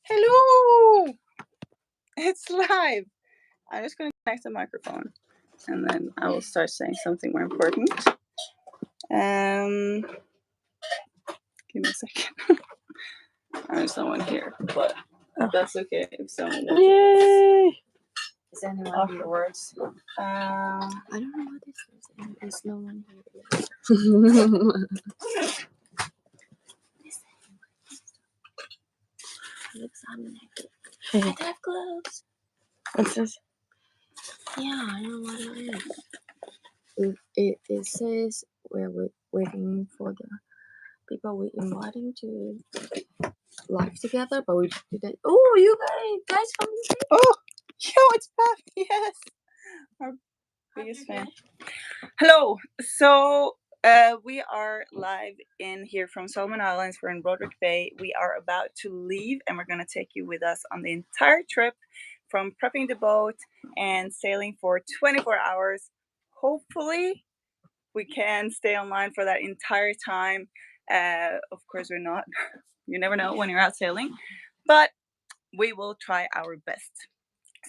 Hello! It's live. I'm just going to connect the microphone and then I will start saying something more important. Give me a second. There's no one here, but that's okay if someone watches. Yay! Is anyone afterwards? I don't know what this is. There's no one here. I have gloves. What's this? Yeah, I don't know what it is. It says we're waiting for the people we're inviting to live together, but we didn't. Oh, you guys from the Oh, yo, it's Beth. Yes, our biggest fan. Hello. So we are live in here from Solomon Islands. We're in Roderick Bay. We are about to leave, and we're going to take you with us on the entire trip, from prepping the boat and sailing for 24 hours. Hopefully, we can stay online for that entire time. Of course, we're not. You never know when you're out sailing, but we will try our best.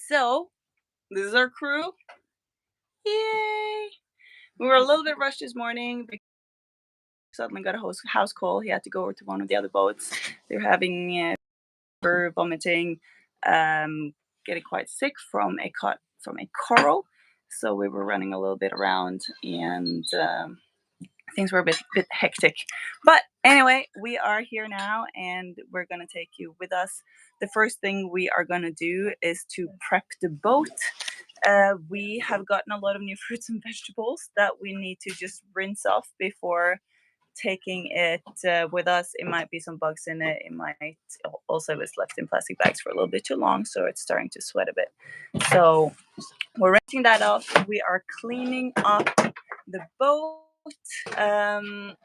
So this is our crew. Yay! We were a little bit rushed this morning because suddenly got a house call. He had to go over to one of the other boats. They were having vomiting, getting quite sick from a coral. So we were running a little bit around, and things were a bit hectic. But anyway, we are here now, and we're gonna take you with us. The first thing we are gonna do is to prep the boat. We have gotten a lot of new fruits and vegetables that we need to just rinse off before taking it with us. It might be some bugs in it. It might also was left in plastic bags for a little bit too long, so it's starting to sweat a bit. So we're rinsing that off. We are cleaning up the boat. That's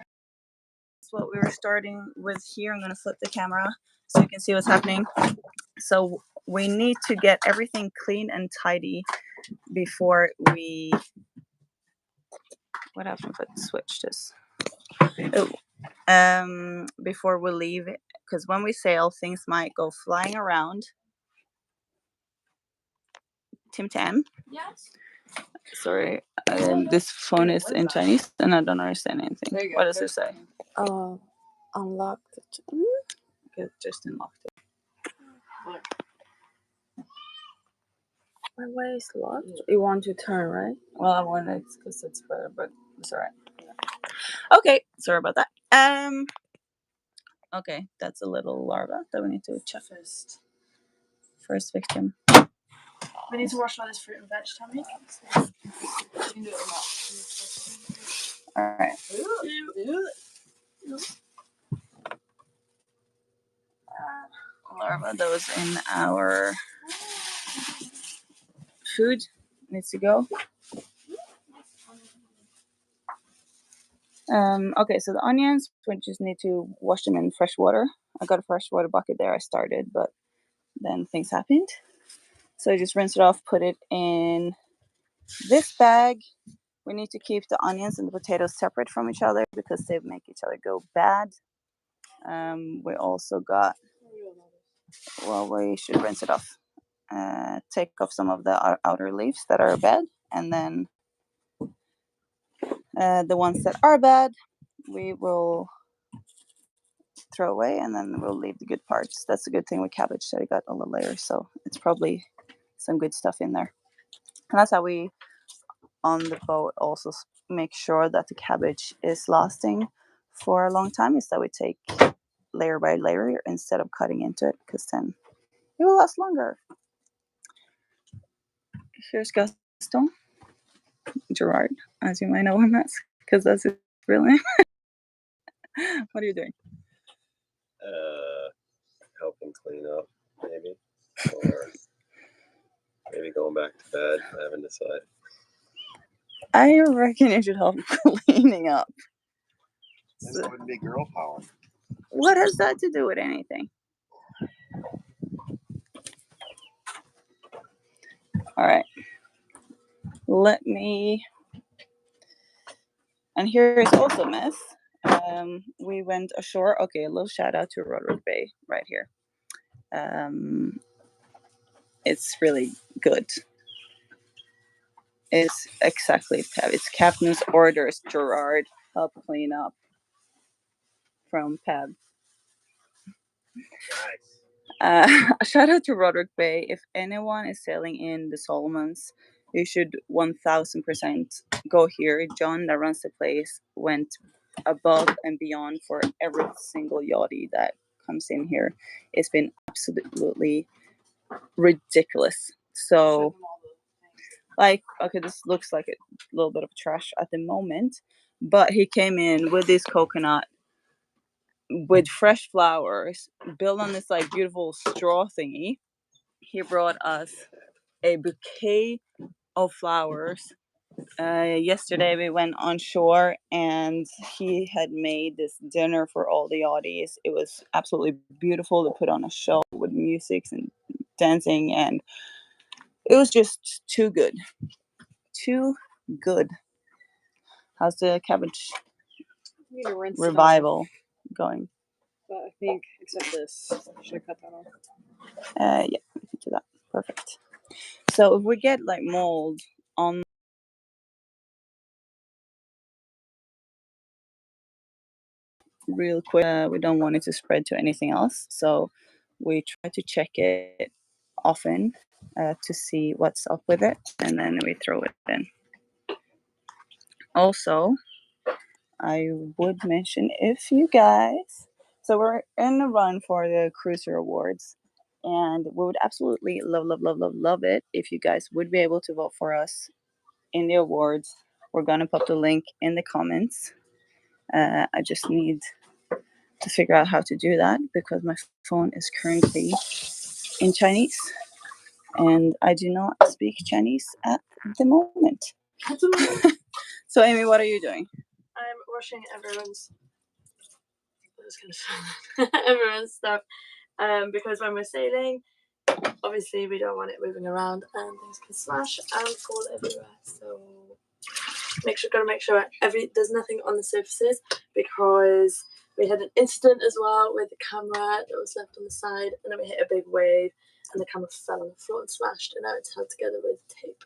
what we were starting with here. I'm going to flip the camera so you can see what's happening. So we need to get everything clean and tidy before we... What happened if I switched this? Before we leave, because when we sail, things might go flying around. Tim Tam? Yes. Sorry, this phone is in Chinese and I don't understand anything. What does it say? Unlocked it. Okay, just unlocked it. My way is locked. You want to turn, right? Well, I want it because it's better, but it's alright. Okay, sorry about that. Okay, that's a little larva that we need to check first. First victim. We need to wash all this fruit and veg, Tommy. You can do it or not. Alright. Larva that was in our food needs to go. Okay, so the onions, we just need to wash them in fresh water. I got a fresh water bucket there. I started, but then things happened. So I just rinse it off, put it in this bag. We need to keep the onions and the potatoes separate from each other because they make each other go bad. We also got... Well, we should rinse it off. Take off some of the outer leaves that are bad, and then the ones that are bad we will throw away, and then we'll leave the good parts. That's a good thing with cabbage, that it got all the layers, so it's probably some good stuff in there. And that's how we on the boat also make sure that the cabbage is lasting for a long time, is that we take layer by layer instead of cutting into it, because then it will last longer. Here's Gaston Gerard, as you might know him as, because that's his real name. What are you doing? Helping clean up, maybe, or maybe going back to bed. I haven't decided. I reckon you should help cleaning up. This wouldn't be girl power. What has that to do with anything? All right. Let me... And here is also a mess. We went ashore. Okay, a little shout out to Roderick Bay right here. It's really good. It's exactly Peb. It's Captain's orders, Gerard. Help clean up from Peb. A shout out to Roderick Bay. If anyone is sailing in the Solomons, you should 1000% go here. John, that runs the place, went above and beyond for every single yachty that comes in here. It's been absolutely ridiculous. So, like, okay, this looks like a little bit of trash at the moment, but he came in with this coconut with fresh flowers built on this like beautiful straw thingy. He brought us a bouquet of flowers. Yesterday we went on shore and he had made this dinner for all the yachties. It was absolutely beautiful to put on a show with music and dancing, and it was just too good. Too good. How's the cabbage revival going? But I think, except this, should I cut that off? Yeah, we can do that. Perfect. So if we get like mold on real quick, we don't want it to spread to anything else. So we try to check it often to see what's up with it, and then we throw it in. Also, I would mention if you guys, so we're in a run for the Cruiser Awards, and we would absolutely love it if you guys would be able to vote for us in the awards. We're gonna put the link in the comments. I just need to figure out how to do that because my phone is currently in Chinese and I do not speak Chinese at the moment. So Amy, what are you doing? I'm rushing everyone's everyone's stuff because when we're sailing, obviously we don't want it moving around and things can smash and fall everywhere. So gotta make sure there's nothing on the surfaces, because we had an incident as well with the camera that was left on the side, and then we hit a big wave and the camera fell on the floor and smashed, and now it's held together with tape.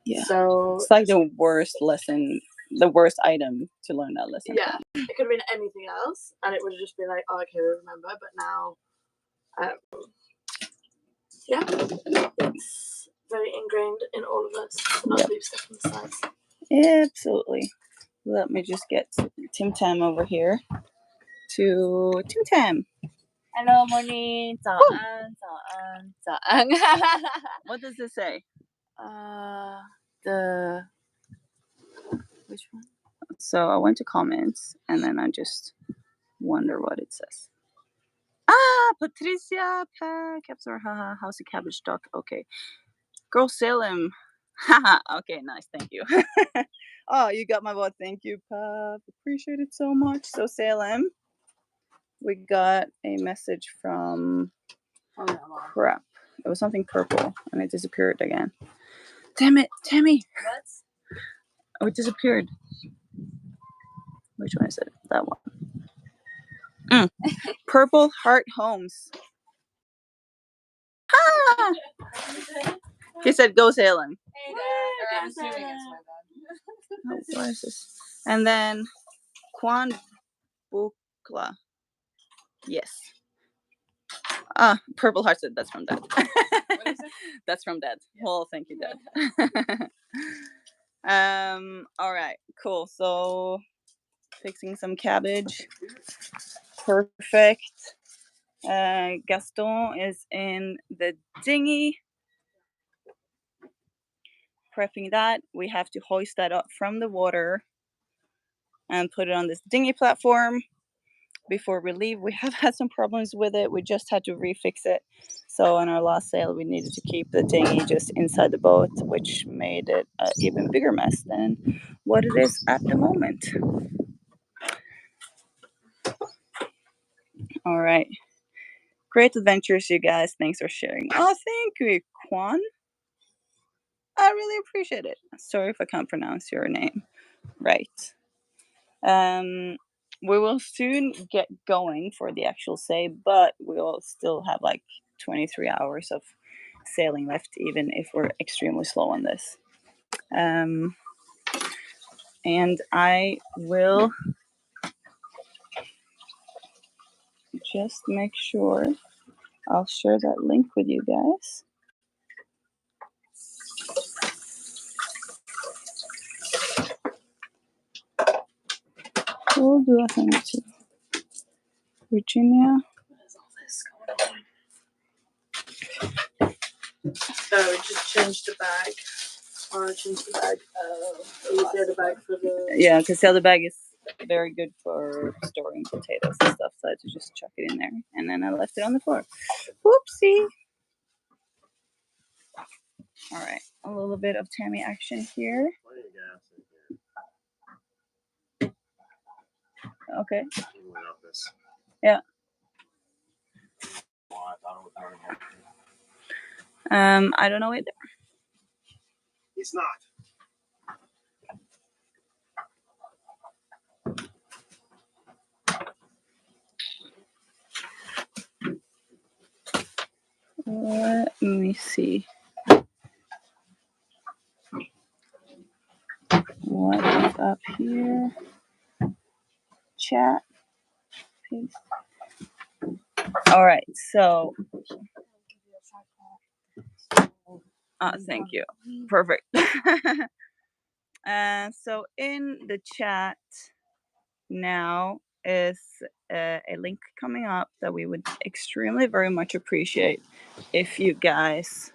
Yeah. So it's like the worst lesson, the worst item to learn that lesson. Yeah. From. It could have been anything else, and it would have just been like, oh, okay, we remember. But now, yeah, it's very ingrained in all of us to not leave stuff on the sides. Absolutely. Let me just get Tim Tam over here to Tim Tam. Hello, morning. 早安, 早安, 早安. What does it say? Which one? So I went to comments and then I just wonder what it says. Ah, Patricia Capsor, haha, how's the cabbage duck? Okay. Girl Salem. Haha, okay, nice, thank you. Oh, you got my vote. Thank you, Pop. Appreciate it so much. So Salem, we got a message from crap. It was something purple and it disappeared again. Damn it, Tammy. What? Oh, it disappeared. Which one is it? That one. Purple Heart Homes. Ah! He said, "Go Salem." Hey, Dad. I'm assuming it's my dad. Oh, what is this? And then Kwan Bukla. Yes. Purple Heart said that's from Dad. What is it? That's from Dad. Yeah. Well, thank you, Dad. All right, cool. So fixing some cabbage. Perfect. Gaston is in the dinghy. Prepping that. We have to hoist that up from the water and put it on this dinghy platform before we leave. We have had some problems with it. We just had to refix it. So on our last sail, we needed to keep the dinghy just inside the boat, which made it an even bigger mess than what it is at the moment. All right. Great adventures, you guys. Thanks for sharing. Oh, thank you, Kwan. I really appreciate it. Sorry if I can't pronounce your name right. we will soon get going for the actual say, but we'll still have like 23 hours of sailing left, even if we're extremely slow on this. And I will just make sure I'll share that link with you guys. We'll do a thing to Virginia. What is all this going on? Oh, we just changed the bag. Or change the bag. Use the other bag for the. Yeah, because the other bag is very good for storing potatoes and stuff. So I had to just chuck it in there, and then I left it on the floor. Whoopsie! All right, a little bit of Tammy action here. Okay. Yeah. I don't know either. He's not. Let me see. What is up here? Chat. Paste. All right, so. Thank you. Perfect. So in the chat now is a link coming up that we would extremely very much appreciate if you guys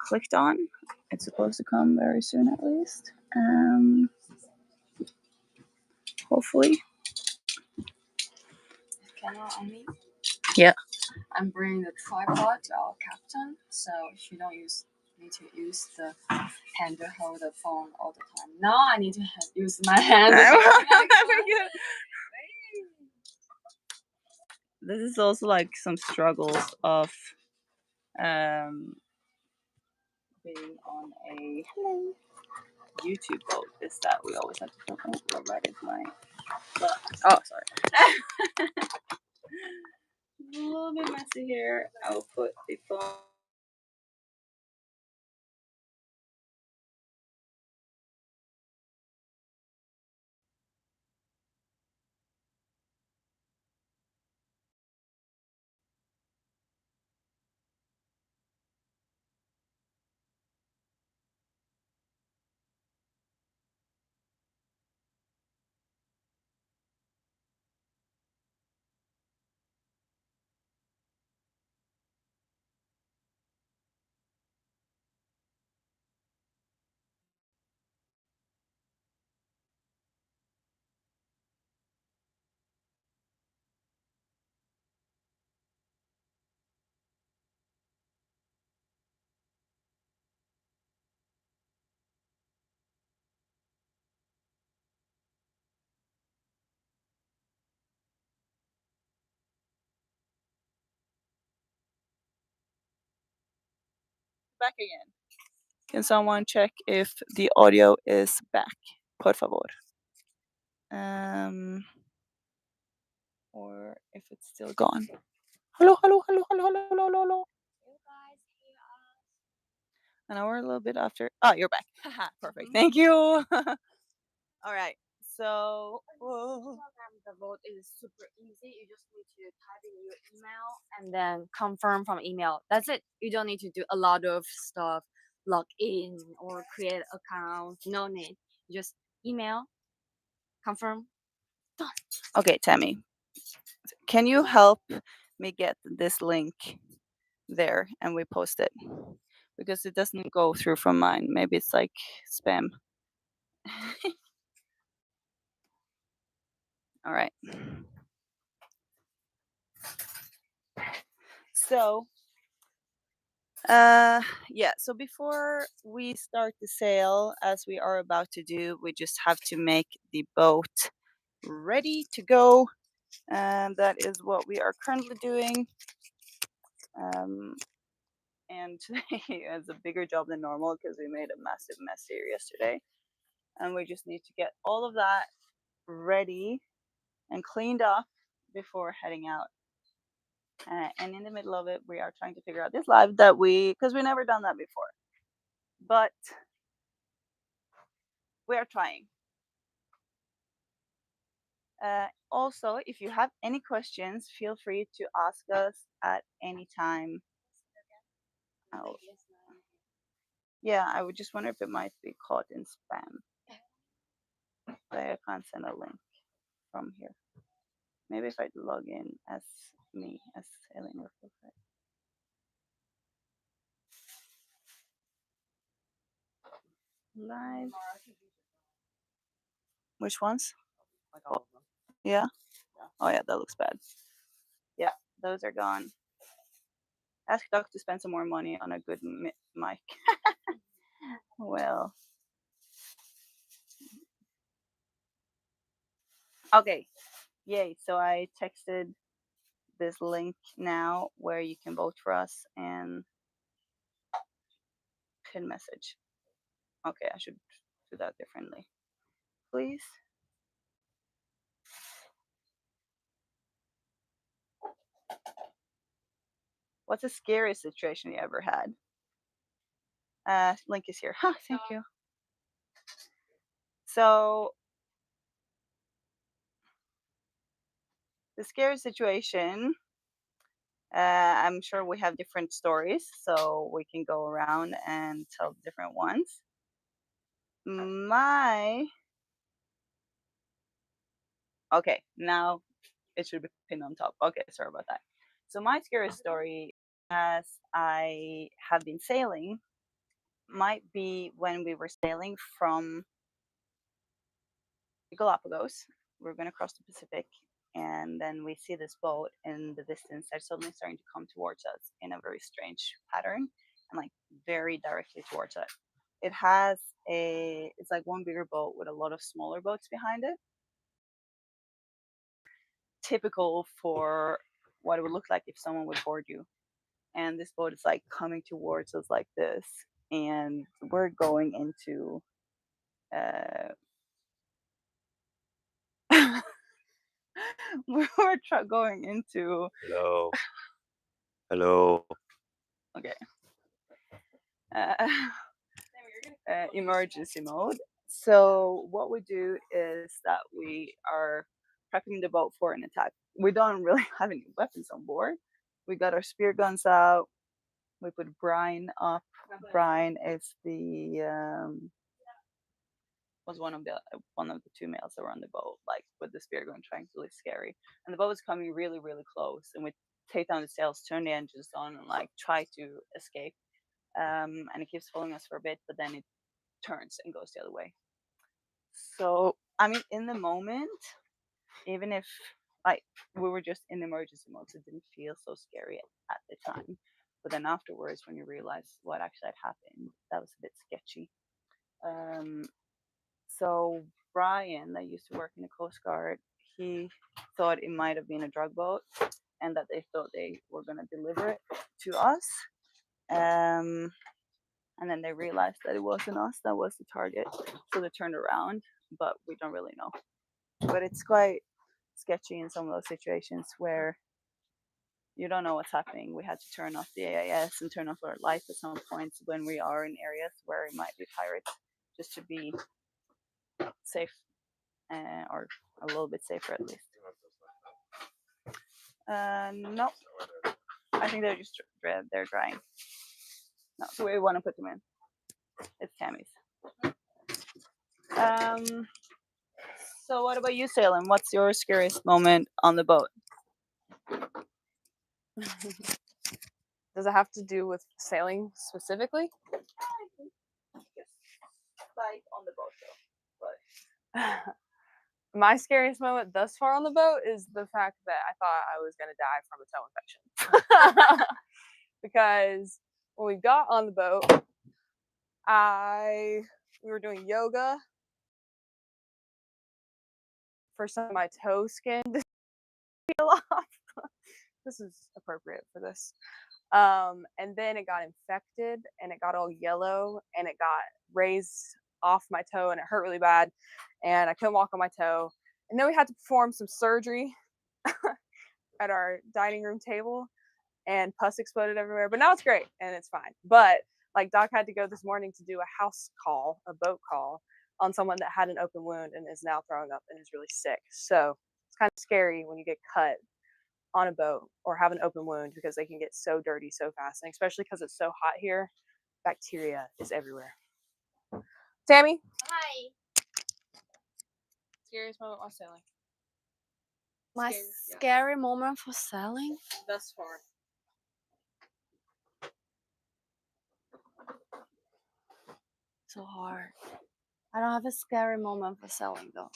clicked on. It's supposed to come very soon, at least. Hopefully. Camera on me. Yeah. I'm bringing the tripod to our captain, so if you don't need to use the hand to hold the phone all the time. Now I need to use my hand. This is also like some struggles of being on a YouTube boat is that we always have to put right into my. Oh, sorry. A little bit messy here. I'll put the phone. Back again. Can someone check if the audio is back? Por favor. Or if it's still gone. Hello, hello, hello, hello, hello, hello, hello, hello. An hour, a little bit after. Oh, you're back. Haha, perfect. Thank you. All right. So. The vote is super easy. You just need to type in your email and then confirm from email. That's it. You don't need to do a lot of stuff, log in or create account. No need. Just email, confirm, done. Okay, Tammy. Can you help me get this link there and we post it? Because it doesn't go through from mine. Maybe it's like spam. All right. So, yeah. So before we start the sail, as we are about to do, we just have to make the boat ready to go, and that is what we are currently doing. And today is a bigger job than normal because we made a massive mess here yesterday, and we just need to get all of that ready and cleaned up before heading out. And in the middle of it, we are trying to figure out this live because we never done that before. But we are trying. Also, if you have any questions, feel free to ask us at any time. Oh, yeah, I would just wonder if it might be caught in spam. But I can't send a link from here. Maybe if I log in as me, as Sailing Reflex. Live. Which ones? Yeah. Oh yeah, that looks bad. Yeah, those are gone. Ask Doc to spend some more money on a good mic. Well. Okay. Yay. So I texted this link now where you can vote for us and pin message. Okay, I should do that differently. Please. What's the scariest situation you ever had? Link is here. Huh, thank you. So the scariest situation, I'm sure we have different stories, so we can go around and tell different ones. Okay, now it should be pinned on top. Okay, sorry about that. So my scariest story, as I have been sailing, might be when we were sailing from the Galapagos. We're going to cross the Pacific, and then we see this boat in the distance that's suddenly starting to come towards us in a very strange pattern and like very directly towards us. It's like one bigger boat with a lot of smaller boats behind it. Typical for what it would look like if someone would board you. And this boat is like coming towards us like this, and we're going into going into Hello. okay emergency mode. So what we do is that we are prepping the boat for an attack. We don't really have any weapons on board. We got our spear guns out. We put Brian up. Brian is was one of the two males that were on the boat, like with the spear gun, trying to look scary. And the boat was coming really, really close, and we take down the sails, turn the engines on, and like try to escape. And it keeps following us for a bit, but then it turns and goes the other way. So I mean, in the moment, even if like we were just in emergency mode, so it didn't feel so scary at the time. But then afterwards, when you realize what actually had happened, that was a bit sketchy. So Brian, that used to work in the Coast Guard, he thought it might have been a drug boat, and that they thought they were going to deliver it to us. And then they realized that it wasn't us that was the target, so they turned around. But we don't really know. But it's quite sketchy in some of those situations where you don't know what's happening. We had to turn off the AIS and turn off our lights at some points when we are in areas where it might be pirates, just to be safe, or a little bit safer at least. No, I think they're just they're drying. No, so we want to put them in. It's Tammy's. So what about you, Salem? What's your scariest moment on the boat? Does it have to do with sailing specifically? Like on the boat though. But my scariest moment thus far on the boat is the fact that I thought I was going to die from a toe infection. Because when we got on the boat, we were doing yoga for some of my toe skin to peel off. This is appropriate for this. And then it got infected and it got all yellow and it got raised off my toe and it hurt really bad and I couldn't walk on my toe And then we had to perform some surgery at our dining room table, and pus exploded everywhere. But now it's great and it's fine. But like Doc had to go this morning to do a house call, a boat call on someone that had an open wound and is now throwing up and is really sick. So it's kind of scary when you get cut on a boat or have an open wound because they can get so dirty so fast, and especially because it's so hot here, bacteria is everywhere. Tammy? Hi. Scariest moment while sailing? My Scary, scary moment for sailing? Thus far. So hard. I don't have a scary moment for sailing though.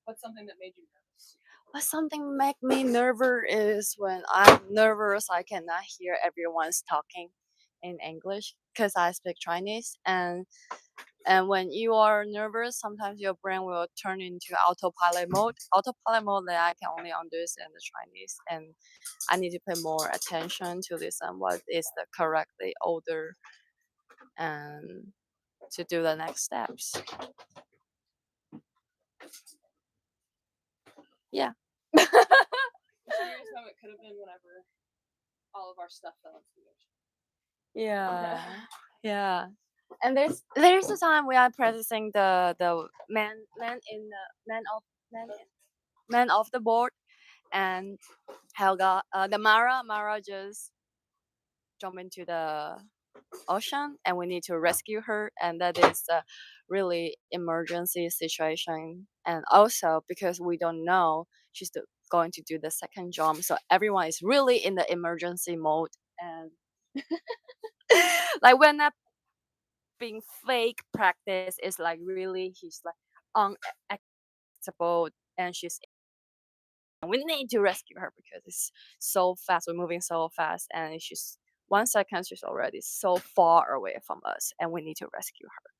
What's something that made you nervous? What something make me nervous is when I'm nervous I cannot hear everyone's talking in English because I speak Chinese, and when you are nervous sometimes your brain will turn into autopilot mode. Autopilot mode that I can only understand the Chinese, and I need to pay more attention to listen what is the correctly order and to do the next steps. Yeah. The scariest moment could have been whenever all of our stuff fell into the ocean. Yeah. Yeah. And there's a time we are practicing the man in the man off the board, and Helga the Mara just jumped into the ocean and we need to rescue her, and that is a really emergency situation, and also because we don't know she's going to do the second jump, so everyone is really in the emergency mode, and like we're not being fake practice, is like really he's like unacceptable, and we need to rescue her because it's so fast, we're moving so fast, and she's 1 second she's already so far away from us, and we need to rescue her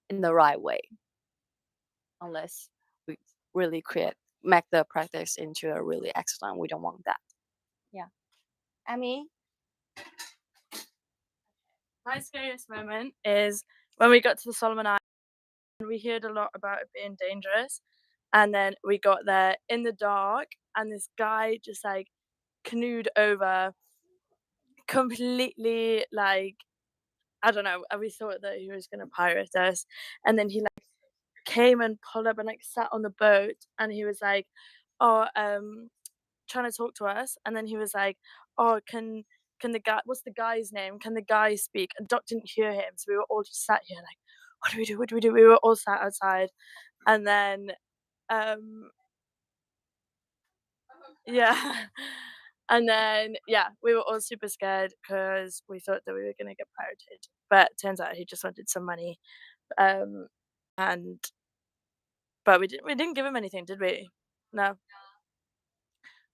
in the right way, unless we really make the practice into a really excellent. We don't want that. Yeah. Emmy? My scariest moment is when we got to the Solomon Islands. We heard a lot about it being dangerous, and then we got there in the dark, and this guy just like canoed over completely, like, I don't know, and we thought that he was gonna pirate us, and then he like came and pulled up and like sat on the boat, and he was like, oh, trying to talk to us, and then he was like, oh, can the guy, what's the guy's name, can the guy speak? And Doc didn't hear him, so we were all just sat here like, what do we do, what do we do? We were all sat outside, and then yeah. And then yeah, we were all super scared because we thought that we were gonna get pirated, but turns out he just wanted some money. And but we didn't give him anything, did we? No.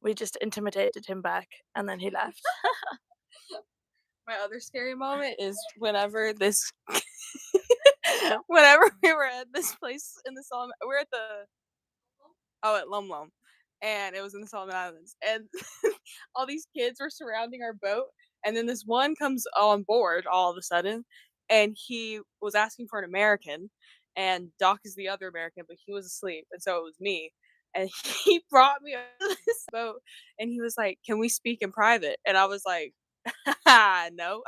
We just intimidated him back, and then he left. My other scary moment is whenever whenever we were at this place in the Solomon, we're at Lum Lum, and it was in the Solomon Islands, and all these kids were surrounding our boat, and then this one comes on board all of a sudden, and he was asking for an American, and Doc is the other American, but he was asleep, and so it was me, and he brought me over this boat, and he was like, "Can we speak in private?" And I was like, "No."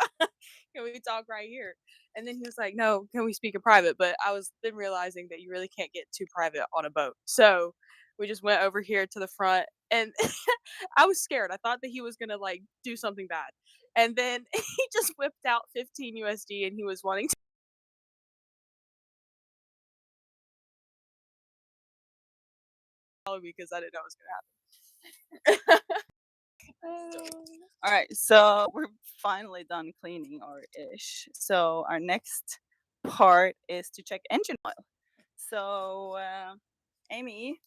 Can we talk right here? And then he was like, no, can we speak in private? But I was then realizing that you really can't get too private on a boat. So we just went over here to the front, and I was scared. I thought that he was going to like do something bad. And then he just whipped out 15 USD and he was wanting to follow me because I didn't know it was going to happen. All right, so we're finally done cleaning our ish. So our next part is to check engine oil. So Amy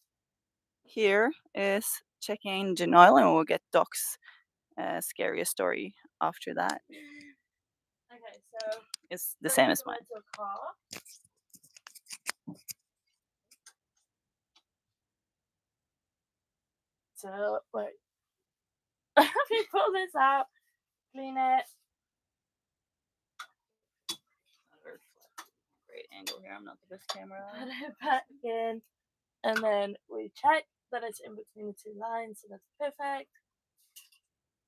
here is checking engine oil, and we'll get Doc's scariest story after that. Okay, so It's the same as mine. So wait. Let me pull this out, clean it. Great angle here. I'm not the best camera. Put it back in. And then we check that it's in between the two lines, so that's perfect.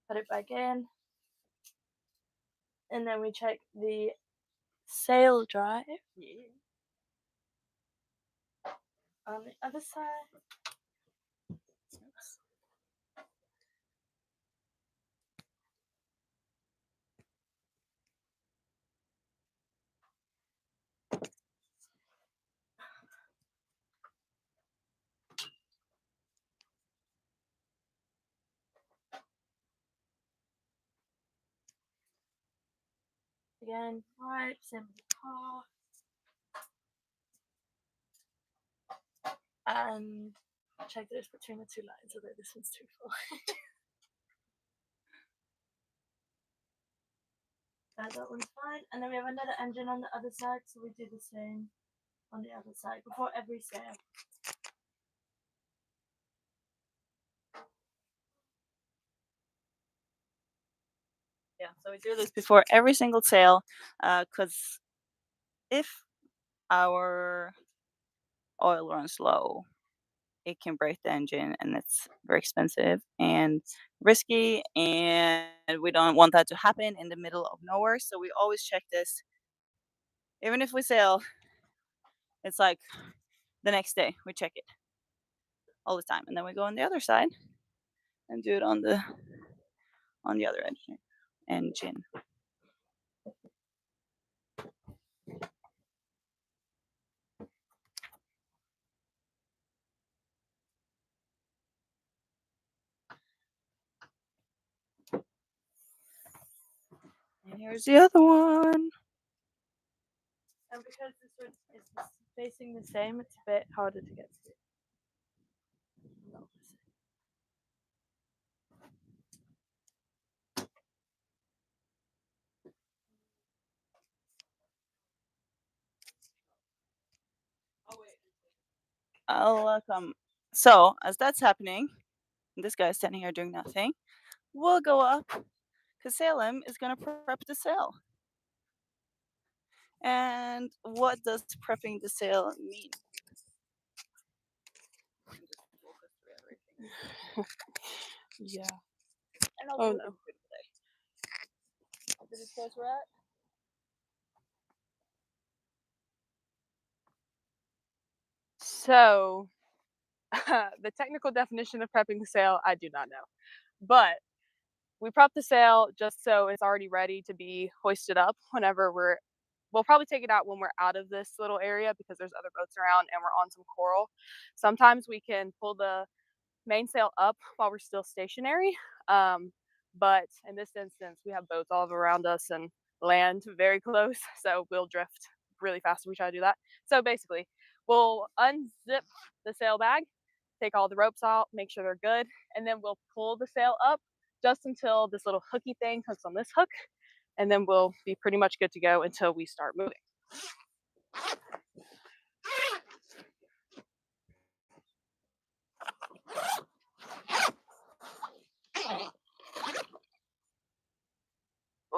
Put it back in. And then we check the sail drive. Yeah. On the other side. Oops. Again, wipes in the car. And check that it's between the two lines, although this one's too full. That one's fine. And then we have another engine on the other side, so we do the same on the other side before every sail. Yeah, so we do this before every single sail, because if our oil runs low, it can break the engine, and it's very expensive and risky, and we don't want that to happen in the middle of nowhere. So we always check this, even if we sail. It's like the next day we check it all the time, and then we go on the other side and do it on the other engine. And here's the other one. And because this one is facing the same, it's a bit harder to get to. I'll come. So as that's happening, this guy's standing here doing nothing. We'll go up because Salem is gonna prep the sail. And what does prepping the sail mean? Yeah. And I'll Oh do no. it today. This is close we're at. So, the technical definition of prepping the sail, I do not know. But we prep the sail just so it's already ready to be hoisted up whenever we'll probably take it out when we're out of this little area because there's other boats around and we're on some coral. Sometimes we can pull the mainsail up while we're still stationary. But in this instance, we have boats all around us and land very close, so we'll drift really fast if we try to do that. So basically, we'll unzip the sail bag, take all the ropes out, make sure they're good, and then we'll pull the sail up just until this little hooky thing hooks on this hook, and then we'll be pretty much good to go until we start moving.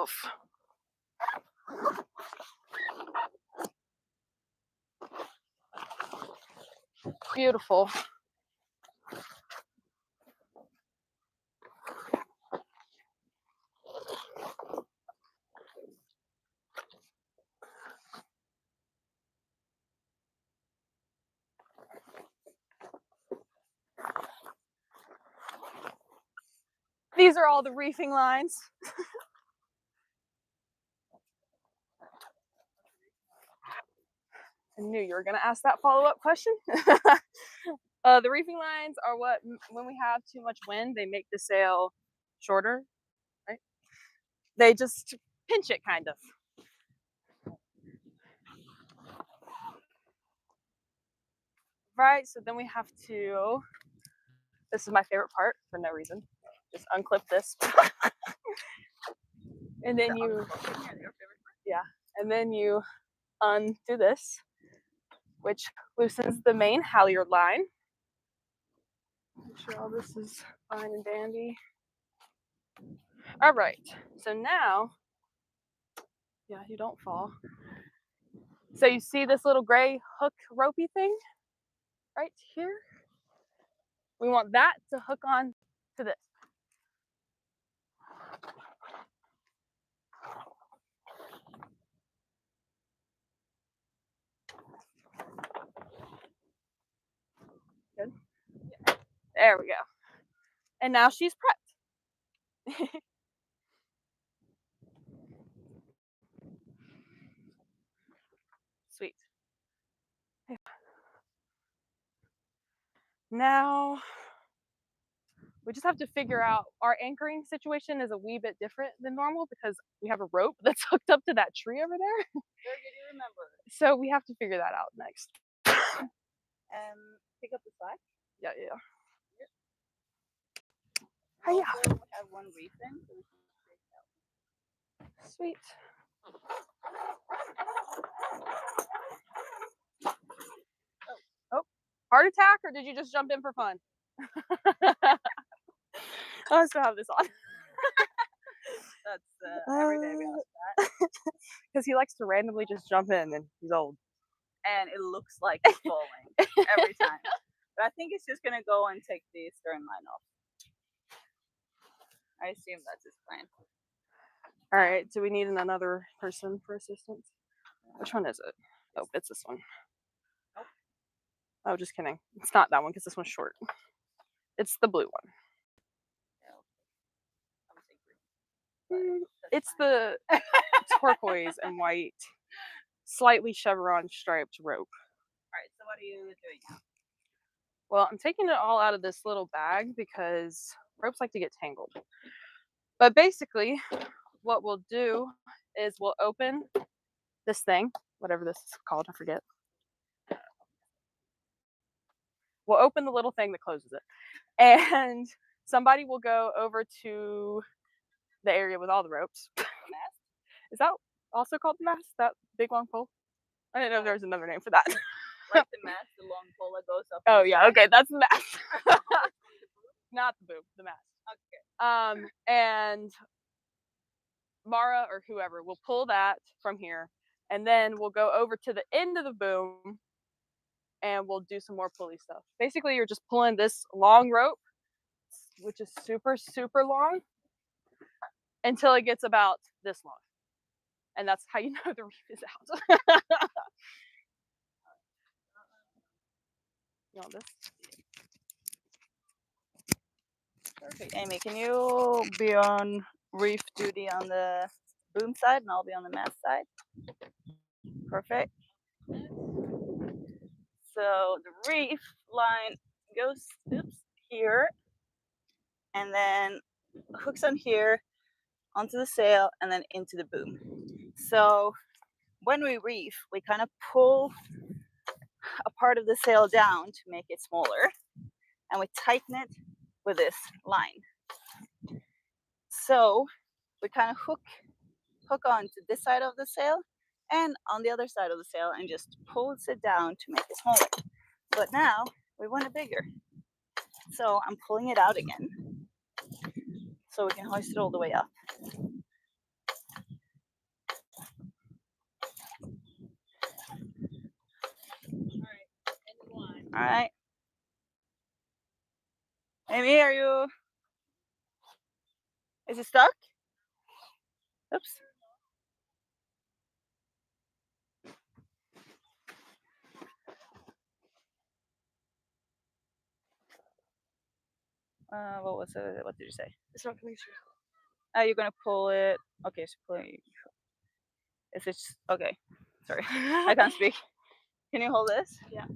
Oof. Beautiful. These are all the reefing lines. I knew you were going to ask that follow-up question. The reefing lines are what, when we have too much wind, they make the sail shorter, right? They just pinch it, kind of. Right, so then we have to, this is my favorite part for no reason, just unclip this. And then and then you undo this, which loosens the main halyard line. Make sure all this is fine and dandy. All right, so now, yeah, you don't fall. So you see this little gray hook ropey thing? right here. We want that to hook on to this. Good. There we go. And now she's prepped. Sweet. Now we just have to figure out, our anchoring situation is a wee bit different than normal because we have a rope that's hooked up to that tree over there. Very good, you remember. So we have to figure that out next. Pick up the slack. Yeah, yeah. Also, Yeah. we have one reef in, so we can take it out. Sweet. Oh, heart attack, or did you just jump in for fun? I still have this on. That's every day we ask that. Because he likes to randomly just jump in, and he's old. And it looks like it's falling every time. But I think it's just gonna go and take the stern line off. I assume that's his plan. All right, do we need another person for assistance? Which one is it? Oh, it's this one. Nope. Oh, just kidding. It's not that one because this one's short. It's the blue one. It's the turquoise and white, slightly chevron striped rope. All right, so what are you doing now? Well, I'm taking it all out of this little bag because ropes like to get tangled. But basically, what we'll do is we'll open this thing, whatever this is called, I forget. We'll open the little thing that closes it. And somebody will go over to the area with all the ropes. Mast? Is that also called the mast? That big long pole? I didn't know if there was another name for that. Like the mast, the long pole that goes up. Oh yeah, okay, that's the mast. Not the boom, the mast. Okay. And Mara or whoever will pull that from here, and then we'll go over to the end of the boom and we'll do some more pulley stuff. Basically, you're just pulling this long rope, which is super, super long, until it gets about this long. And that's how you know the reef is out. You want this? Perfect. Amy, can you be on reef duty on the boom side and I'll be on the mast side? Perfect. So the reef line goes here and then hooks on here onto the sail and then into the boom. So when we reef, we kind of pull a part of the sail down to make it smaller and we tighten it with this line. So we kind of hook on to this side of the sail and on the other side of the sail and just pulls it down to make it smaller. But now we want it bigger. So I'm pulling it out again so we can hoist it all the way up. All right. Amy, are you? Is it stuck? Oops. What was it? What did you say? It's not coming through. You're gonna pull it. Okay, so pulling. Is it okay? Sorry, I can't speak. Can you hold this? Yeah.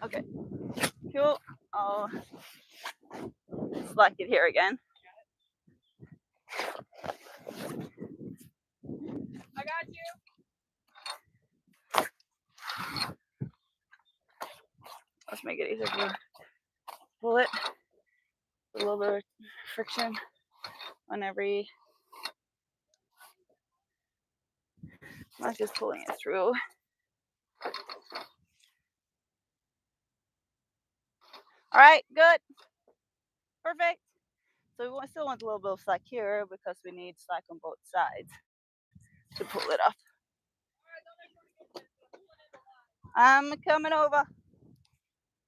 Okay. Cool. I'll slack it here again. I got you. Let's make it easier to pull it. A little bit of friction on every. Not just pulling it through. All right, good. Perfect. So we still want a little bit of slack here because we need slack on both sides to pull it up. I'm coming over.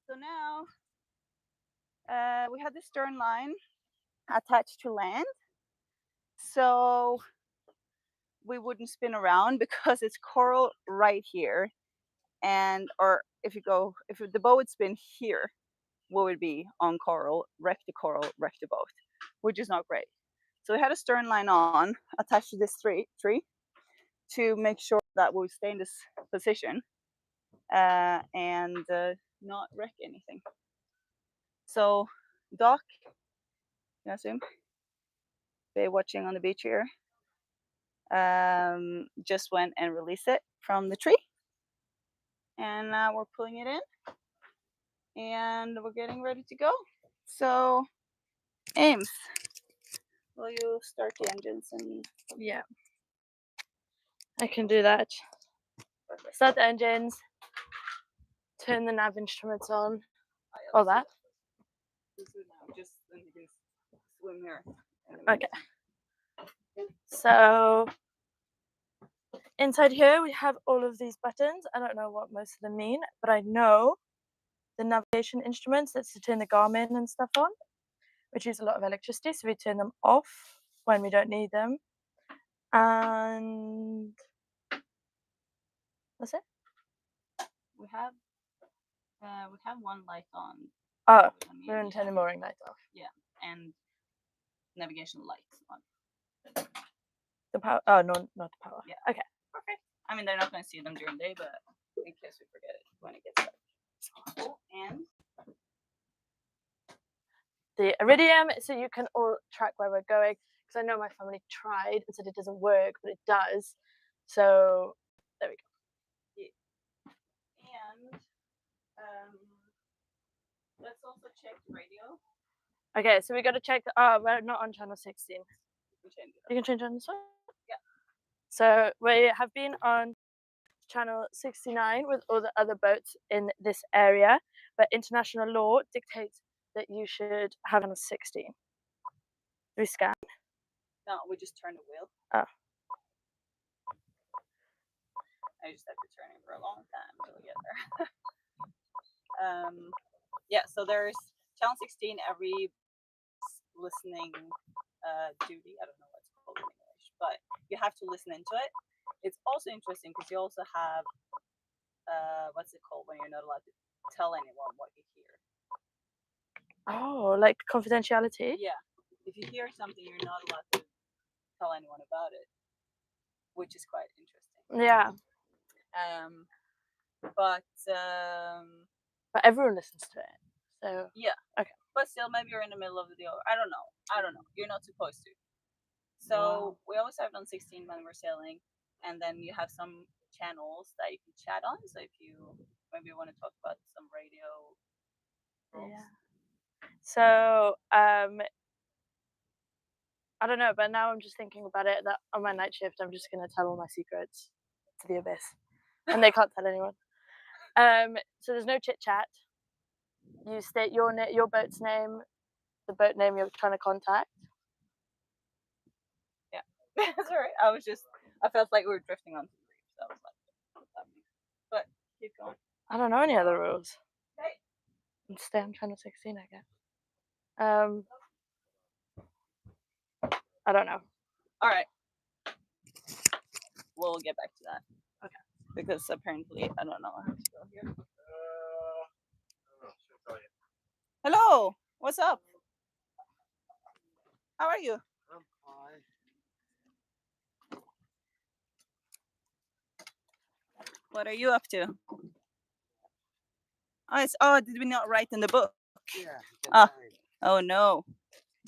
So now we have the stern line attached to land. So we wouldn't spin around because it's coral right here. And or if the boat would spin here, what would be on coral, wreck the boat, which is not great. So we had a stern line on attached to this tree to make sure that we'll stay in this position and not wreck anything. So Doc, you assume, Bay watching on the beach here, just went and released it from the tree. And now we're pulling it in and we're getting ready to go. So Ames, will you start the engines? And Yeah, I can do that. Start the engines, turn the nav instruments on, all that. Just then you can swim here. Okay. So inside here we have all of these buttons. I don't know what most of them mean, but I know the navigation instruments, that's to turn the Garmin and stuff on, which use a lot of electricity, so we turn them off when we don't need them. And that's it. We have one light on. Oh, we don't turn the mooring light off. Yeah, and navigation lights on. The power? Oh, no, not the power. Yeah. Okay. Perfect. I mean, they're not going to see them during the day, but in case we forget it when it gets dark. And the iridium, so you can all track where we're going. Because I know my family tried and said it doesn't work, but it does. So there we go. And let's also check the radio. Okay, so we got to check. We're not on channel 16. You can change on this one? Yeah. So we have been on channel 69 with all the other boats in this area, but international law dictates that you should have channel 16. Do we scan? No, we just turn the wheel. Oh. I just have to turn it for a long time until we get there. Yeah, so there's channel 16 every listening duty. I don't know what it's called in English, but you have to listen into it. It's also interesting because you also have what's it called when you're not allowed to tell anyone what you hear. Oh, like confidentiality? Yeah, if you hear something, you're not allowed to tell anyone about it, which is quite interesting. Yeah. But everyone listens to it. So yeah. Okay. But still, maybe you're in the middle of the deal. I don't know. You're not supposed to. So we always have it on 16 when we're sailing, and then you have some channels that you can chat on. So if you maybe want to talk about some radio rules. Yeah. So I don't know, but now I'm just thinking about it that on my night shift I'm just gonna tell all my secrets to the abyss, and they can't tell anyone. So there's no chit chat. You state your boat's name, the boat name you're trying to contact. Yeah, that's alright. I felt like we were drifting on some reefs. So I was like, what's happening? But keep going. I don't know any other rules. Okay. And stay on channel 16, I guess. I don't know. All right. We'll get back to that. Okay. Because apparently I don't know how to go here. Hello. What's up? How are you? I'm fine. What are you up to? Did we not write in the book? Yeah. Oh no.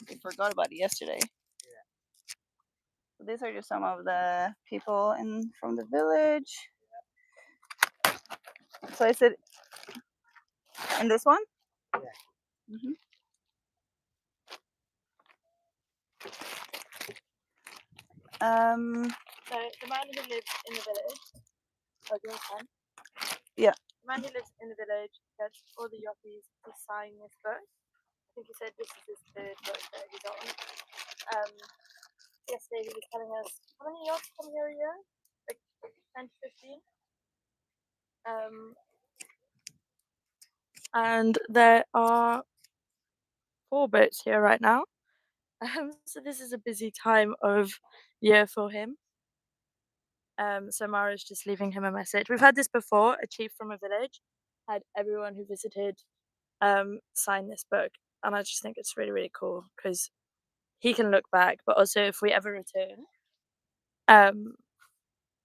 We forgot about it yesterday. Yeah. So these are just some of the people from the village. So is it in this one? Yeah. Mm-hmm. So the man who lives in the village. Oh, do you want to? Yeah. The man who lives in the village get all the yachties to sign this book. I think he said this is his third book that he's on. Yesterday he was telling us how many yachts come here a year? Like 10 to 15. And there are 4 boats here right now. So this is a busy time of year for him. So Mara's just leaving him a message. We've had this before. A chief from a village had everyone who visited sign this book, and I just think it's really, really cool because he can look back, but also if we ever return,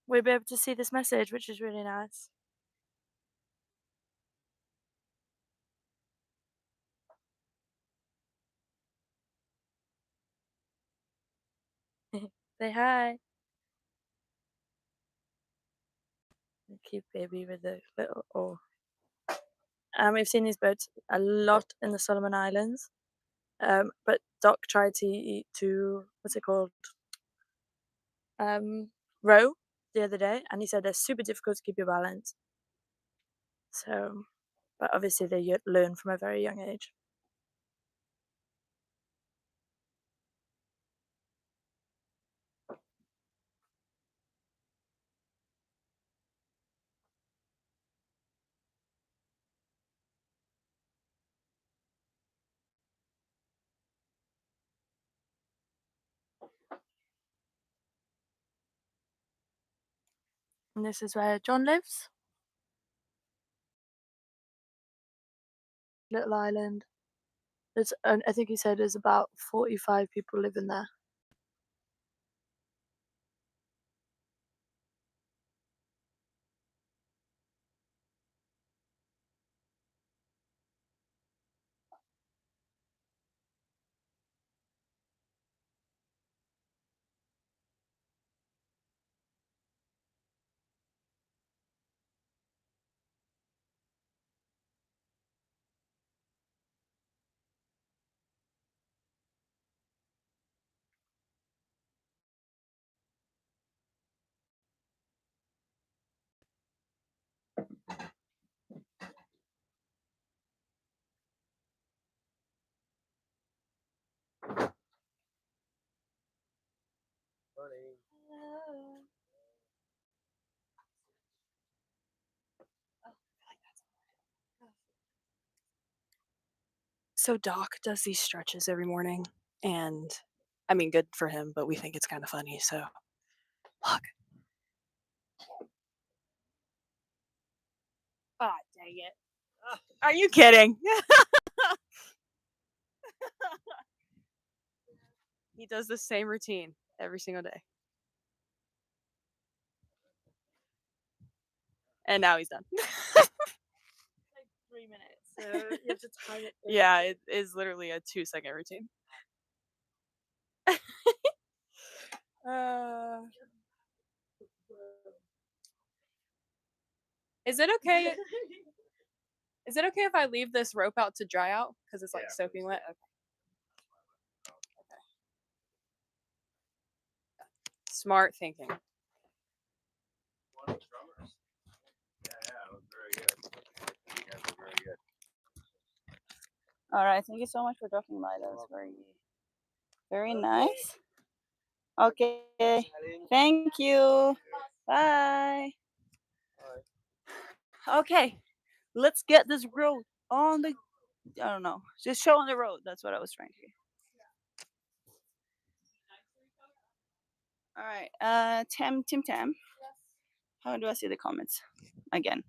we'll be able to see this message, which is really nice. Say hi. Cute baby with the little oar. We've seen these boats a lot in the Solomon Islands, but Doc tried to what's it called? Row the other day, and he said they're super difficult to keep your balance. So, but obviously they learn from a very young age. And this is where John lives. Little island. I think he said there's about 45 people living there. So Doc does these stretches every morning, and I mean, good for him, but we think it's kind of funny. So, look. Ah, dang it! Are you kidding? He does the same routine every single day, and now he's done. Like 3 minutes, so you have to time it. Yeah, it is literally a 2-second routine. Is it okay? Is it okay if I leave this rope out to dry out because it's like soaking wet? Okay. Smart thinking. All right, thank you so much for dropping by. That was very nice. Okay, thank you. Bye. Okay, let's get this road on the. I don't know, just show on the road. That's what I was trying to do. All right, Tim. How do I see the comments again?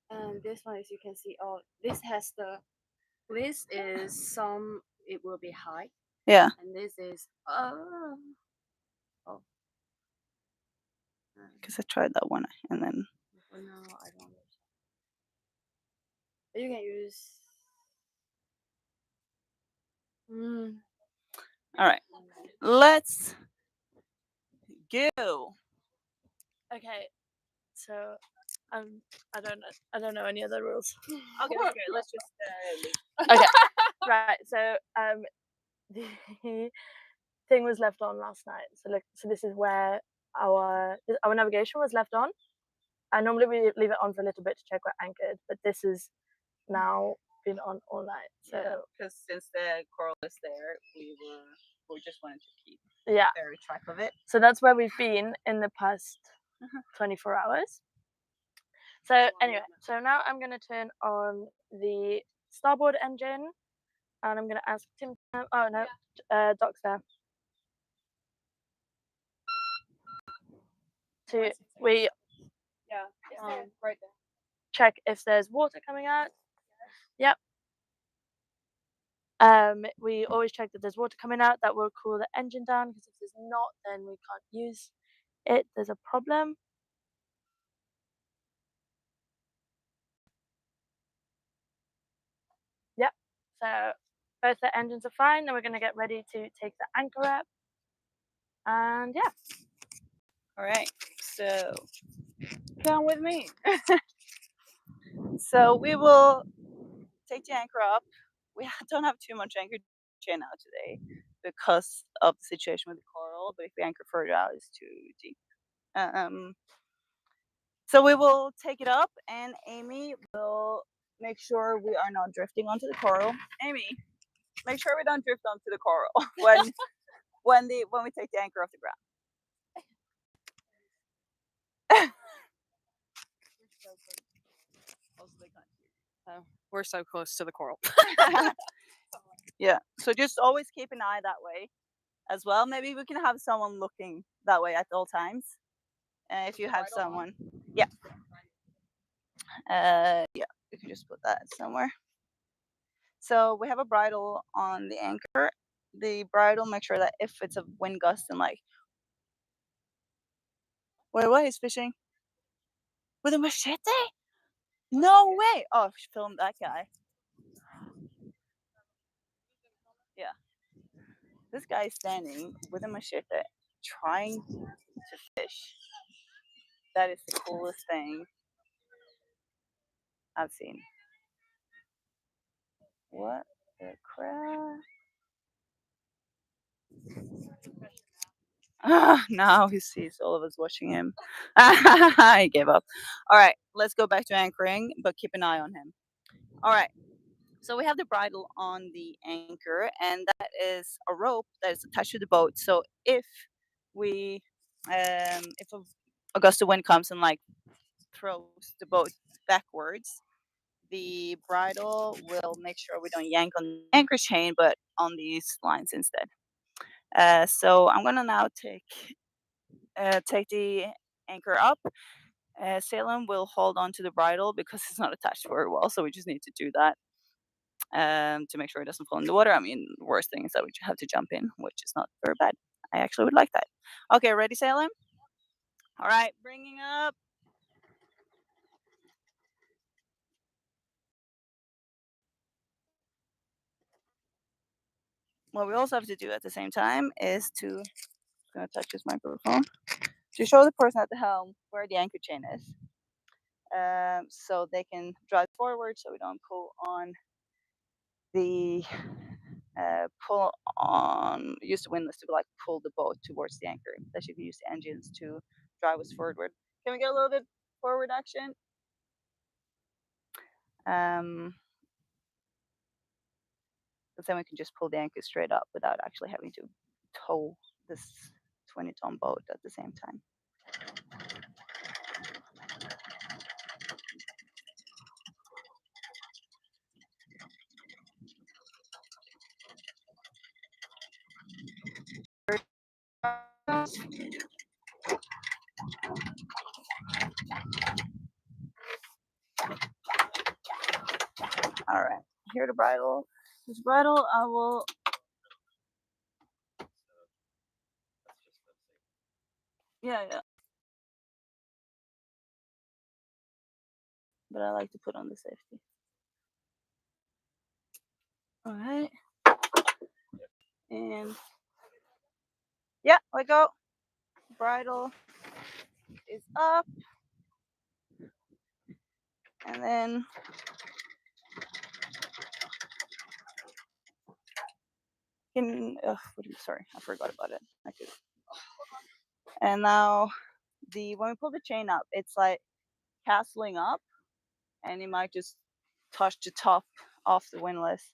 And this one, as you can see, this is some, it will be high. Yeah. And this is, Because I tried that one and then. for now, I don't know. You can use. All right, let's go. Okay, so I don't know any other rules. Okay, let's just. Okay, right. So the thing was left on last night. So look, so this is where our navigation was left on. And normally we leave it on for a little bit to check we're anchored, but this is now been on all night. So because since the coral is there, we just wanted to keep yeah, very track of it. So that's where we've been in the past 24 hours. So anyway, so now I'm gonna turn on the starboard engine, and I'm gonna ask Tim. Oh no, Doc's there. To we right there. check if there's water coming out. Yep. We always check that there's water coming out. That will cool the engine down, because if there's not, then we can't use it. There's a problem. Yep. So both the engines are fine. Then we're gonna get ready to take the anchor up. And yeah. All right, so come with me. So we will take the anchor up. We don't have too much anchor chain out today because of the situation with the coral, but if we anchor further out, it's too deep. So we will take it up, and Amy will make sure we are not drifting onto the coral. Amy, make sure we don't drift onto the coral when we take the anchor off the ground. We're so close to the coral. Yeah, so just always keep an eye that way as well. Maybe we can have someone looking that way at all times. If you have someone, yeah, you can just put that somewhere. So we have a bridle on the anchor. The bridle, make sure that if it's a wind gust and like, wait, what? He's fishing with a machete? No way! Oh, film that guy. Yeah, this guy is standing with a machete trying to fish. That is the coolest thing I've seen. What the crap? Now he sees all of us watching him. I gave up. All right, let's go back to anchoring, but keep an eye on him. All right, so we have the bridle on the anchor, and that is a rope that is attached to the boat. So if a gust of wind comes and like throws the boat backwards, the bridle will make sure we don't yank on the anchor chain, but on these lines instead. So I'm gonna now take the anchor up. Salem will hold on to the bridle because it's not attached very well, so we just need to do that to make sure it doesn't fall in the water. I mean, the worst thing is that we have to jump in, which is not very bad. I actually would like that. Okay, ready, Salem? All right, bringing up. What we also have to do at the same time is to, I'm gonna touch this microphone, to show the person at the helm where the anchor chain is. So they can drive forward so we don't pull on use the windlass to like pull the boat towards the anchor. That should use the engines to drive us forward. Can we get a little bit forward action? But then we can just pull the anchor straight up without actually having to tow this 20-ton boat at the same time. All right, here the bridle. This bridle, I will. Yeah. But I like to put on the safety. All right. And yeah, let go. Bridle is up. And then sorry, I forgot about it. And now when we pull the chain up, it's like castling up, and it might just touch the top of the windlass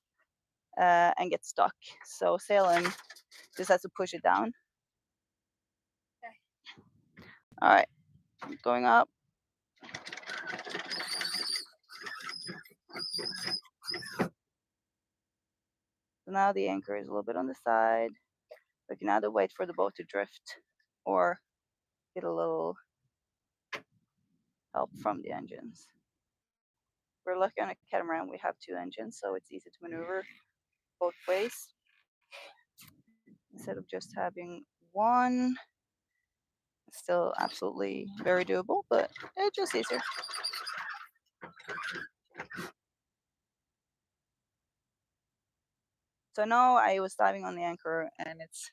and get stuck. So sailing just has to push it down. All right, going up. So now the anchor is a little bit on the side. We can either wait for the boat to drift or get a little help from the engines. We're lucky on a catamaran, we have 2 engines, so it's easy to maneuver both ways instead of just having one. It's still absolutely very doable, but it's just easier. So now I was diving on the anchor and it's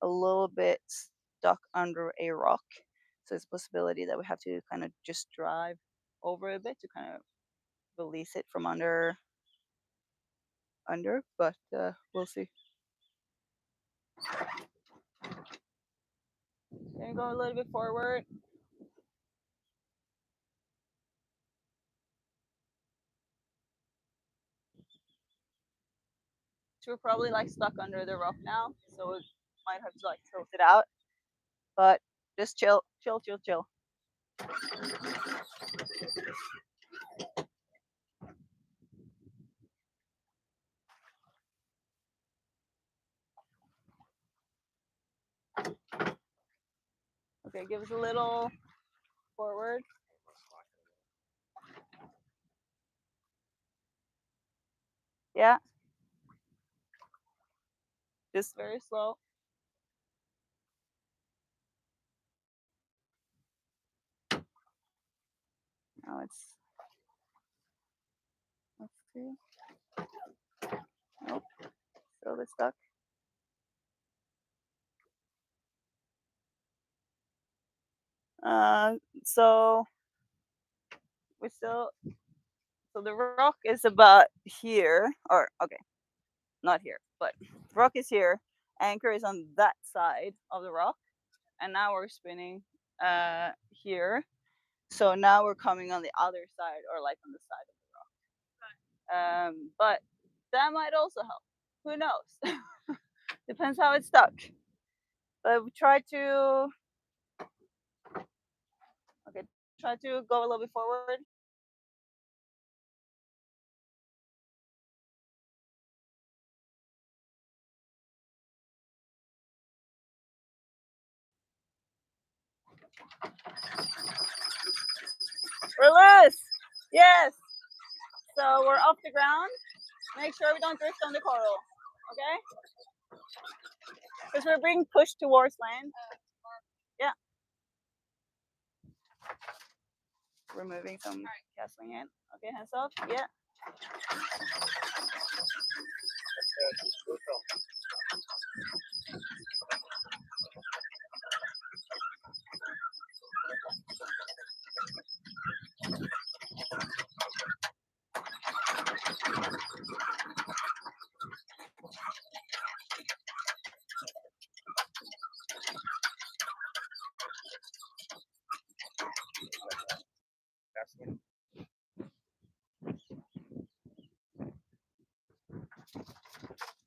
a little bit stuck under a rock. So it's a possibility that we have to kind of just drive over a bit to kind of release it from under, but we'll see. Can you go a little bit forward? So we're probably like stuck under the rock now, so we might have to like tilt it out. But just chill, chill, chill, chill. Okay, give us a little forward. Yeah. Just very slow. Now it's, let's see. Nope, still a bit stuck. So we still, so the rock is about here, or okay, not here, but the rock is here. Anchor is on that side of the rock, and now we're spinning here. So now we're coming on the other side, or like on the side of the rock. But that might also help. Who knows? Depends how it's stuck. But we try to, okay, try to go a little bit forward. Release! Yes! So we're off the ground. Make sure we don't drift on the coral, okay? Because we're being pushed towards land. Yeah. Removing some castling in. Okay, hands off. Yeah.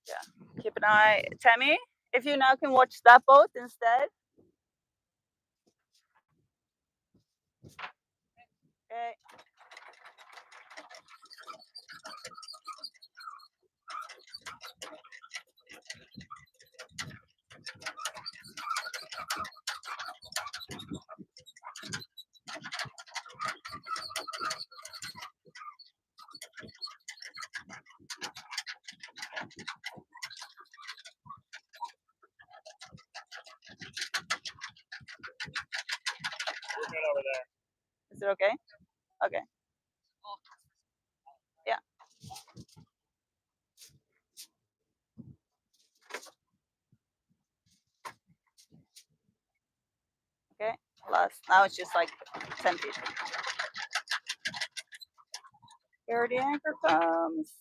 Yeah. Keep an eye, Tammy. If you now can watch that boat instead. Okay. Is it okay? Okay. Yeah. Okay. Last. Now it's just like 10 feet. Here the anchor comes.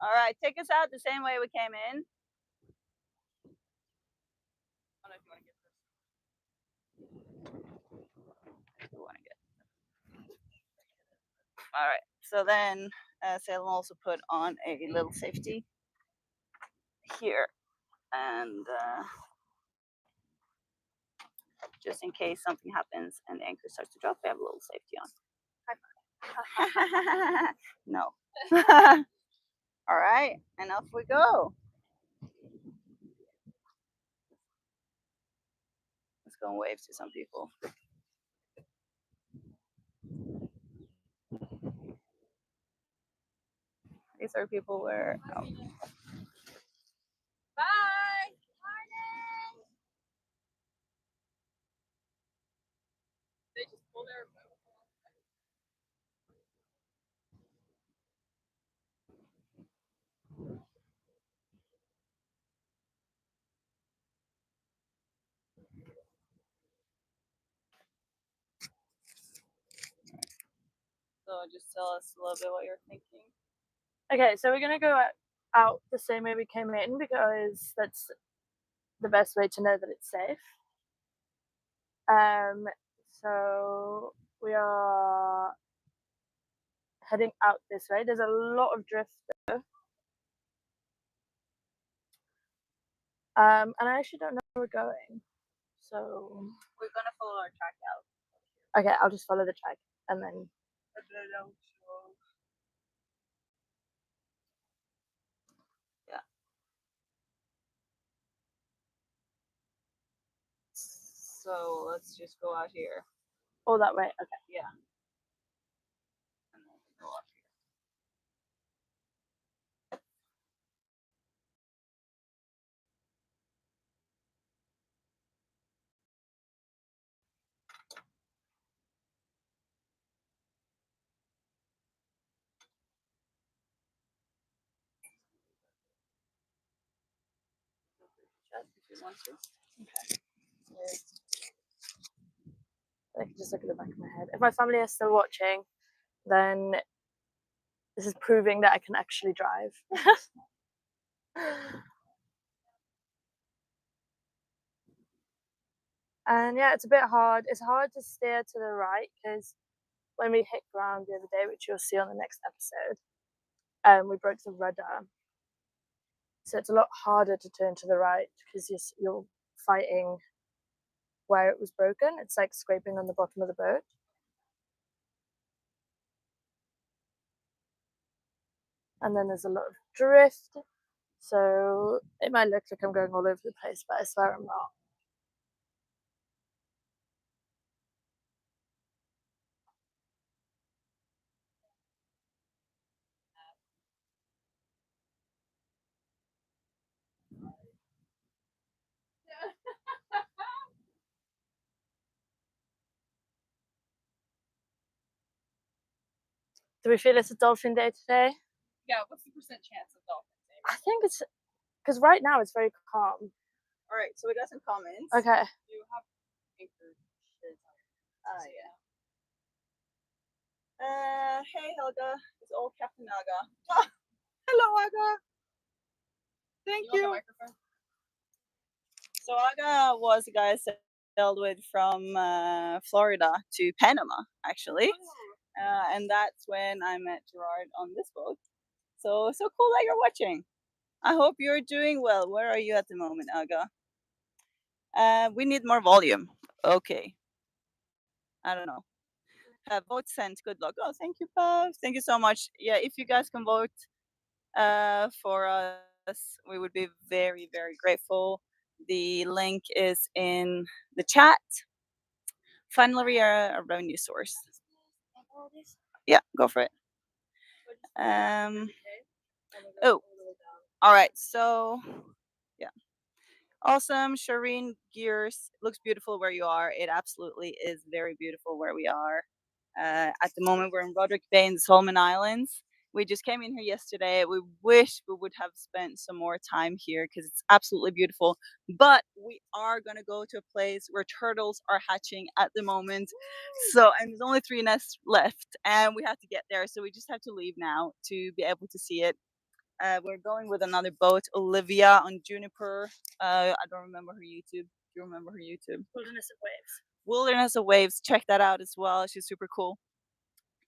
All right, take us out the same way we came in. I don't know if you want to get this. You want to get. All right. So then, Salem also put on a little safety here, and just in case something happens and the anchor starts to drop, we have a little safety on. No. All right, and off we go. Let's go and wave to some people. These are people where. Oh. Bye. Morning. They just pull their boat. So just tell us a little bit what you're thinking. Okay, so we're gonna go out the same way we came in because that's the best way to know that it's safe. So we are heading out this way. There's a lot of drift though. And I actually don't know where we're going. So we're gonna follow our track out. Okay, I'll just follow the track and then. Yeah. So let's just go out here. Oh, that way. Okay. Yeah. And then go up here. If you want to. Okay. I can just look at the back of my head. If my family is still watching, then this is proving that I can actually drive. And yeah, it's a bit hard. It's hard to steer to the right because when we hit ground the other day, which you'll see on the next episode, we broke the rudder. So it's a lot harder to turn to the right because you're fighting where it was broken. It's like scraping on the bottom of the boat. And then there's a lot of drift. So it might look like I'm going all over the place, but I swear I'm not. Do we feel it's a dolphin day today? Yeah, what's the percent chance of dolphins? I think it's because right now it's very calm. All right, so we got some comments. Okay. You have anchored shirts on. Ah, yeah. Hey Helga, it's old Captain Aga. Oh, hello Aga. Thank you. So Aga was a guy I sailed with from Florida to Panama, actually. And that's when I met Gerard on this boat. So cool that you're watching. I hope you're doing well. Where are you at the moment, Aga? We need more volume. Okay. I don't know. Vote sent. Good luck. Oh, thank you, Pav. Thank you so much. Yeah, if you guys can vote for us, we would be very, very grateful. The link is in the chat. Finally, a revenue source. Yeah, go for it. Oh, all right. So, yeah. Awesome. Shireen Gears, looks beautiful where you are. It absolutely is very beautiful where we are. At the moment, we're in Roderick Bay in the Solomon Islands. We just came in here yesterday. We wish we would have spent some more time here because it's absolutely beautiful. But we are gonna go to a place where turtles are hatching at the moment. So and there's only 3 nests left, and we have to get there. So we just have to leave now to be able to see it. We're going with another boat, Olivia on Juniper. I don't remember her YouTube. Do you remember her YouTube? Wilderness of Waves. Wilderness of Waves. Check that out as well. She's super cool.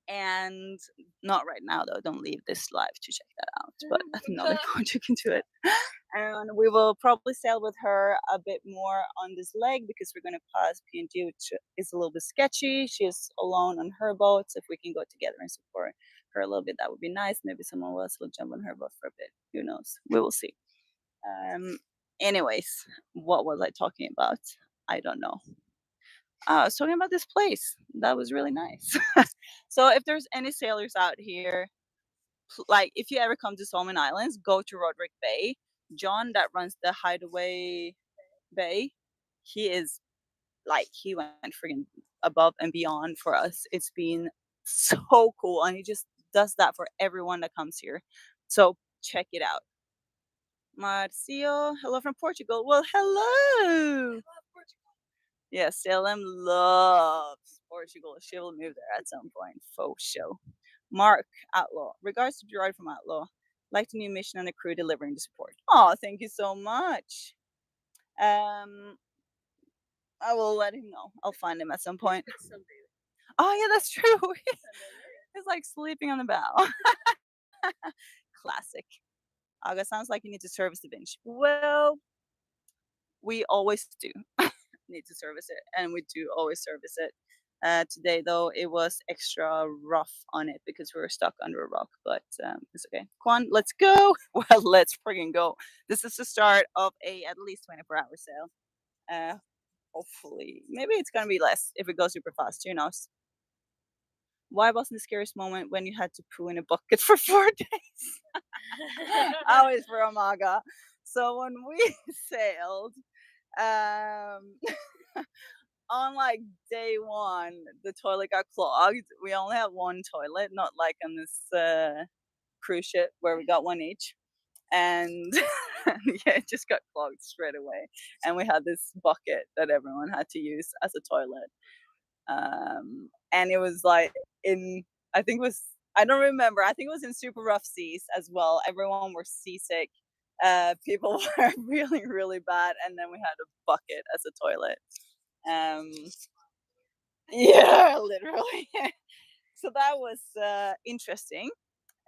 And not right now though. Don't leave this live to check that out. But at another point you can do it. And we will probably sail with her a bit more on this leg because we're going to pass PNG, which is a little bit sketchy. She's alone on her boat. So if we can go together and support her a little bit, that would be nice. Maybe someone else will jump on her boat for a bit. Who knows? We will see. Anyways, what was I talking about? I don't know. I was talking about this place. That was really nice. So if there's any sailors out here, like if you ever come to Solomon Islands, go to Roderick Bay. John that runs the Hideaway Bay, he is like he went freaking above and beyond for us. It's been so cool, and he just does that for everyone that comes here. So check it out. Marcio, hello from Portugal. Well, hello. Yeah, Salem loves Portugal. She will move there at some point. Faux show. Mark Outlaw. Regards to Gerard from Outlaw. Like the new mission and the crew delivering the support. Oh, thank you so much. I will let him know. I'll find him at some point. Oh yeah, that's true. He's like sleeping on the bow. Classic. Aga sounds like you need to service the bench. Well, we always do need to service it, and we do always service it. Today though, it was extra rough on it because we were stuck under a rock, but it's okay. Kwan, let's go. Well, let's friggin' go. This is the start of a at least 24-hour sail. Hopefully, maybe it's gonna be less if it goes super fast. Who knows? Why wasn't the scariest moment when you had to poo in a bucket for 4 days? Always for Amaga. So when we sailed, on like day 1, the toilet got clogged. We only had 1 toilet, not like on this cruise ship where we got 1 each. And yeah, it just got clogged straight away. And we had this bucket that everyone had to use as a toilet. And it was like I think it was, I don't remember. I think it was in super rough seas as well. Everyone were seasick. People were really, really bad. And then we had a bucket as a toilet. Yeah, literally. So that was interesting.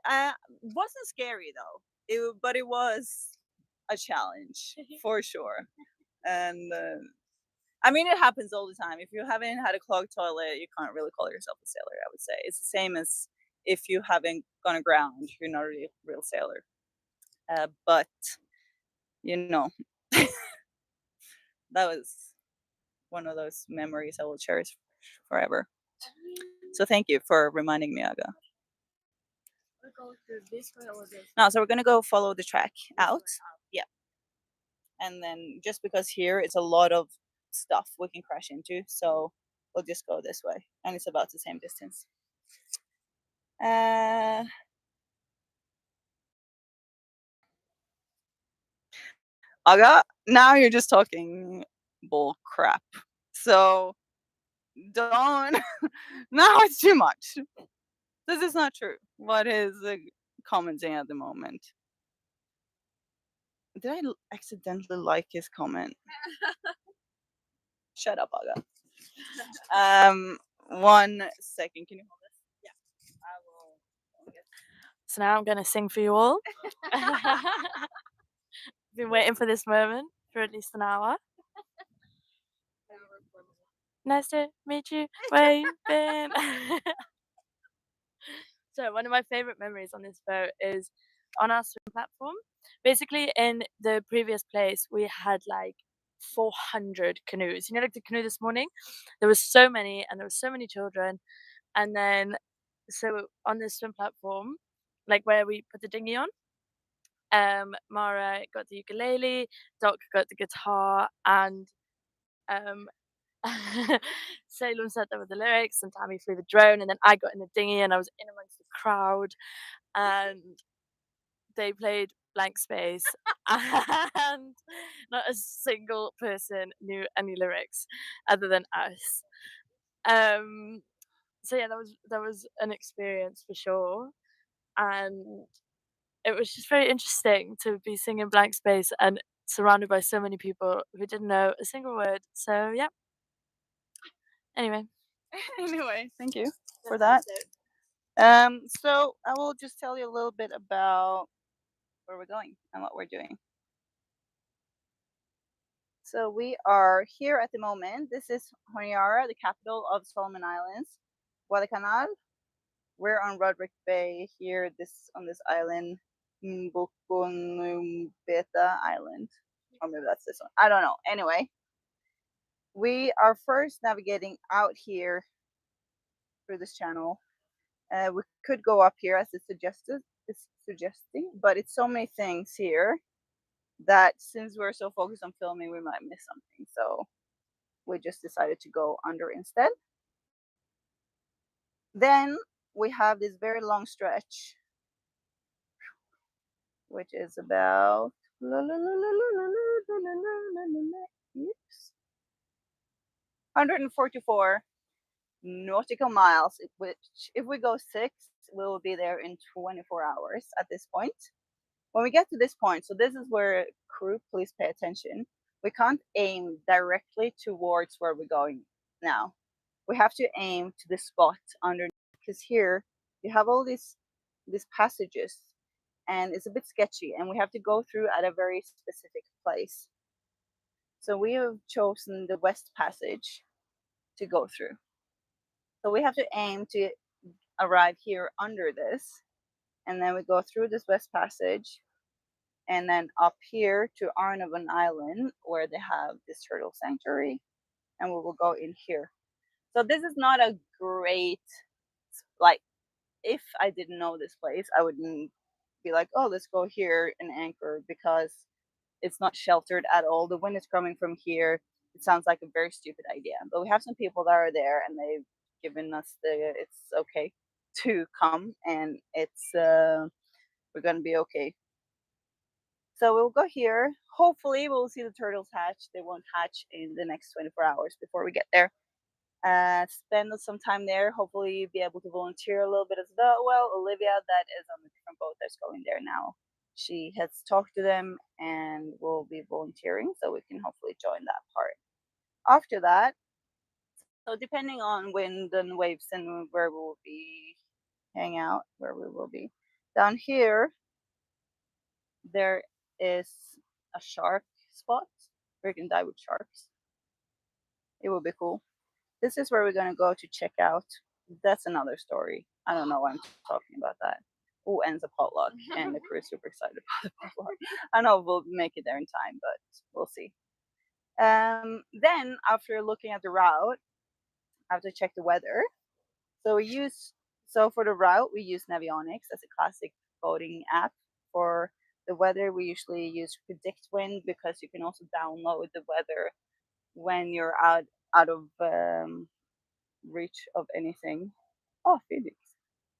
Wasn't scary though. But it was a challenge for sure. And I mean, it happens all the time. If you haven't had a clogged toilet, you can't really call yourself a sailor, I would say. It's the same as if you haven't gone aground, you're not a real sailor. But, you know, that was one of those memories I will cherish forever. So thank you for reminding me, Aga. No, so we're going to go follow the track out. Yeah. And then just because here it's a lot of stuff we can crash into, so we'll just go this way, and it's about the same distance. Aga, now you're just talking bull crap. So don't. Now it's too much. This is not true. What is commenting at the moment? Did I accidentally like his comment? Shut up, Aga. 1 second. Can you hold this? Yeah. I will. So now I'm gonna sing for you all. Been waiting for this moment for at least an hour. Nice to meet you. Where you been? So one of my favorite memories on this boat is on our swim platform. Basically, in the previous place, we had like 400 canoes. You know, like the canoe this morning, there was so many, and there were so many children. And then, so on this swim platform, like where we put the dinghy on, Mara got the ukulele, Doc got the guitar, and Salem said there were the lyrics, and Tammy flew the drone, and then I got in the dinghy, and I was in amongst the crowd, and they played Blank Space, and not a single person knew any lyrics other than us. Um, so yeah, that was an experience for sure, and it was just very interesting to be singing Blank Space and surrounded by so many people who didn't know a single word. So yeah. Anyway, Anyway, thank you for that. So I will just tell you a little bit about where we're going and what we're doing. So we are here at the moment. This is Honiara, the capital of Solomon Islands, Guadalcanal. We're on Roderick Bay here, on this island, Mbukunumbeta Island, or maybe that's this one. I don't know. Anyway, we are first navigating out here through this channel. We could go up here as it's suggesting, but it's so many things here that since we're so focused on filming, we might miss something. So we just decided to go under instead. Then we have this very long stretch, which is about 144 nautical miles, which if we go 6, we will be there in 24 hours at this point. When we get to this point, so this is where crew, please pay attention. We can't aim directly towards where we're going now. We have to aim to the spot underneath, because here you have all these passages, and it's a bit sketchy, and we have to go through at a very specific place. So we have chosen the West Passage to go through. So we have to aim to arrive here under this, and then we go through this West Passage, and then up here to Arnarvon Island, where they have this turtle sanctuary, and we will go in here. So this is not a great, like, if I didn't know this place, I wouldn't be like, oh, let's go here and anchor, because it's not sheltered at all. The wind is coming from here. It sounds like a very stupid idea, but we have some people that are there, and they've given us it's okay to come, and it's we're gonna be okay. So we'll go here. Hopefully we'll see the turtles hatch. They won't hatch in the next 24 hours before we get there. Spend some time there. Hopefully be able to volunteer a little bit as well. Olivia, that is on a different boat that's going there now. She has talked to them and will be volunteering, so we can hopefully join that part. After that, so depending on wind and waves and where we will be hang out, where we will be. Down here, there is a shark spot where you can dive with sharks. It will be cool. This is where we're going to go to check out. That's another story. I don't know why I'm talking about that. Who ends a potluck, and the crew is super excited about the potluck. I know we'll make it there in time, but we'll see. Then after looking at the route, I have to check the weather. So for the route we use Navionics as a classic boating app. For the weather we usually use Predict Wind, because you can also download the weather when you're out of reach of anything. Oh, Phoenix,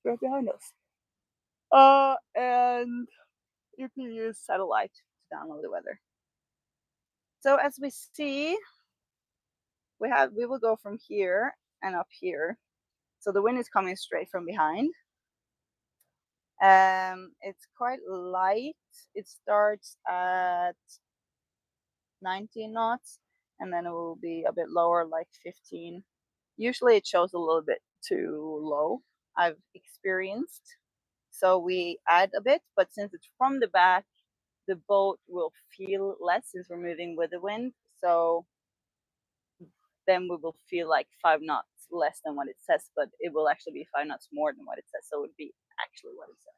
right behind us. And you can use satellite to download the weather. So as we see, we will go from here and up here. So the wind is coming straight from behind. It's quite light. It starts at 19 knots, and then it will be a bit lower, like 15. Usually it shows a little bit too low, I've experienced. So we add a bit, but since it's from the back, the boat will feel less since we're moving with the wind. So then we will feel like 5 knots less than what it says, but it will actually be 5 knots more than what it says. So it would be actually what it says.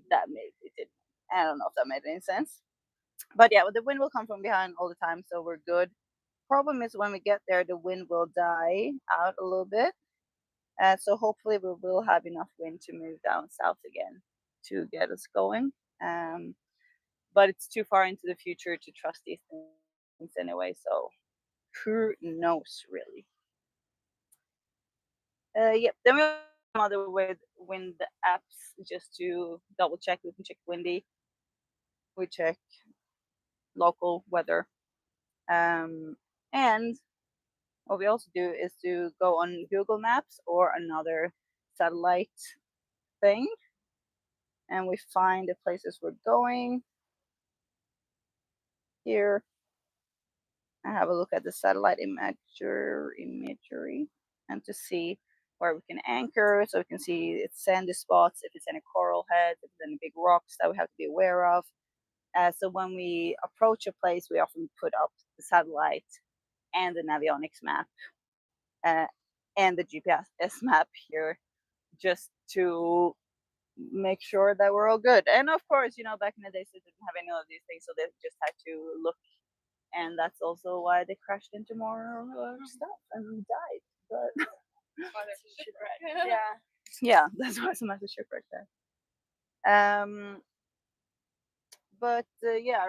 That made it didn't. I don't know if that made any sense. But yeah, the wind will come from behind all the time, so we're good. Problem is when we get there, the wind will die out a little bit. So hopefully we will have enough wind to move down south again to get us going. But it's too far into the future to trust these things anyway, so who knows really? Yep. Then we have other with wind apps just to double check. We can check windy. We check local weather. And what we also do is to go on Google Maps or another satellite thing, and we find the places we're going here. I have a look at the satellite imagery and to see where we can anchor, so we can see its sandy spots, if it's any coral heads, if there's any big rocks that we have to be aware of. So when we approach a place, we often put up the satellite and the navionics map and the GPS map here, just to make sure that we're all good. And of course, back in the days they didn't have any of these things, so they just had to look. And that's also why they crashed into more stuff and died. But yeah, that's why it's a massive shipwreck there. But yeah, I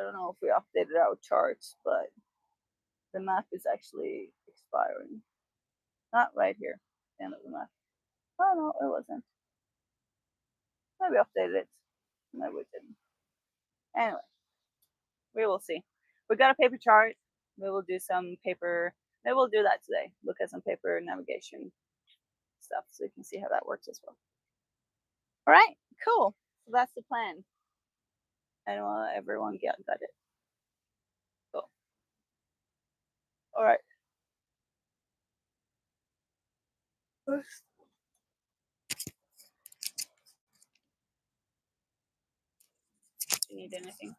don't know if we updated our charts, but the map is actually expiring. Not right here, the end of the map. Oh no, it wasn't. Maybe updated it. Maybe we didn't. Anyway, we will see. We got a paper chart. We will do some paper. Maybe we'll do that today. Look at some paper navigation stuff so you can see how that works as well. All right, cool. So that's the plan. And everyone got it. Cool. All right. Do you need anything?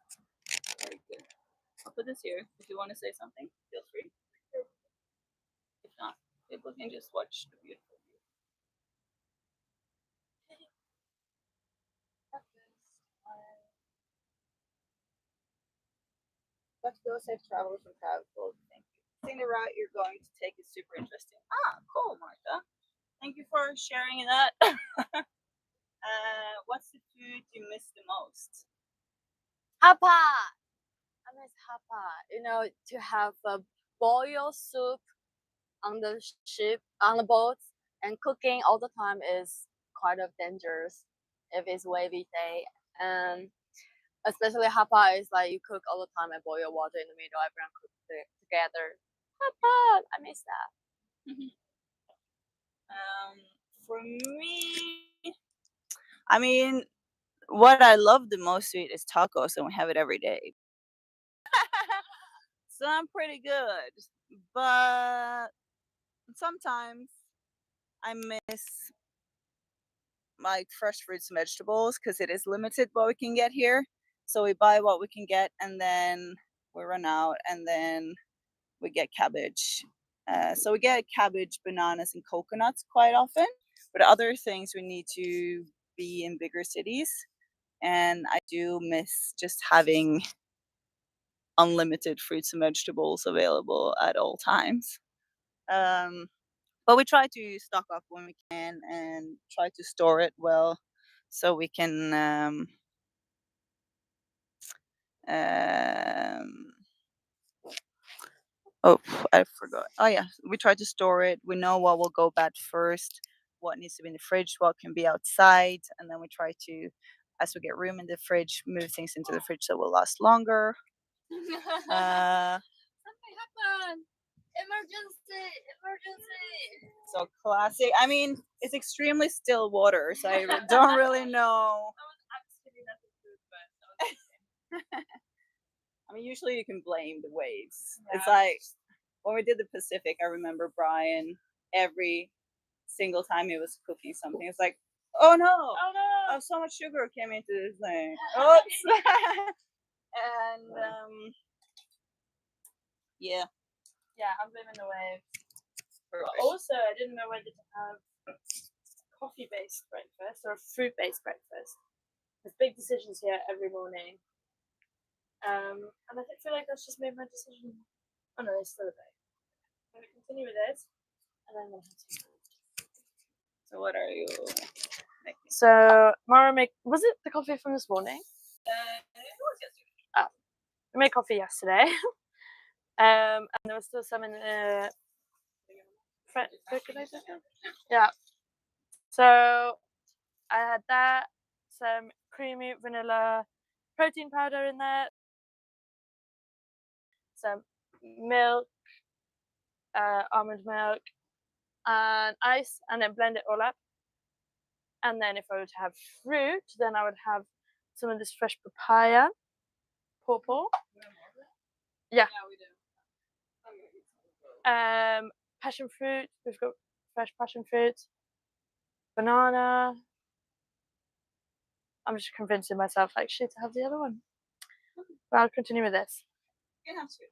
Very good. I'll put this here. If you want to say something, feel free. If not, people can just watch the beautiful view. Let's go. Safe travels from travel. Thank you. I think the route you're going to take is super interesting. Cool, Martha. Thank you for sharing that. What's the food you miss the most? Hapa. I miss hapa. To have a boiled soup on the ship, on the boats, and cooking all the time is kind of dangerous if it's wavy day. And especially hapa is like you cook all the time and boil water in the middle, everyone cook together. Hapa, I miss that. For me, I mean, what I love the most to eat is tacos, and we have it every day. So I'm pretty good, but sometimes I miss like fresh fruits and vegetables because it is limited what we can get here. So we buy what we can get, and then we run out, and then we get cabbage. So we get cabbage, bananas, and coconuts quite often. But other things we need to be in bigger cities, and I do miss just having unlimited fruits and vegetables available at all times. But we try to stock up when we can and try to store it well so we can oh, I forgot. Oh yeah, we try to store it. We know what will go bad first, what needs to be in the fridge, what can be outside, and then we try to, as we get room in the fridge, move things into the fridge that will last longer. Something happened. Emergency. So classic. I mean, it's extremely still water, so I don't really know. I mean, usually you can blame the waves. Yeah. It's like when we did the Pacific, I remember Brian every single time he was cooking something. It's like, oh no, oh, so much sugar came into this thing. Oops. And yeah, I'm blaming the waves. But also, I didn't know whether to have coffee-based breakfast or fruit-based breakfast. There's big decisions here every morning. And I feel like that's just made my decision. Oh no, it's still a day. I'm going to continue with this, and then I'm going to have some food. So what are you making? So Mara was it the coffee from this morning? It was yesterday. Oh, I made coffee yesterday. And there was still some in the refrigerator. Yeah. So I had that, some creamy vanilla protein powder in there, some milk, almond milk, and ice, and then blend it all up. And then if I were to have fruit, then I would have some of this fresh papaya, pawpaw. Yeah. Passion fruit. We've got fresh passion fruit, banana. I'm just convincing myself actually to have the other one. But I'll continue with this. You can have two.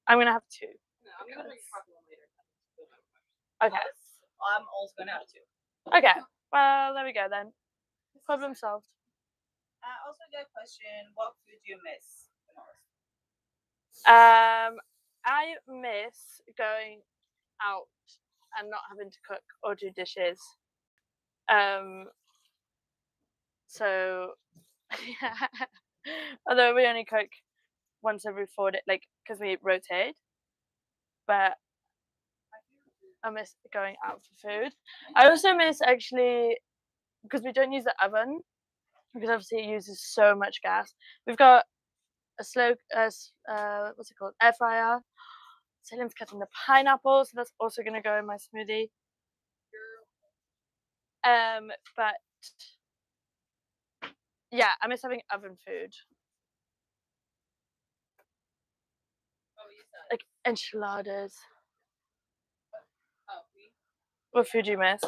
I'm gonna have two. No, I'm gonna make one later. Okay. I'm also gonna have two. Okay. Well, there we go then. Problem solved. I also got a question. What food do you miss the most? I miss going out and not having to cook or do dishes. So although we only cook once every 4 days, like because we rotate, but I miss going out for food. I also miss actually because we don't use the oven because obviously it uses so much gas. We've got a slow, what's it called, air fryer. Celine's cutting the pineapple, so that's also gonna go in my smoothie. But yeah, I miss having oven food. Like enchiladas. What food do you miss?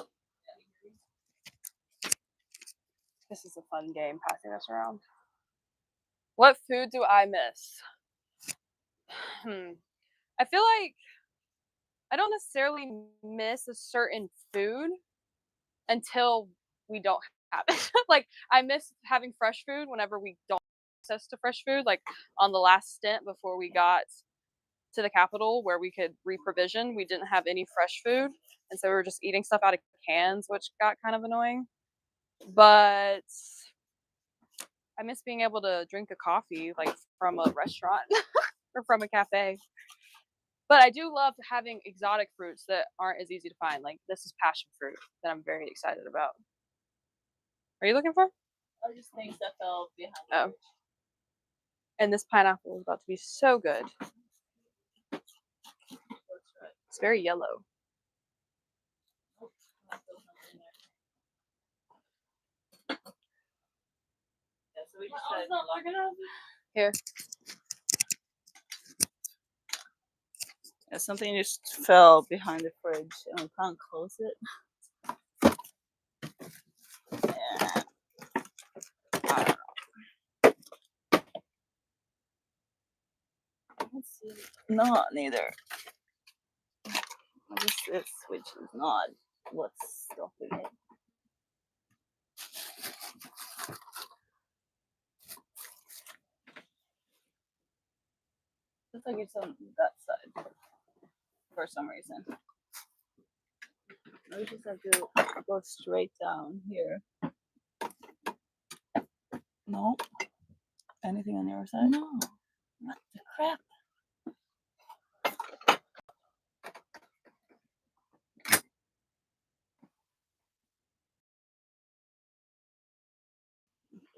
This is a fun game, passing us around. What food do I miss? I feel like I don't necessarily miss a certain food until we don't have it. Like I miss having fresh food whenever we don't have access to fresh food. Like on the last stint before we got to the capital where we could reprovision, we didn't have any fresh food, and so we were just eating stuff out of cans, which got kind of annoying. But I miss being able to drink a coffee like from a restaurant or from a cafe. But I do love having exotic fruits that aren't as easy to find. Like this is passion fruit that I'm very excited about. Are you looking for? I just things that fell behind. Oh. And this pineapple is about to be so good. It's very yellow. Yeah, so we just said, not long enough. Here. Yeah, something just fell behind the fridge and we can't close it. Yeah. I don't know. Let's see. No, neither. What is this? Which is not what's stopping it. Looks like it's on that side for some reason. We just have to go straight down here. No. Anything on your side? No. What the crap?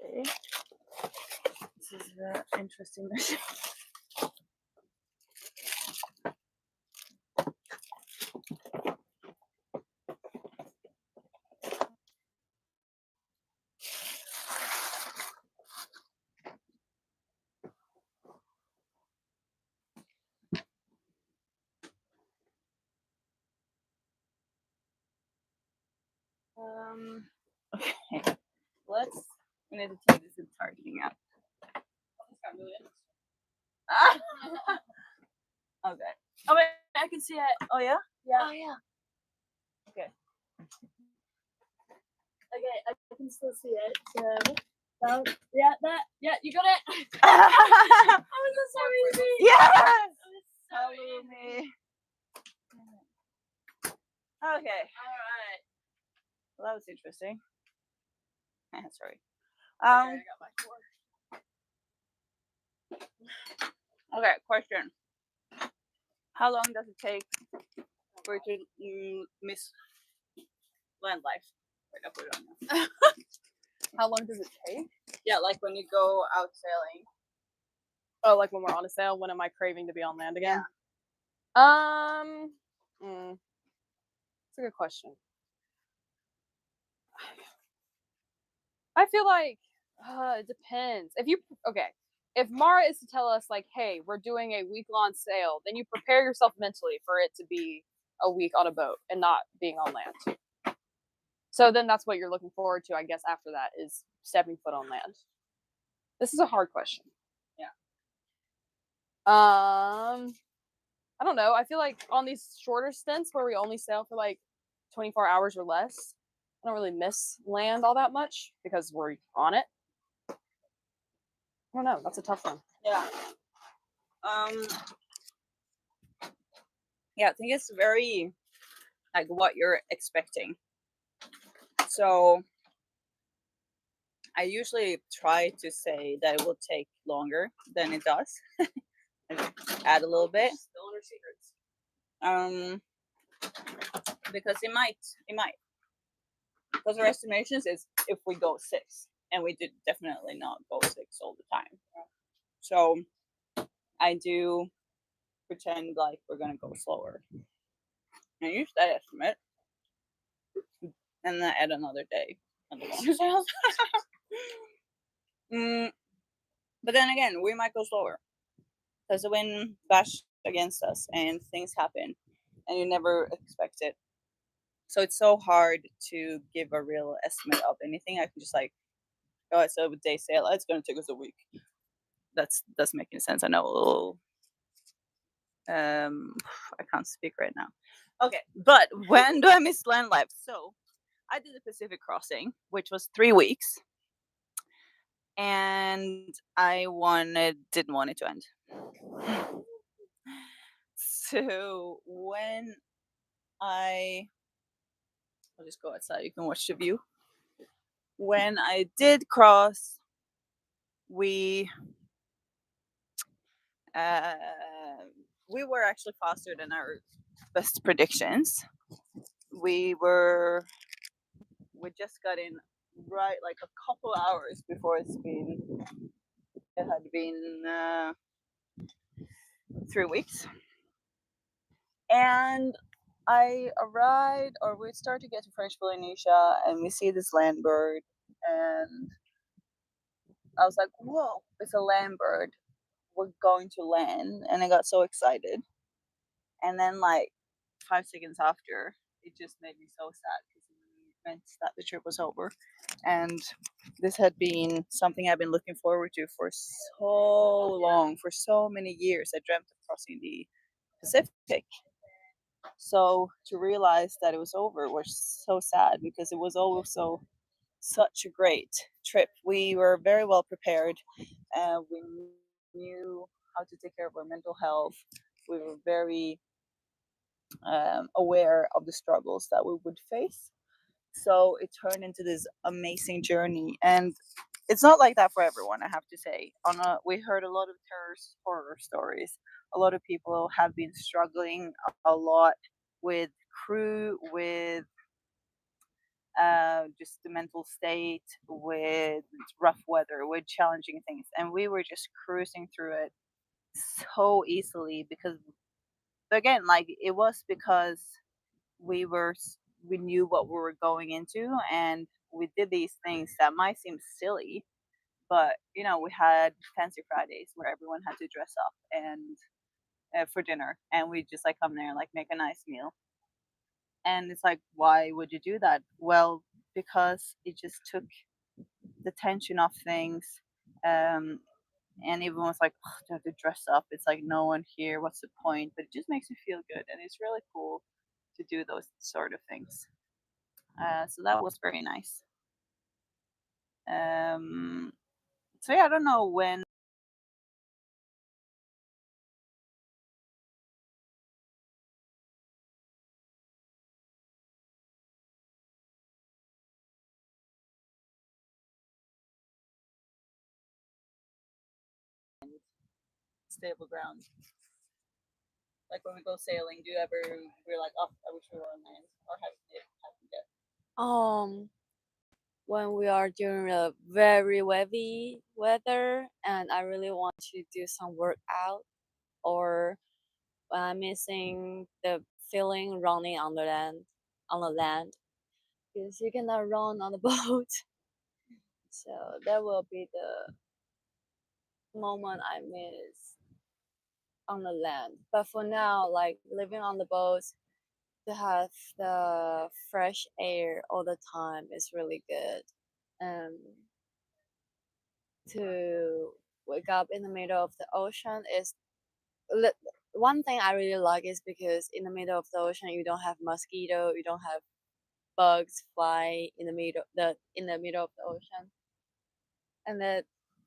Okay. This is an interesting machine. Okay. We need to take this entire thing out. Okay. Oh wait, I can see it. Oh yeah? Yeah. Oh yeah. Okay. Okay, I can still see it. So yeah, that. Yeah, you got it. Oh, was so easy. yes! So Follow me. Okay. All right. Well, that was interesting. Sorry. Okay, I got my 4. Okay, question. How long does it take for you to miss land life? Wait, I'll put it on now. How long does it take? Yeah, like when you go out sailing. Oh, like when we're on a sail, when am I craving to be on land again? It's a good question. I feel like it depends. If Mara is to tell us like, hey, we're doing a week-long sail, then you prepare yourself mentally for it to be a week on a boat and not being on land. So then that's what you're looking forward to, I guess, after that is stepping foot on land. This is a hard question. Yeah. I don't know. I feel like on these shorter stints where we only sail for like 24 hours or less, I don't really miss land all that much because we're on it. I don't know. That's a tough one. Yeah. Yeah, I think it's very like what you're expecting. So I usually try to say that it will take longer than it does. Add a little bit. Still on our secrets. Because it might. Because our estimations is if we go 6, and we did definitely not go 6 all the time. So I do pretend like we're gonna go slower. And use that estimate, and then add another day on the longer sails. But then again, we might go slower because the wind bashed against us and things happen, and you never expect it. So it's so hard to give a real estimate of anything. I can just like, oh, it's a day sail. It's gonna take us a week. That's making sense. I know. I can't speak right now. Okay, but when do I miss land life? So I did the Pacific crossing, which was 3 weeks, and I didn't want it to end. So when I'll just go outside. You can watch the view. When I did cross, we were actually faster than our best predictions. We just got in right like a couple hours before it had been 3 weeks, and we start to get to French Polynesia, and we see this land bird, and I was like, whoa, it's a land bird. We're going to land. And I got so excited. And then, like, 5 seconds after, it just made me so sad because it meant that the trip was over. And this had been something I've been looking forward to for so long, for so many years. I dreamt of crossing the Pacific. So to realize that it was over was so sad because it was also such a great trip. We were very well prepared. We knew how to take care of our mental health. We were very aware of the struggles that we would face. So it turned into this amazing journey, and it's not like that for everyone. I have to say, we heard a lot of horror stories. A lot of people have been struggling a lot with crew, with just the mental state, with rough weather, with challenging things, and we were just cruising through it so easily because, again, like it was because we knew what we were going into, and we did these things that might seem silly, but we had fancy Fridays where everyone had to dress up and for dinner, and we just like come there and like make a nice meal. And it's like, why would you do that? Well, because it just took the tension off things. And everyone was like, oh, do I have to dress up? It's like no one here. What's the point? But it just makes you feel good, and it's really cool to do those sort of things. So that was very nice. So yeah, I don't know when stable ground. Like when we go sailing, do you ever we're like, oh, I wish we were on land, or have it happened yet? Um, when we are during a very wavy weather and I really want to do some workout, or when I'm missing the feeling running on the land, because you cannot run on the boat. So that will be the moment I miss on the land. But for now, like living on the boat, to have the fresh air all the time is really good. And to wake up in the middle of the ocean is one thing I really like, is because in the middle of the ocean you don't have mosquito, you don't have bugs fly in the middle of the ocean, and that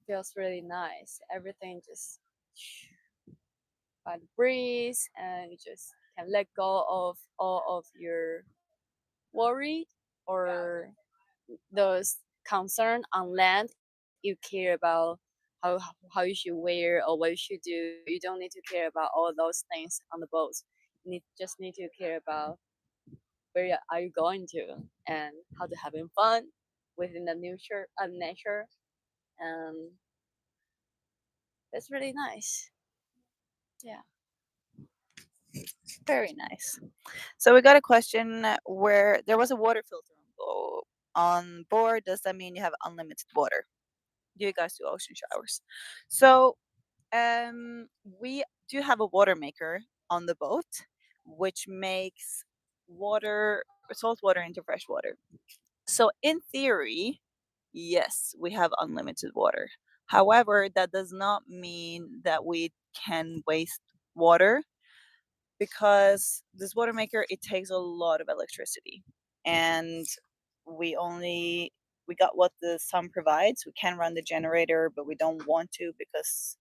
feels really nice. Everything just by the breeze, and you just can let go of all of your worry or those concern on land. You care about how you should wear or what you should do. You don't need to care about all those things on the boat. Just need to care about where are you going to and how to having fun within the nature, and that's really nice. Yeah. Very nice. So we got a question where there was a water filter on board. Does that mean you have unlimited water? Do you guys do ocean showers? So we do have a water maker on the boat, which makes water, salt water into fresh water. So in theory, yes, we have unlimited water. However, that does not mean that we can waste water, because this water maker, it takes a lot of electricity, and we only we got what the sun provides. We can run the generator, but we don't want to because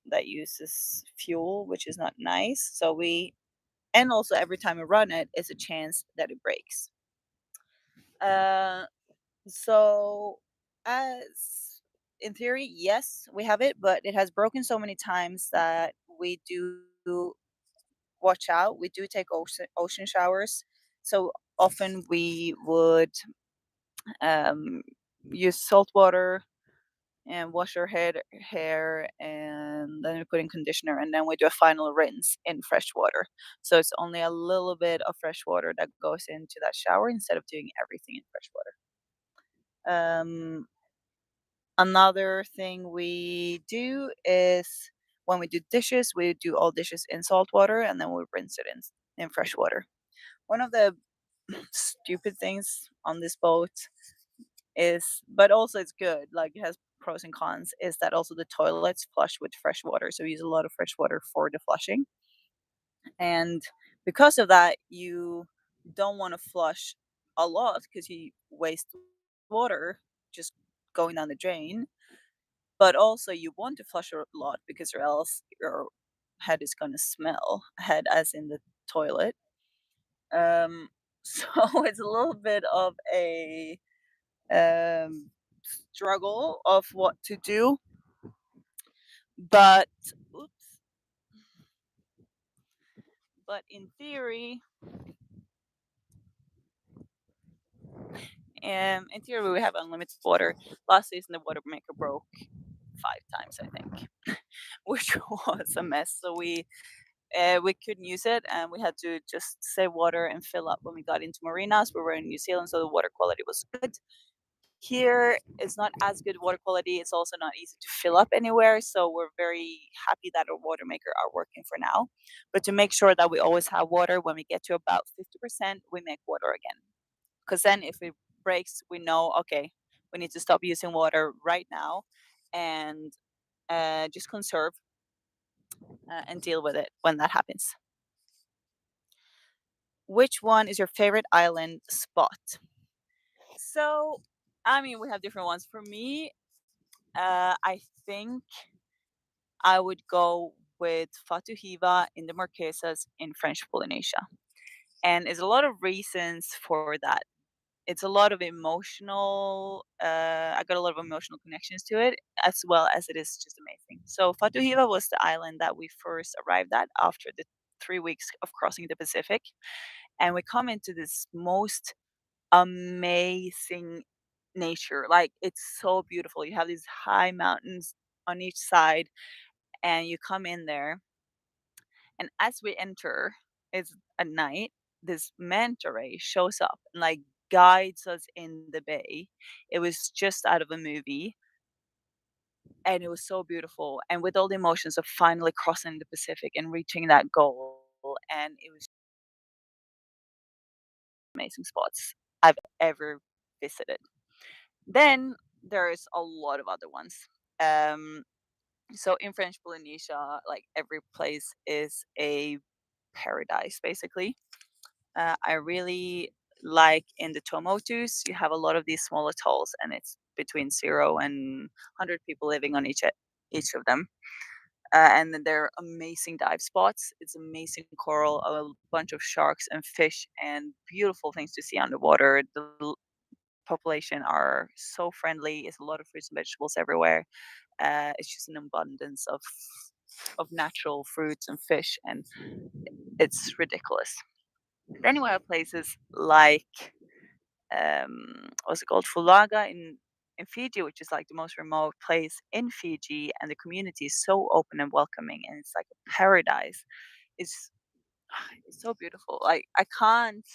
that uses fuel, which is not nice. So we and also every time we run it, is a chance that it breaks. Uh, so as in theory, yes, we have it, but it has broken so many times that we do watch out. We do take ocean showers. So often we would um, use salt water and wash our hair, and then we put in conditioner, and then we do a final rinse in fresh water. So it's only a little bit of fresh water that goes into that shower instead of doing everything in fresh water. Another thing we do is when we do dishes, we do all dishes in salt water, and then we rinse it in fresh water. One of the stupid things on this boat is, but also it's good, like it has pros and cons, is that also the toilets flush with fresh water. So we use a lot of fresh water for the flushing. And because of that, you don't want to flush a lot because you waste water just going down the drain. But also you want to flush a lot because or else your head is going to smell, head as in the toilet. um so it's a little bit of a um struggle of what to do, but oops, but in theory we have unlimited water. Last season the water maker broke 5 times, I think, which was a mess. So we couldn't use it, and we had to just save water and fill up when we got into marinas. We were in New Zealand, so the water quality was good. Here it's not as good water quality. It's also not easy to fill up anywhere, so we're very happy that our water maker are working for now. But to make sure that we always have water, when we get to about 50%, we make water again, because then if it breaks, we know, okay, we need to stop using water right now, and just conserve and deal with it when that happens. Which one is your favorite island spot? So, I mean, we have different ones. For me, I think I would go with Fatuhiva in the Marquesas in French Polynesia. And there's a lot of reasons for that. It's a lot of emotional, I got a lot of emotional connections to it, as well as it is just amazing. So Fatuhiva was the island that we first arrived at after the 3 weeks of crossing the Pacific, and we come into this most amazing nature. Like it's so beautiful. You have these high mountains on each side, and you come in there, and as we enter, it's at night. This manta ray shows up and like guides us in the bay. It was just out of a movie, and it was so beautiful. And with all the emotions of finally crossing the Pacific and reaching that goal, and it was amazing spots I've ever visited. Then there's a lot of other ones. Um, so in French Polynesia, like every place is a paradise, basically. I really like in the Tuamotus, you have a lot of these small atolls, and it's between 0 and 100 people living on each of them. And then there are amazing dive spots. It's amazing coral, a bunch of sharks and fish, and beautiful things to see underwater. The population are so friendly. It's a lot of fruits and vegetables everywhere. It's just an abundance of natural fruits and fish, and it's ridiculous. Then you have places like what's it called, Fulaga in Fiji, which is like the most remote place in Fiji, and the community is so open and welcoming, and it's like a paradise. It's it's so beautiful. Like I can't,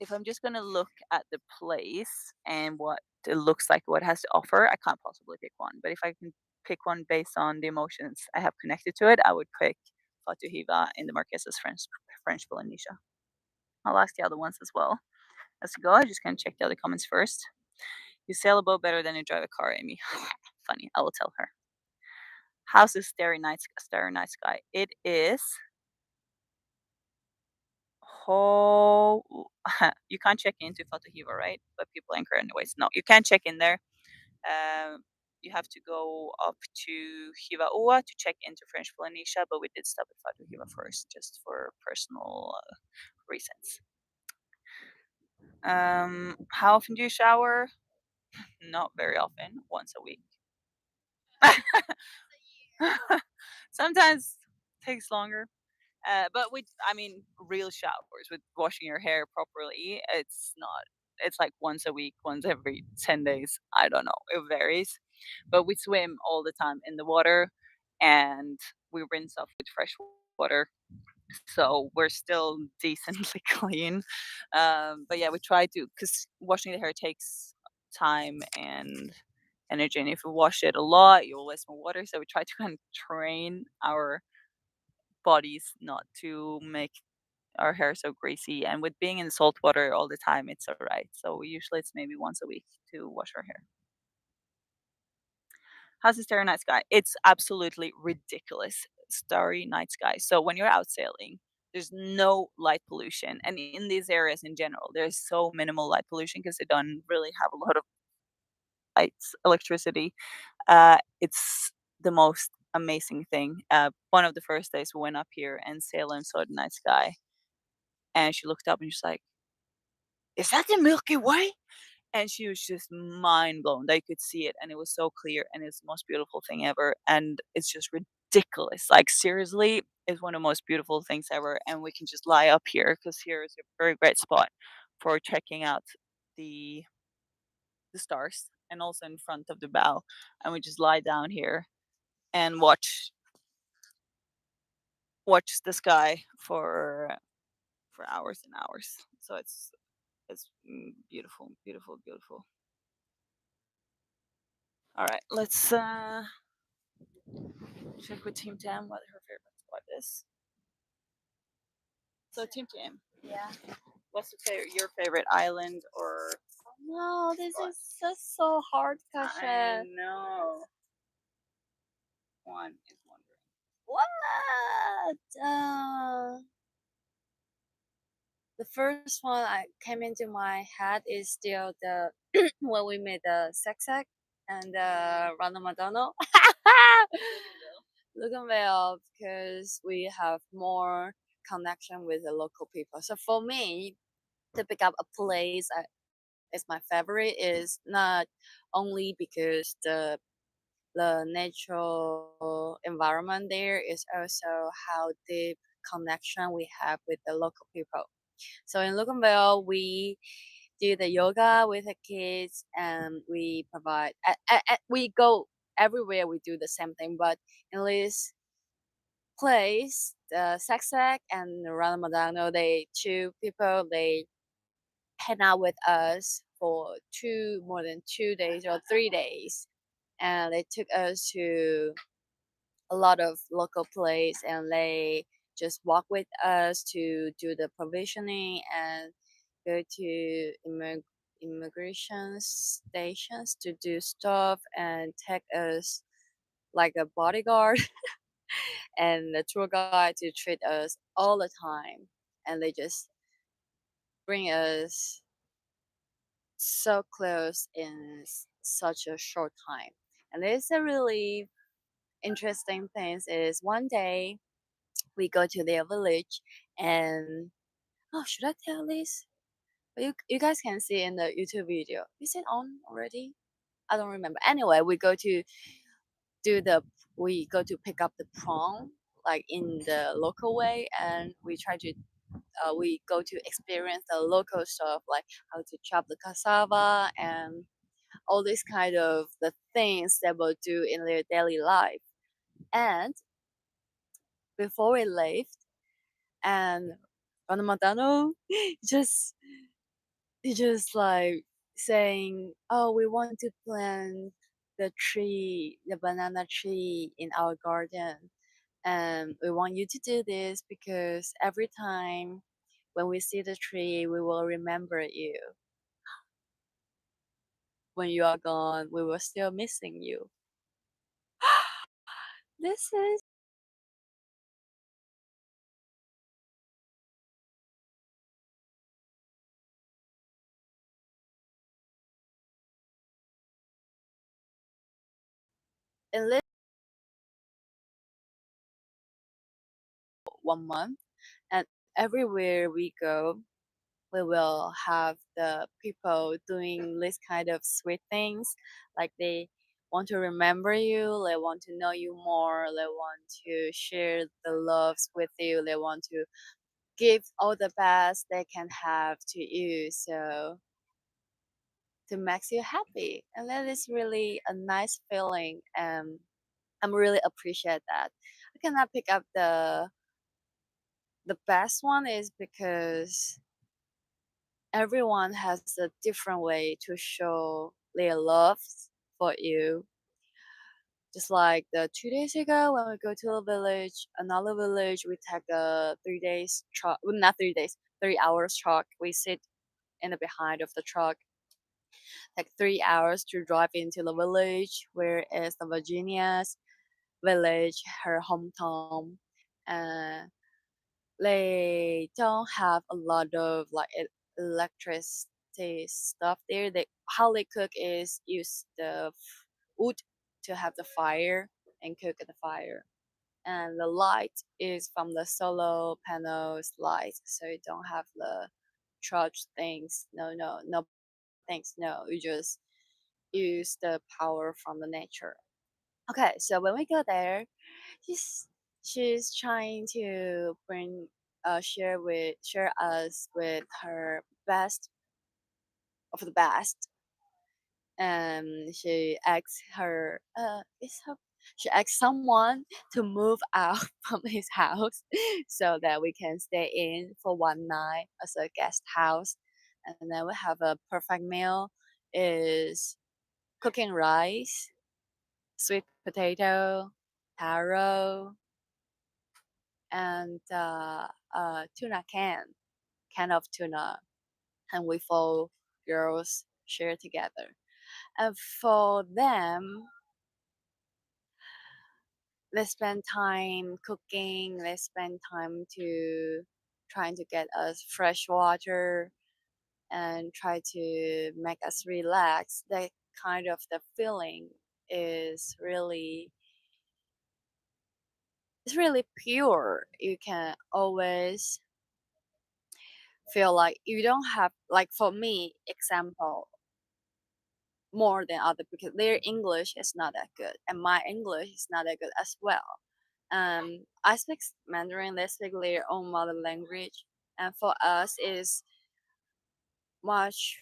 if I'm just gonna look at the place and what it looks like, what it has to offer, I can't possibly pick one. But if I can pick one based on the emotions I have connected to it, I would pick Fatu Hiva in the Marquesas, French Polynesia. I'll ask the other ones as well as we go. I just gonna check the other comments first. You sail a boat better than you drive a car, Amy. Funny, I will tell her. How's this Starry Night Sky? It is. Oh, you can't check into Fatu Hiva, right? But people anchor anyways. No, you can't check in there. You have to go up to Hivaoa to check into French Polynesia, but we did stop at Fatu Hiva first, just for personal reasons. How often do you shower? Not very often, once a week. Sometimes takes longer. But with, I mean, real showers with washing your hair properly, it's not. It's like once a week, once every 10 days. I don't know. It varies. But we swim all the time in the water, and we rinse off with fresh water, so we're still decently clean. But yeah, we try to, because washing the hair takes time and energy, and if you wash it a lot, you'll waste more water. So we try to kind of train our bodies not to make our hair so greasy. And with being in salt water all the time, it's all right. So usually it's maybe once a week to wash our hair. How's the Starry Night Sky? It's absolutely ridiculous. Starry Night Sky. So when you're out sailing, there's no light pollution. And in these areas in general, there's so minimal light pollution because they don't really have a lot of lights, electricity. It's the most amazing thing. One of the first days we went up here and sailed and saw the night sky. And she looked up and she's like, "Is that the Milky Way?" And she was just mind blown. They could see it, and it was so clear, and it's the most beautiful thing ever. And it's just ridiculous. Like seriously, it's one of the most beautiful things ever. And we can just lie up here because here is a very great spot for checking out the the stars, and also in front of the bow. And we just lie down here and watch the sky for hours and hours. So it's beautiful, beautiful, beautiful. All right, let's check with Team Tam what her favorite spot is. So Team Tam, Yeah. what's your favorite island or? No, this spot? is just so hard I question. know. One is wondering. What? The first one I came into my head is still the when we made the Sexac and the Ronald McDonald. Luganville, because we have more connection with the local people. So for me, to pick up a place is my favorite is not only because the natural environment there is also how deep connection we have with the local people. So in Luganville, we do the yoga with the kids, and we provide. We go everywhere. We do the same thing, but in this place, the Saksak and Ramadano, they two people they hang out with us for more than 2 days or 3 days, and they took us to a lot of local place, and they just walk with us to do the provisioning and go to immigration stations to do stuff and take us like a bodyguard and a tour guide to treat us all the time, and they just bring us so close in such a short time. And it's a really interesting thing is one day we go to their village, and oh, should I tell this? But you guys can see in the YouTube video. Is it on already? I don't remember. Anyway, do the we go to pick up the prawn like in the local way, and we go to experience the local stuff like how to chop the cassava and all these kind of the things that will do in their daily life. And before we left, and Ranamadano just just like saying, "Oh, we want to plant the banana tree in our garden, and we want you to do this because every time when we see the tree, we will remember you. When you are gone, we will still missing you." This is in this 1 month, and everywhere we go, we will have the people doing this kind of sweet things, like they want to remember you, they want to know you more, they want to share the loves with you, they want to give all the best they can have to you, so to make you happy, and that is really a nice feeling, and I'm really appreciate that. I cannot pick up the best one is because everyone has a different way to show their love for you. Just like the 2 days ago when we go to a village, another village, we take a 3 days truck, well, not 3 days, 3 hours truck. We sit in the behind of the truck, take 3 hours to drive into the village, where is the Virginia's village, her hometown. And they don't have a lot of like electricity stuff there. They how they cook is use the wood to have the fire and cook at the fire. And the light is from the solar panels light, so you don't have the charge things. No things. No, you just use the power from the nature. Okay, so when we go there, she's she's trying to share us with her best of the best, and she asks someone to move out from his house so that we can stay in for 1 night as a guest house, and then we have a perfect meal is cooking rice, sweet potato, taro, and tuna can of tuna, and we four girls share together. And for them, they spend time cooking. They spend time to trying to get us fresh water and try to make us relax. That kind of the feeling is really it's really pure. You can always feel like you don't have like for me example more than other because their English is not that good and my English is not that good as well. I speak Mandarin, they speak their own mother language, and for us is much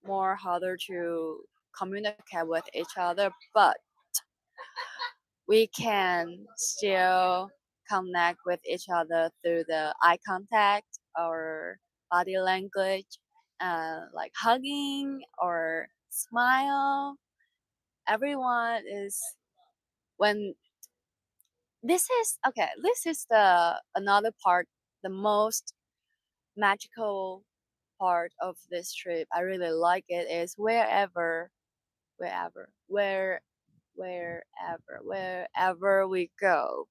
more harder to communicate with each other, but we can still connect with each other through the eye contact or body language, like hugging or smile. Everyone is when this is okay. This is the another part, the most magical part of this trip. I really like it. Is wherever, wherever we go,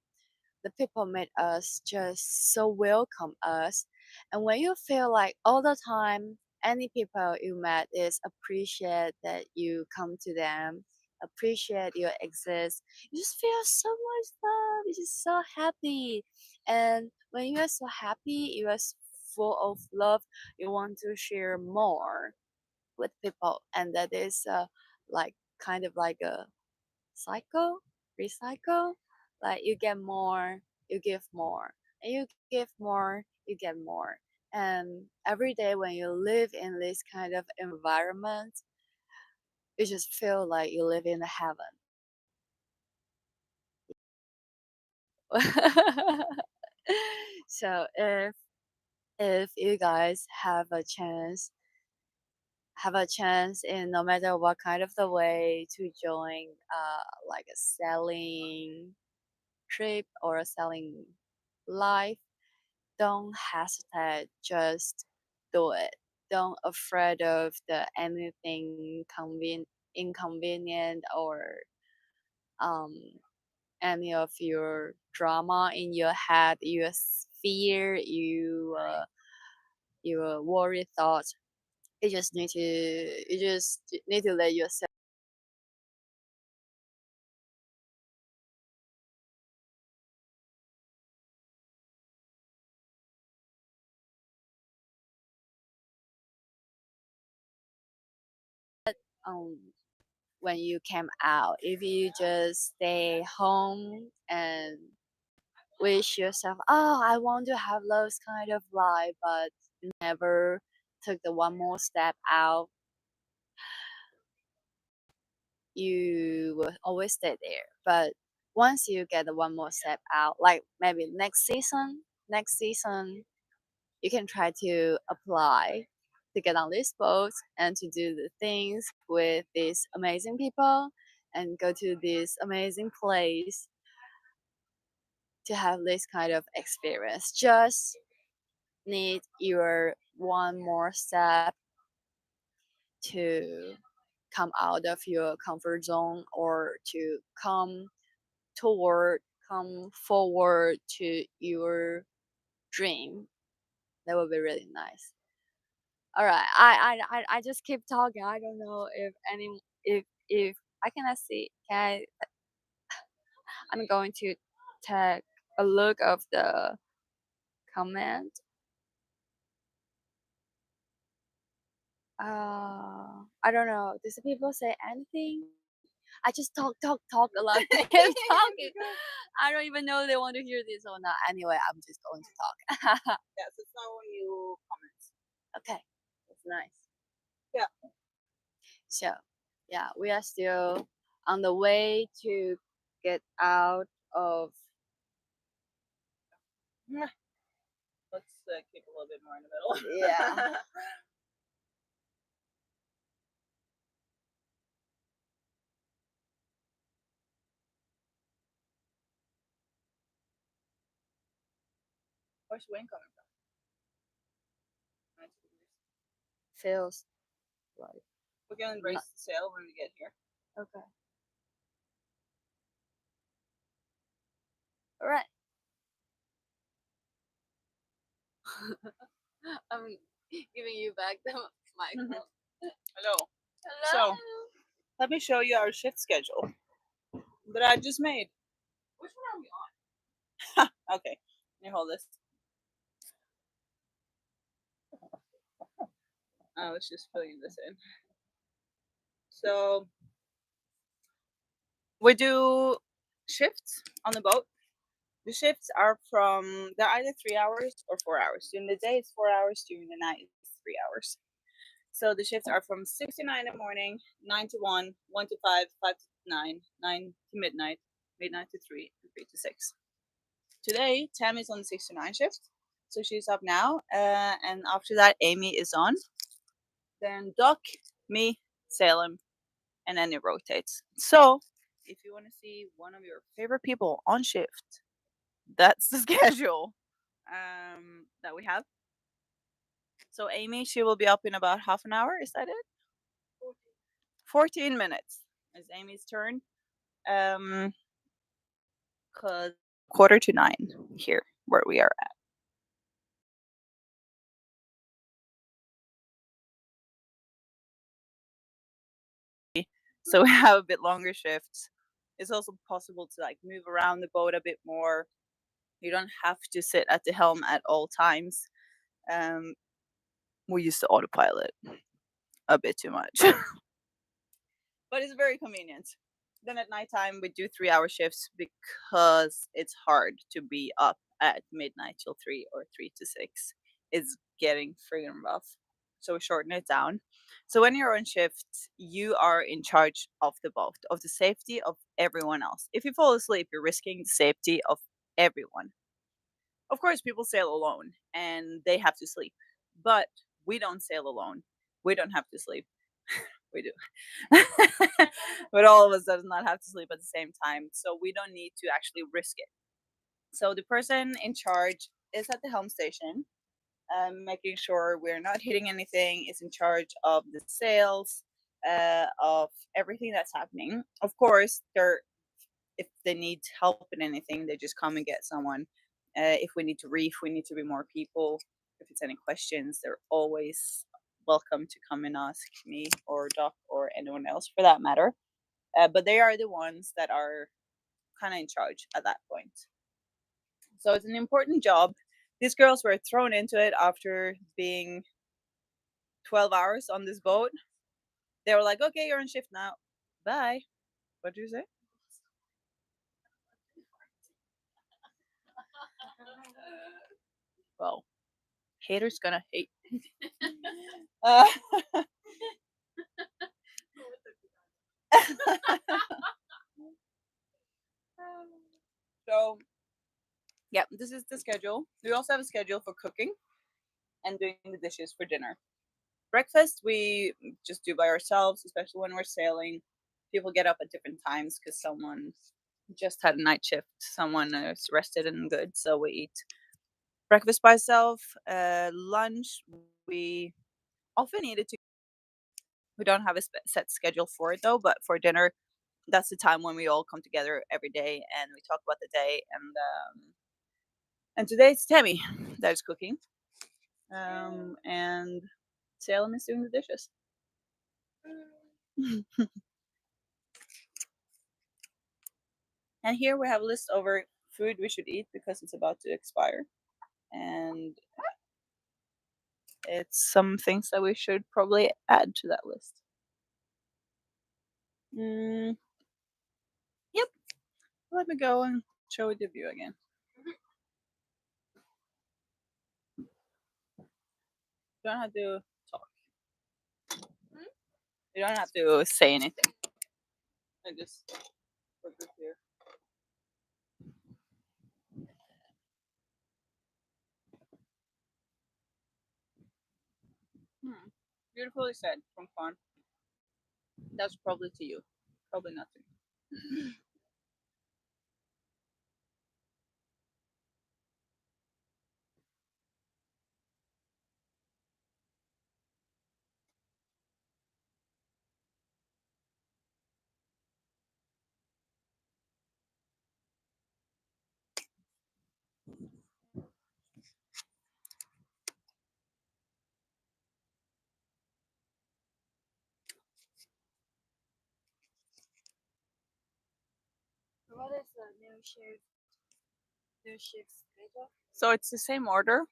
the people made us just so welcome us. And when you feel like all the time any people you met is appreciate that you come to them, appreciate your exist, you just feel so much love, you're just so happy. And when you are so happy, you are full of love, you want to share more with people, and that is like kind of like a cycle, recycle. Like you get more, you give more, and you give more, you get more. And every day when you live in this kind of environment, you just feel like you live in heaven. So if you guys have a chance in no matter what kind of the way to join like a selling trip or a selling life, don't hesitate, just do it. Don't afraid of the anything inconvenient or um any of your drama in your head, your fear, your worry thoughts. You just need to let yourself. um when you came out, if you just stay home and wish yourself, oh, I want to have those kind of life, but never took the one more step out, you will always stay there. But once you get the one more step out, like maybe next season, you can try to apply to get on this boat and to do the things with these amazing people and go to this amazing place to have this kind of experience. Just need your one more step to come out of your comfort zone or to toward come forward to your dream. That would be really nice. All right, I just keep talking. I don't know if I cannot see. I'm going to take a look of the comment. I don't know. Does the people say anything? I just talk a lot. Keep talking. I don't even know they want to hear this or not. Anyway, I'm just going to talk. Yes, it's not when you comment. Okay, that's nice. Yeah. So, yeah, we are still on the way to get out of. Let's keep a little bit more in the middle. Yeah. Where's the wind coming from? Feels like. We can raise the sail when we get here. Okay. All right. I'm giving you back the microphone. Hello. Hello. So, let me show you our shift schedule that I just made. Which one are we on? Okay, let me hold this. Let's just fill this in. So we do shifts on the boat. The shifts are they're either 3 hours or 4 hours. During the day, it's 4 hours. During the night, it's 3 hours. So the shifts are from 6 to 9 in the morning, 9 to 1 to 5, 5 to 9, 9 to midnight to 3, and 3 to 6. Today, Tam is on the 6 to 9 shift. So she's up now. And after that, Amy is on. Then Doc, me, Salem, and then it rotates. So if you want to see one of your favorite people on shift, that's the schedule that we have. So Amy, she will be up in about half an hour. Is that it? 14 minutes is Amy's turn. Cause 8:45 here where we are at. So we have a bit longer shifts. It's also possible to like move around the boat a bit more. You don't have to sit at the helm at all times. Um, we used to autopilot a bit too much. But it's very convenient. Then at nighttime we do 3 hour shifts because it's hard to be up at midnight till 3 or 3 to 6. It's getting friggin' rough. So we shorten it down. So when you're on shift, you are in charge of the boat, of the safety of everyone else. If you fall asleep, you're risking the safety of everyone. Of course, people sail alone and they have to sleep, but we don't sail alone. We don't have to sleep. We do. But all of us does not have to sleep at the same time, so we don't need to actually risk it. So the person in charge is at the helm station, making sure we're not hitting anything, is in charge of the sails, of everything that's happening. Of course, if they need help in anything, they just come and get someone. If we need to reef, we need to be more people. If it's any questions, they're always welcome to come and ask me or Doc or anyone else for that matter. But they are the ones that are kind of in charge at that point. So it's an important job. These girls were thrown into it after being 12 hours on this boat. They were like, okay, you're on shift now. Bye. What did you say? Well, haters gonna hate. uh, so yeah, this is the schedule. We also have a schedule for cooking and doing the dishes for dinner. Breakfast we just do by ourselves, especially when we're sailing. People get up at different times because someone just had a night shift. Someone is rested and good, so we eat breakfast by ourselves. Lunch we often eat it together. We don't have a set schedule for it though, but for dinner, that's the time when we all come together every day and we talk about the day. And today it's Tammy that is cooking, and Salem is doing the dishes. And here we have a list over food we should eat because it's about to expire. And it's some things that we should probably add to that list. Mm, yep. Let me go and show you the view again. You don't have to talk. You don't have to say anything. I just put this here. Beautifully said from Fawn. That's probably to you. Probably not to me. What is the new shift schedule? So it's the same order.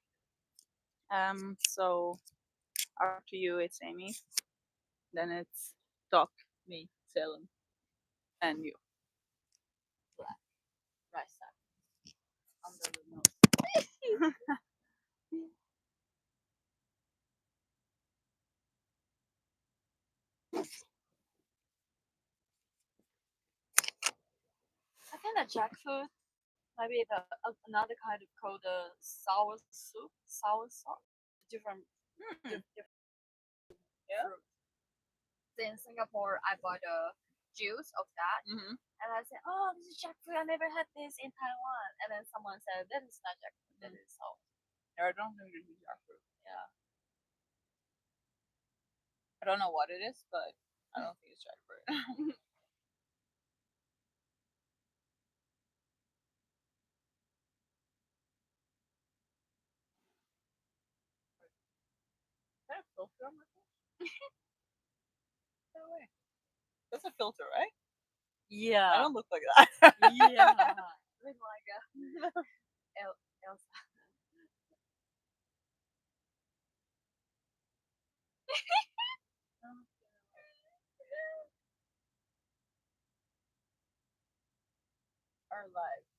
So after you, it's Amy. Then it's Doc. me, Salem, and you. Right side. Under the nose. I think the jackfruit maybe the another kind of called sour soup, sour salt, different different Yeah. fruit. So in Singapore, I bought a juice of that, Mm-hmm. and I said, "Oh, this is jackfruit. I never had this in Taiwan." And then someone said, "That is not jackfruit. That is salt." I don't think this is jackfruit. Yeah. I don't know what it is, but I don't think it's jackfruit. Is that a filter on my phone? No way. That's a filter, right? Yeah. I don't look like that. Yeah. Look like a Elsa. Our lives.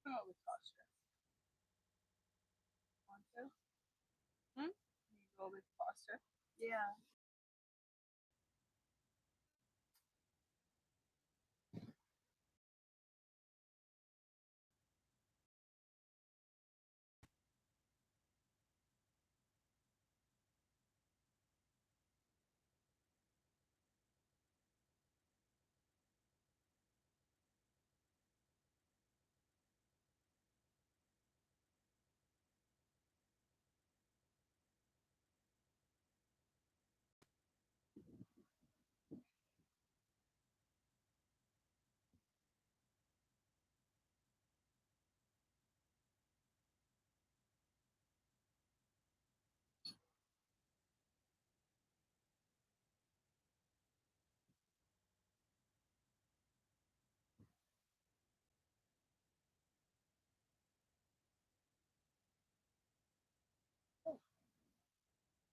Oh, with posture. Want to? Hmm? You go with posture. Yeah.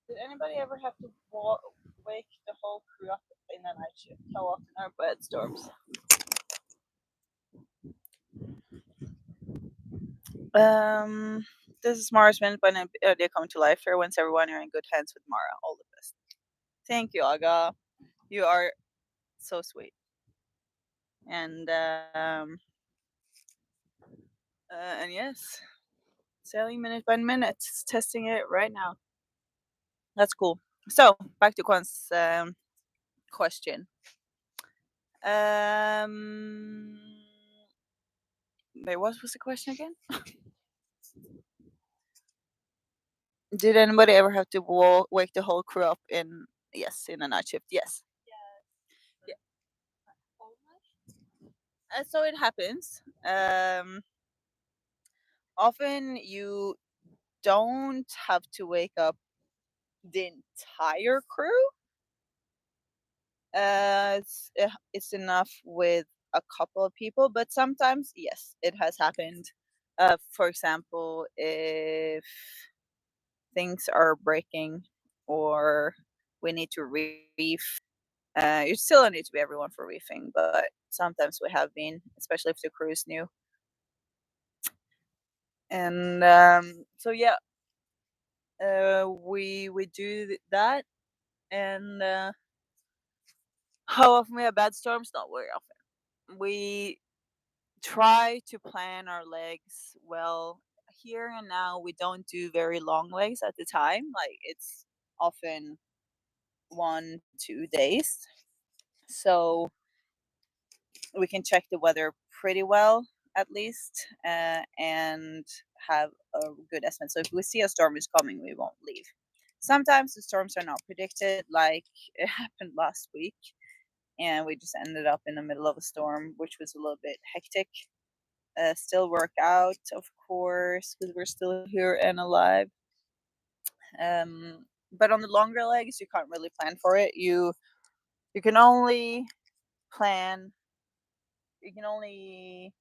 Did anybody ever have to wake the whole crew up in a night shift? How often are bed storms? This is Mara's minute when they come to life. Farewells, everyone. You're in good hands with Mara. All the best. Thank you, Aga. You are so sweet. And yes, sailing minute by minute. Testing it right now. That's cool. So back to Kwan's question. Um, Wait, what was the question again? Did anybody ever have to wake the whole crew up in in a night shift? Yes. Yeah. So it happens. Often you don't have to wake up the entire crew. It's enough with a couple of people, but sometimes yes, it has happened. For example, if things are breaking or we need to reef. You still don't need to be everyone for reefing, but sometimes we have been, especially if the crew is new. And so yeah, we do that, and how often we have bad storms? Not very often. We try to plan our legs well. Here and now, we don't do very long legs at the time. Like it's often 1 2 days, so we can check the weather pretty well at least, and have a good estimate. So if we see a storm is coming, we won't leave. Sometimes the storms are not predicted, like it happened last week, and we just ended up in the middle of a storm, which was a little bit hectic. Still work out, of course, because we're still here and alive. But on the longer legs, you can't really plan for it. You can only plan. You can only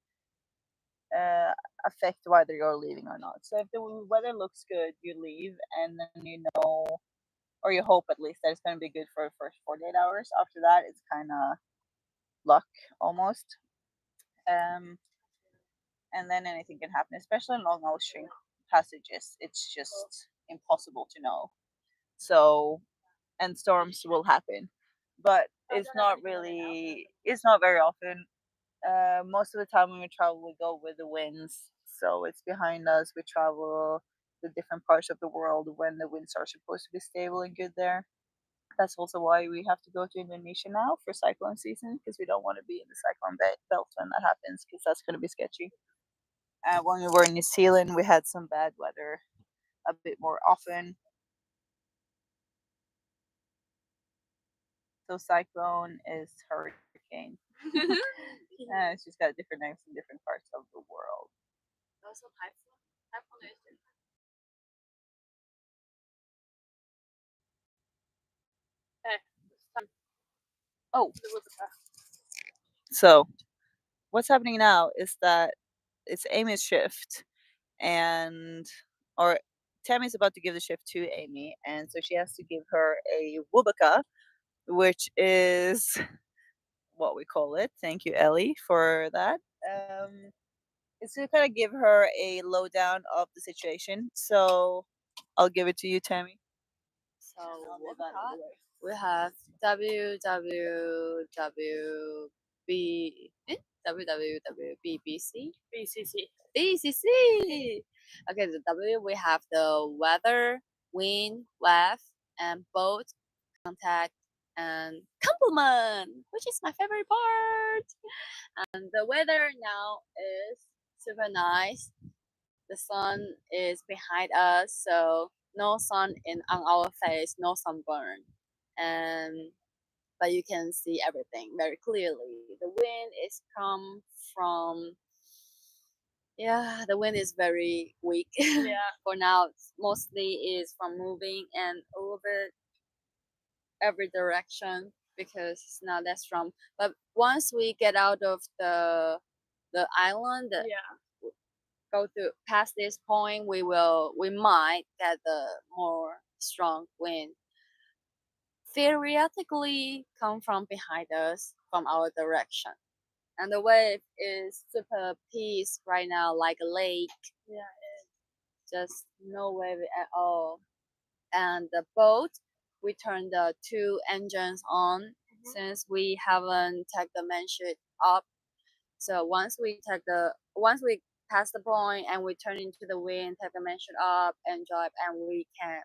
uh, affect whether you're leaving or not. So if the weather looks good, you leave, and then you know, or you hope at least that it's going to be good for the first 48 hours. After that, it's kind of luck almost. Um, and then anything can happen, especially in long ocean passages. It's just impossible to know. So, and storms will happen, but it's not really. It's not very often. Most of the time when we travel, we go with the winds, so it's behind us. We travel to different parts of the world when the winds are supposed to be stable and good there. That's also why we have to go to Indonesia now for cyclone season, because we don't want to be in the cyclone belt when that happens, because that's going to be sketchy. When we were in New Zealand, we had some bad weather a bit more often. So cyclone is hurricane. It's just got different names in different parts of the world. Also typhoon. Typhoon is different. Okay, it's time Oh, to look at so what's happening now is that it's Amy's shift, and or Tammy's about to give the shift to Amy, and so she has to give her a wubaka, which is what we call it. Thank you, Ellie, for that. It's to kind of give her a lowdown of the situation. So I'll give it to you, Tammy. So what we have www.BBC. BCC. BCC. Okay, the W we have the weather, wind, wave, and boat, contact, and compliment, which is my favorite part. And the weather now is super nice. The sun is behind us, so no sun in on our face, no sunburn, and but you can see everything very clearly. The wind is come from, yeah, the wind is very weak. Yeah. For now, it's mostly is from moving and a little bit every direction because it's not that strong. But once we get out of the island, Yeah. go to past this point, we might get the more strong wind. Theoretically, come from behind us from our direction, and the wave is super peace right now, like a lake. Yeah. Just no wave at all. And the boat, we turn the two engines on since we haven't take the main sheet up. So once we pass the point and we turn into the wind, take the main sheet up and drive, and we can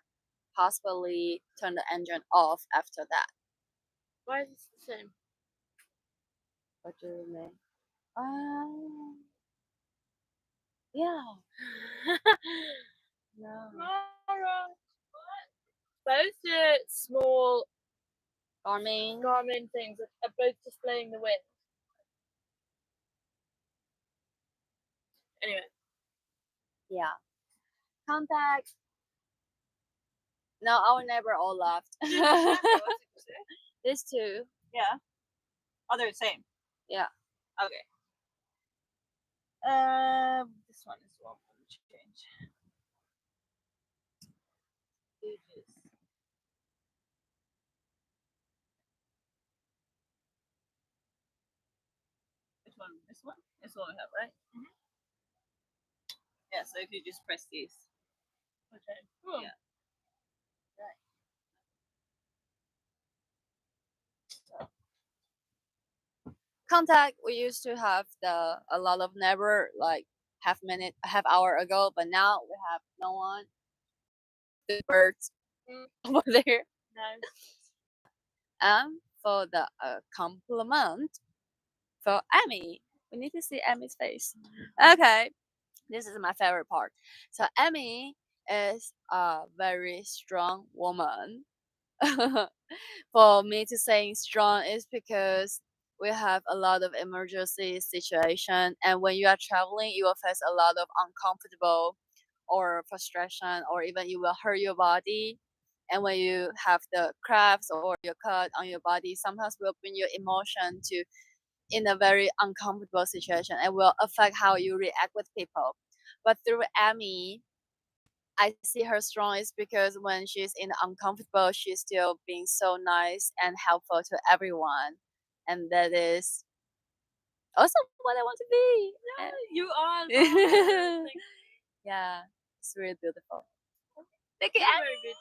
possibly turn the engine off after that. Why is it the same? What do you mean? Yeah. No. Mara. Both the small Garmin things are both displaying the wind. Anyway. Yeah. Contact. No, our neighbor all left. These two. Yeah. Oh, they're the same. Yeah. Okay. This one is one for the change. Pages. Which one? This one? This one we have, right? Yeah. So if you just press these. Okay. Cool. Yeah. contact. We used to have a lot of neighbor like half hour ago, but now we have no one. The birds over there. And for the compliment for Emmy, we need to see Emmy's face. Okay, this is my favorite part. So Emmy is a very strong woman. For me to saying strong is because we have a lot of emergency situation, and when you are traveling you will face a lot of uncomfortable or frustration, or even you will hurt your body. And when you have the cracks or your cut on your body, sometimes will bring your emotion to in a very uncomfortable situation and will affect how you react with people. But through Amy, I see her strong is because when she's in uncomfortable, she's still being so nice and helpful to everyone, and that is also what I want to be. Yeah, you are. Yeah, it's really beautiful. Thank you, You're Amy. very good.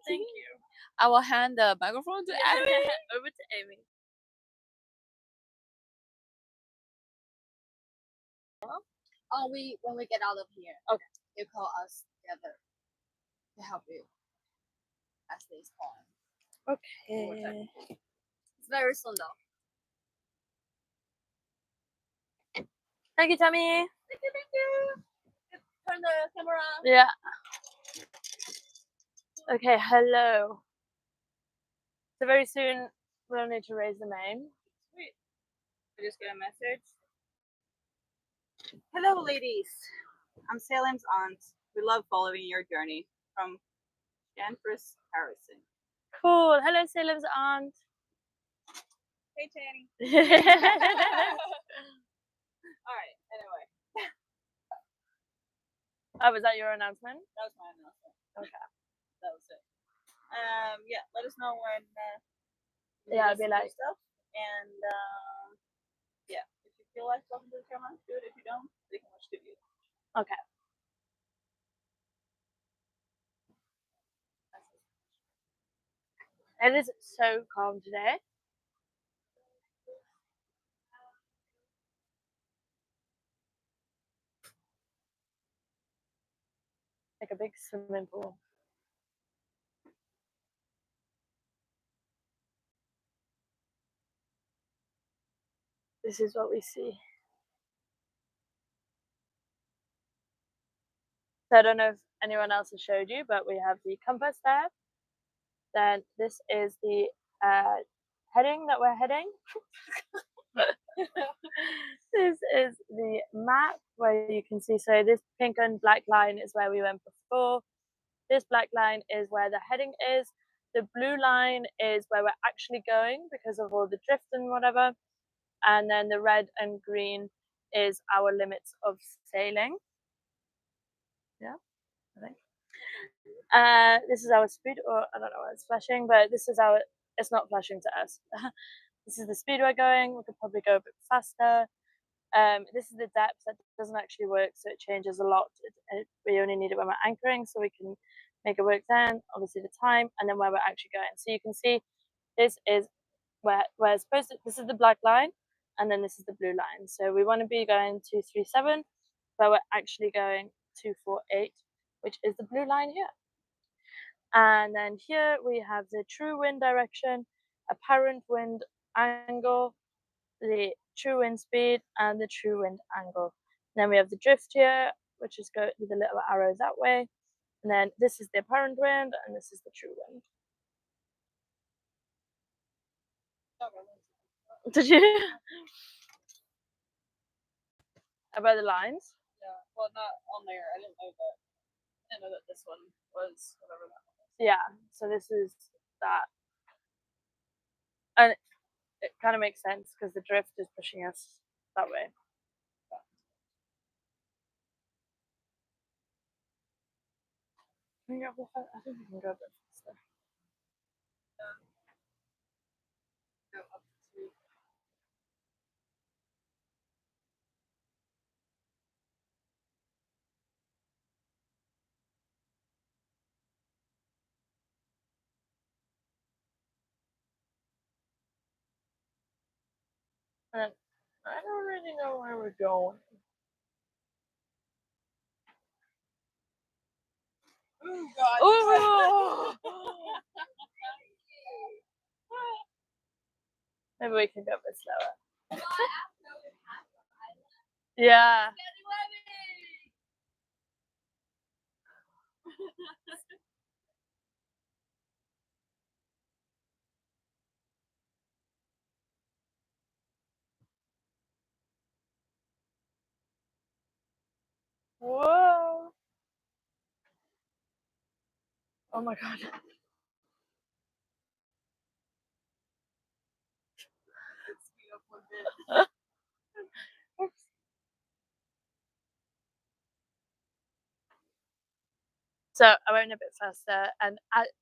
Thank you. I will hand the microphone to Amy. Over to Amy. When we get out of here, Okay. you call us together to help you at this point. Okay. It's very soon though. Thank you, Tammy. Thank you. Turn the camera on. Yeah. Okay, hello. So very soon we'll need to raise the name. Sweet. I just got a message. Hello, ladies. I'm Salem's aunt. We love following your journey from Janfris Harrison. Cool. Hello, Salem's aunt. Hey, Channing. All right. Anyway, Oh, was that your announcement? that was my announcement. Okay. That was it. Yeah. Let us know when. Yeah, I'd be like, stuff. And yeah, if you feel like talking to the camera, do it. If you don't, they can watch the video. okay. It is so calm today. Like a big swimming pool. This is what we see. So I don't know if anyone else has showed you, but we have the compass there. Then this is the heading that we're heading. This is the map where you can see, so this pink and black line is where we went before. This black line is where the heading is. The blue line is where we're actually going because of all the drift and whatever. And then the red and green is our limits of sailing. Yeah, I think. This is our speed, or I don't know why it's flashing, but this is our, it's not flashing to us. This is the speed we're going. We could probably go a bit faster. This is the depth that doesn't actually work, so it changes a lot. We only need it when we're anchoring, so we can make it work then, obviously the time, and then where we're actually going. So you can see this is where we're supposed to, this is the black line, and then this is the blue line. So we want to be going 237, but we're actually going 248, which is the blue line here. And then here we have the true wind direction, apparent wind angle, the true wind speed, and the true wind angle. And then we have the drift here, which is go with the little arrows that way. And then this is the apparent wind, and this is the true wind. Did you? About the lines? Yeah. Well, not on there. I didn't know that. I didn't know that this one was whatever that one was. Yeah. So this is that. And it kind of makes sense because the drift is pushing us that way. Can we go a bit faster? I think we can go a bit faster. Go up to. I don't really know where we're going. Oh God. Oh! Maybe we can go a bit slower. Yeah. Whoa. Oh my God. So I went a bit faster,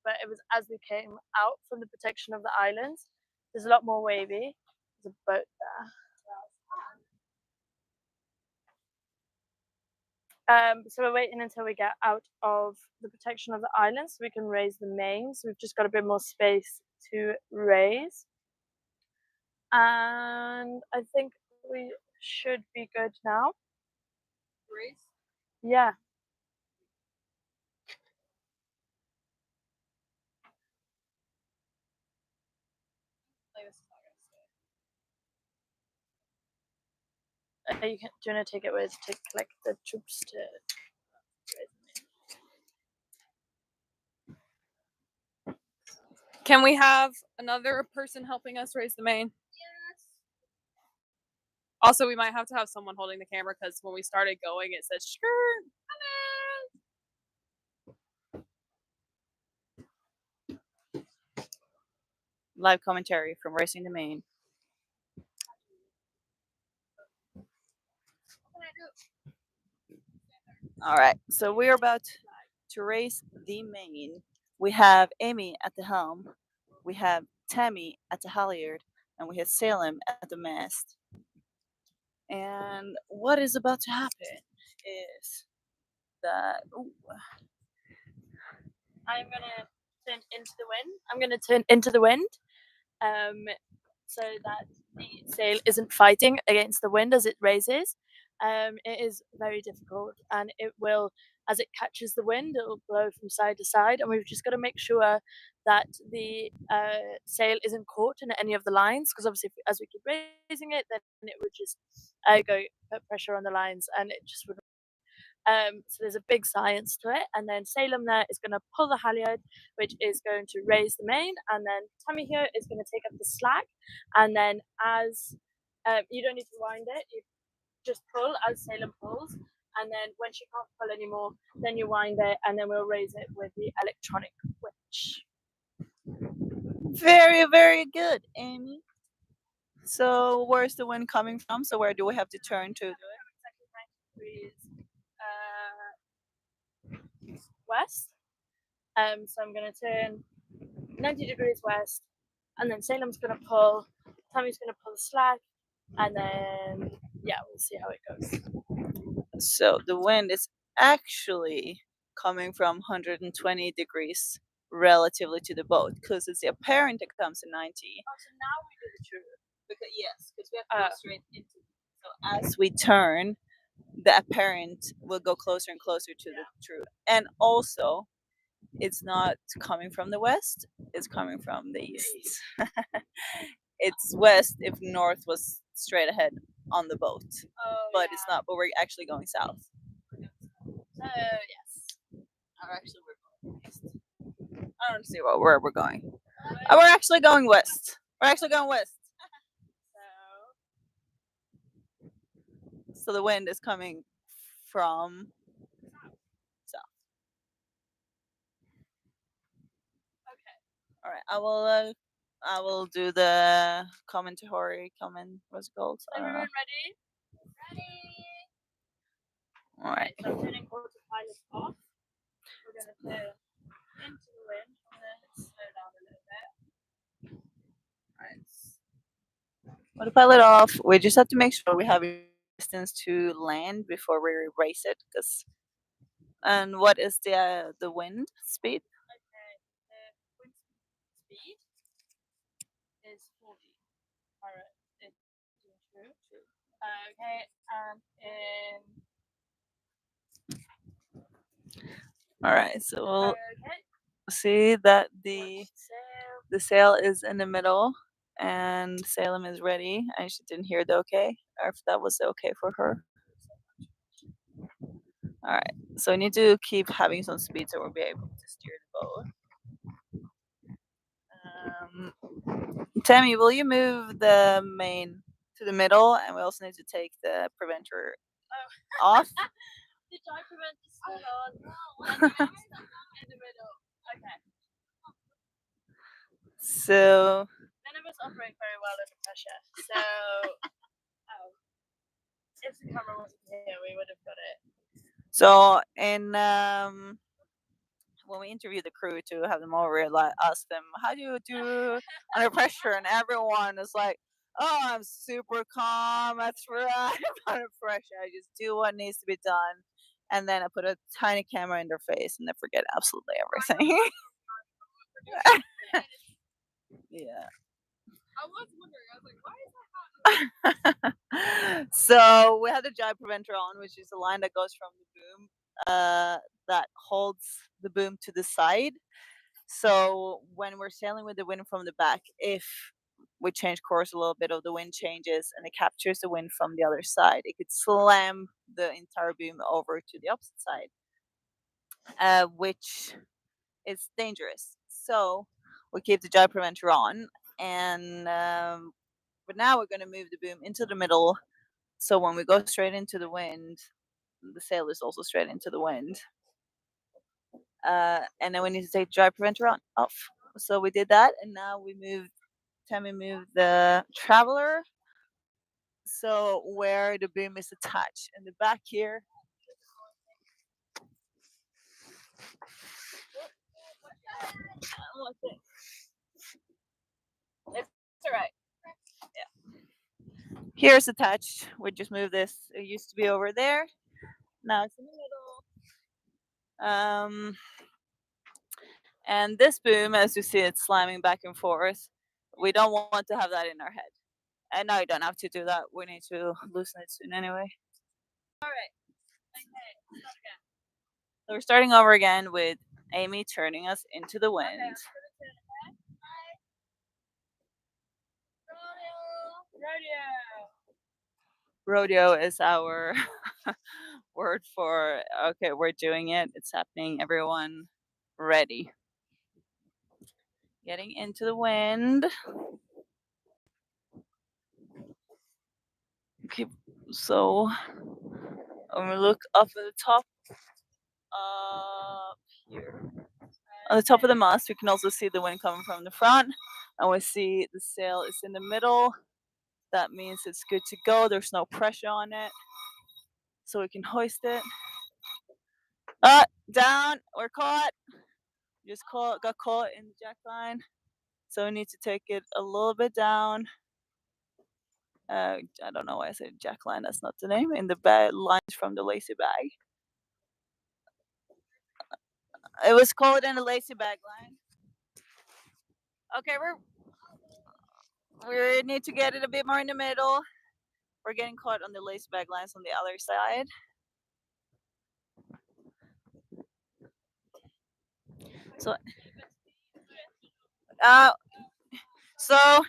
but it was as we came out from the protection of the islands. There's a lot more wavy. There's a boat there. So we're waiting until we get out of the protection of the island so we can raise the main. So we've just got a bit more space to raise. And I think we should be good now. Race? Yeah. Do you want to take it with to collect the troops to raise the main? Can we have another person helping us raise the main? Yes. Also, we might have to have someone holding the camera because when we started going, it said skirt. Live commentary from Racing the Main. All right, so we're about to race the main. We have Amy at the helm, we have Tammy at the halyard, and we have Salem at the mast. And what is about to happen is that I'm gonna turn into the wind. I'm gonna turn into the wind, so that the sail isn't fighting against the wind as it raises. It is very difficult, and it will, as it catches the wind, it will blow from side to side, and we've just got to make sure that the sail isn't caught in any of the lines, because obviously, as we keep raising it, then it would just go put pressure on the lines, and it just would. So there's a big science to it, and then Salem there is going to pull the halyard, which is going to raise the main, and then Tammy here is going to take up the slack, and then as you don't need to wind it, you just pull as Salem pulls, and then when she can't pull anymore, then you wind it, and then we'll raise it with the electronic winch. Very, very good, Amy. So where's the wind coming from? So where do we have to turn to? West. So I'm going to turn 90 degrees west, and then Salem's going to pull, Tammy's going to pull the slack, and then, yeah, we'll see how it goes. So the wind is actually coming from 120 degrees relatively to the boat because it's the apparent that comes to 90. Oh, so now we do the true. Because we have to go straight into it. So as we turn, the apparent will go closer and closer to the true. And also, it's not coming from the west, it's coming from the east. It's west if north was straight ahead on the boat. But it's not, but we're actually going south. Yes. Or actually, we're going west. I don't see where we're going. We're actually going west. We're actually going west. So the wind is coming from south. Okay. All right. I will do the commentary. What's it called? Everyone ready? Ready. All right. So I'm turning autopilot off. We're going to turn into the wind and then slow down a little bit. All right. Autopilot off. We just have to make sure we have distance to land before we race it. And what is the wind speed? Okay, the wind speed is 40. Alright, it's true. Okay, All right, so we'll okay. see that Watch the sail is in the middle and Salem is ready. And she didn't hear the okay, or if that was the okay for her. All right, so we need to keep having some speed so we'll be able to steer the boat. Tammy, will you move the main to the middle? And we also need to take the preventer off. The dry prevent is still on. And the rest in the middle. Okay. So None of us operate very well under pressure. So if the camera wasn't here, we would have got it. So in when we interviewed the crew to have them over, like ask them how do you do under pressure, and everyone is like, "Oh, I'm super calm. That's right. Under pressure, I just do what needs to be done, and then I put a tiny camera in their face, and they forget absolutely everything." Yeah. I was wondering. I was like, why is that happening? So we have the jibe preventer on, which is a line that goes from the boom, that holds the boom to the side. So when we're sailing with the wind from the back, if we change course a little bit, of the wind changes and it captures the wind from the other side, it could slam the entire boom over to the opposite side, which is dangerous. So we keep the jibe preventer on, and but now we're going to move the boom into the middle. So when we go straight into the wind, the sail is also straight into the wind. And then we need to take the jibe preventer on off. So we did that, and now Tammy moved the traveler. So where the boom is attached in the back here. It's alright. Yeah. Here's attached. We just moved this. It used to be over there. Now it's in the middle. And this boom, as you see, it's slamming back and forth. We don't want to have that in our head. And no, you don't have to do that. We need to loosen it soon anyway. Alright. Okay, start again. So we're starting over again with Amy turning us into the wind. Okay, Rodeo is our word for okay, we're doing it. It's happening. Everyone ready. Getting into the wind. Okay, so when we look up at the top, here on the top of the mast, we can also see the wind coming from the front, and we see the sail is in the middle. That means it's good to go. There's no pressure on it, so we can hoist it. Down. We're caught. Got caught in the jack line, so we need to take it a little bit down. I don't know why I said jack line. That's not the name. In the lines from the lacy bag. It was called in the lacy bag line. Okay, we need to get it a bit more in the middle. We're getting caught on the lacy bag lines on the other side. So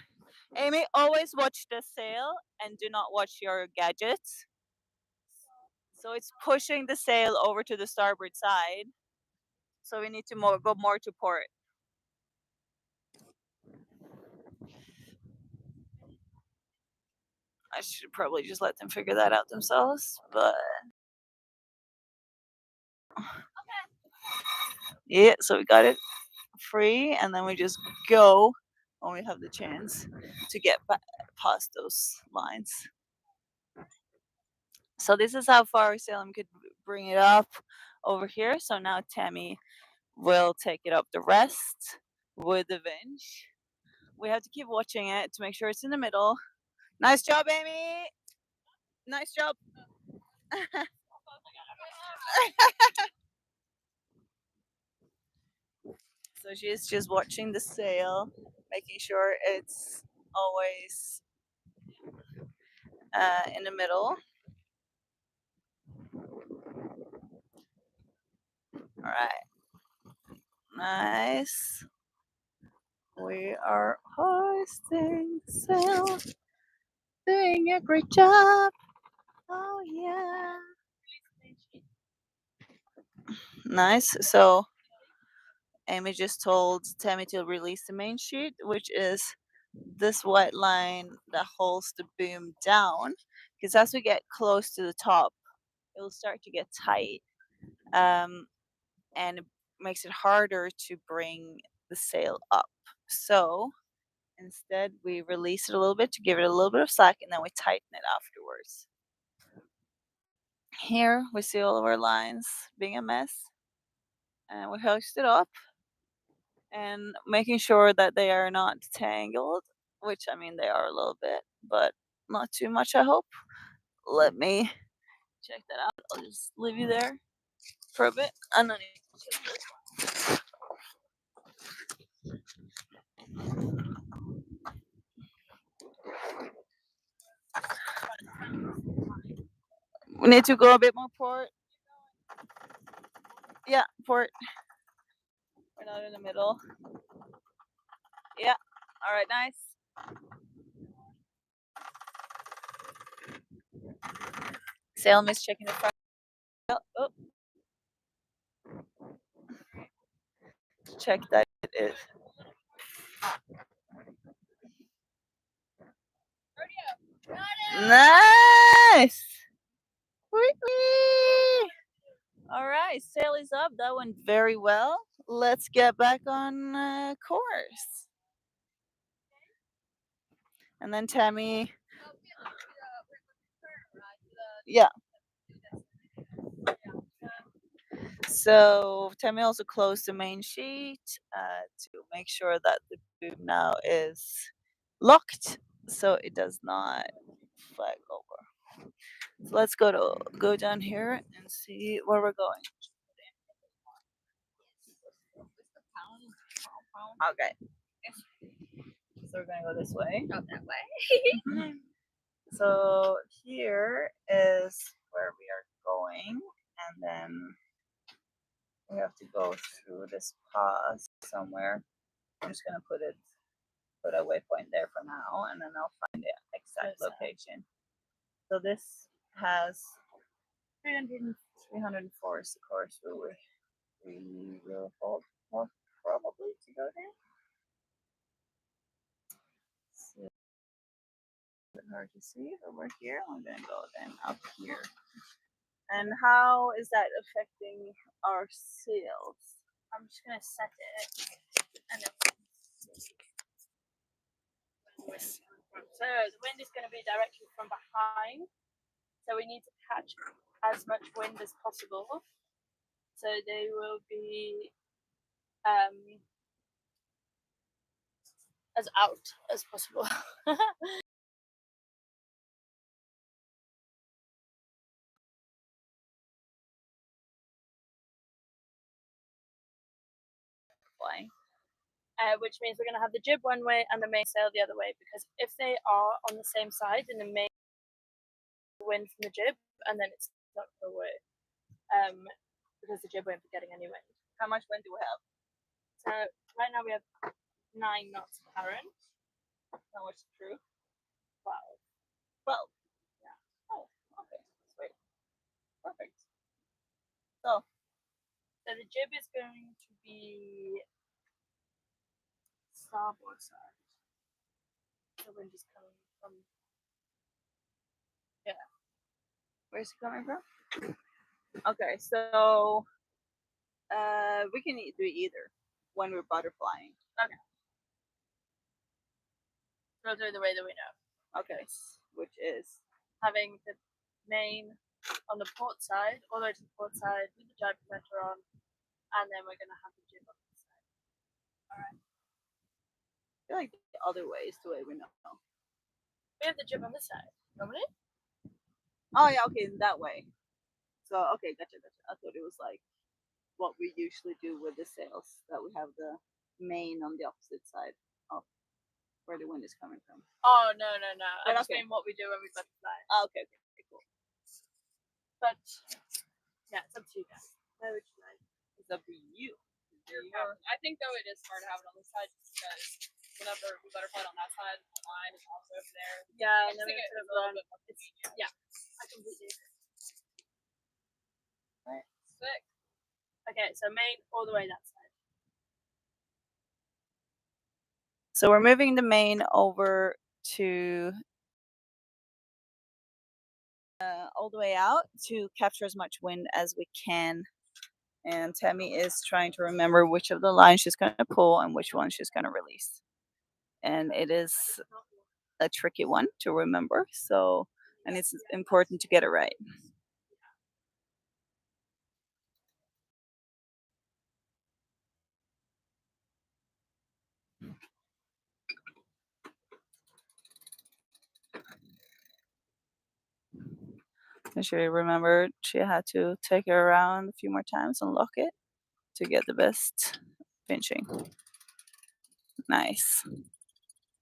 Amy, always watch the sail and do not watch your gadgets. So it's pushing the sail over to the starboard side. So we need to go more to port. I should probably just let them figure that out themselves, but yeah, so we got it free, and then we just go when we have the chance to get past those lines. So this is how far Salem could bring it up over here. So now Tammy will take it up the rest with the winch. We have to keep watching it to make sure it's in the middle. Nice job, Amy. Nice job. So she's just watching the sail, making sure it's always in the middle. All right, nice. We are hoisting the sail, doing a great job. Oh yeah, nice. So Amy just told Tammy to release the main sheet, which is this white line that holds the boom down. Because as we get close to the top, it will start to get tight, and it makes it harder to bring the sail up. So instead, we release it a little bit to give it a little bit of slack, and then we tighten it afterwards. Here we see all of our lines being a mess, and we hoist it up and making sure that they are not tangled, which I mean they are a little bit, but not too much, I hope. Let me check that out. I'll just leave you there for a bit. And then we need to go a bit more port. Yeah, port. We're not in the middle. Yeah. All right, nice. Sail miss checking the front. Oh, check that it is. Nice. Whee! All right, sail is up. That went very well. Let's get back on course. And then Tammy. Yeah. So Tammy also closed the main sheet to make sure that the boom now is locked, so it does not flag over. So let's go down here and see where we're going. Okay. So we're gonna go this way. Not that way. So here is where we are going, and then we have to go through this pass somewhere. I'm just gonna put a waypoint there for now, and then I'll find the exact location. So this has 304 is the course where we will hold probably to go there. So it's hard to see, but we're here. I'm gonna go then up here. And how is that affecting our sails? I'm just gonna set it, and then so the wind is going to be directly from behind. So we need to catch as much wind as possible. So they will be as out as possible. Flying. Which means we're going to have the jib one way and the mainsail the other way, because if they are on the same side, then the main wind from the jib, and then it's not going to work, because the jib won't be getting any wind. How much wind do we have? So right now we have 9 knots current. How much true? 12. 12. Yeah. Oh, okay. Sweet. Perfect. So the jib is going to be starboard side. The wind is coming from. Yeah. where's it coming from? Okay, so we can do either when we're butterflying. Okay. We'll do it the way that we know. Okay, which is having the main on the port side, all the way to the port side with the jibe protector on, and then we're going to have the jib on this side. Alright. I feel like the other way is the way we know. We have the jib on this side, normally. Oh yeah, okay, that way. So okay, gotcha. I thought it was like what we usually do with the sails, that we have the main on the opposite side of where the wind is coming from. Oh, no. I But just mean what we do when we let it fly. Oh, okay, cool. But, yeah, it's up to you guys. Where would you like? It's up to you. I think though it is smart to have it on this side just because whenever we butterfly on that side, the line is also over there. Yeah, and then it's a little bit more convenient. Yeah, I completely agree. Right. Sick. Okay, so main all the way that side. So we're moving the main over to all the way out to capture as much wind as we can. And Tammy is trying to remember which of the lines she's going to pull and which one she's going to release. And it is a tricky one to remember, so and it's important to get it right. And she remembered she had to take it around a few more times and lock it to get the best pinching. Nice.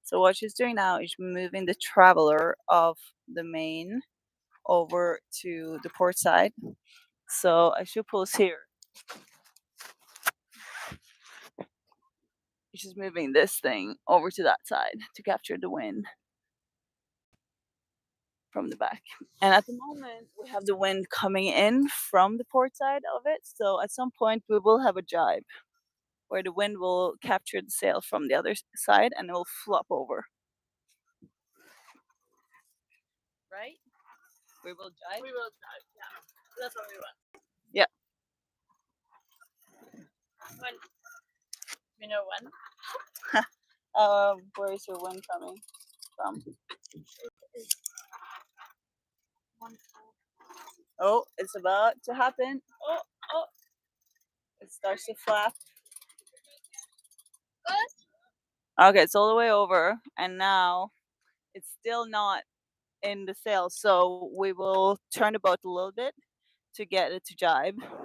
So what she's doing now is moving the traveler of the main over to the port side. So as she pulls here, she's moving this thing over to that side to capture the wind from the back. And at the moment, we have the wind coming in from the port side of it. So at some point, we will have a jibe where the wind will capture the sail from the other side and it will flop over. Right? We will jibe? We will jibe, yeah. That's what we want. Yeah. When? You know when? Where is your wind coming from? Oh, it's about to happen. Oh. It starts to flap. Okay, it's all the way over, and now it's still not in the sail, so we will turn the boat a little bit to get it to jibe. So if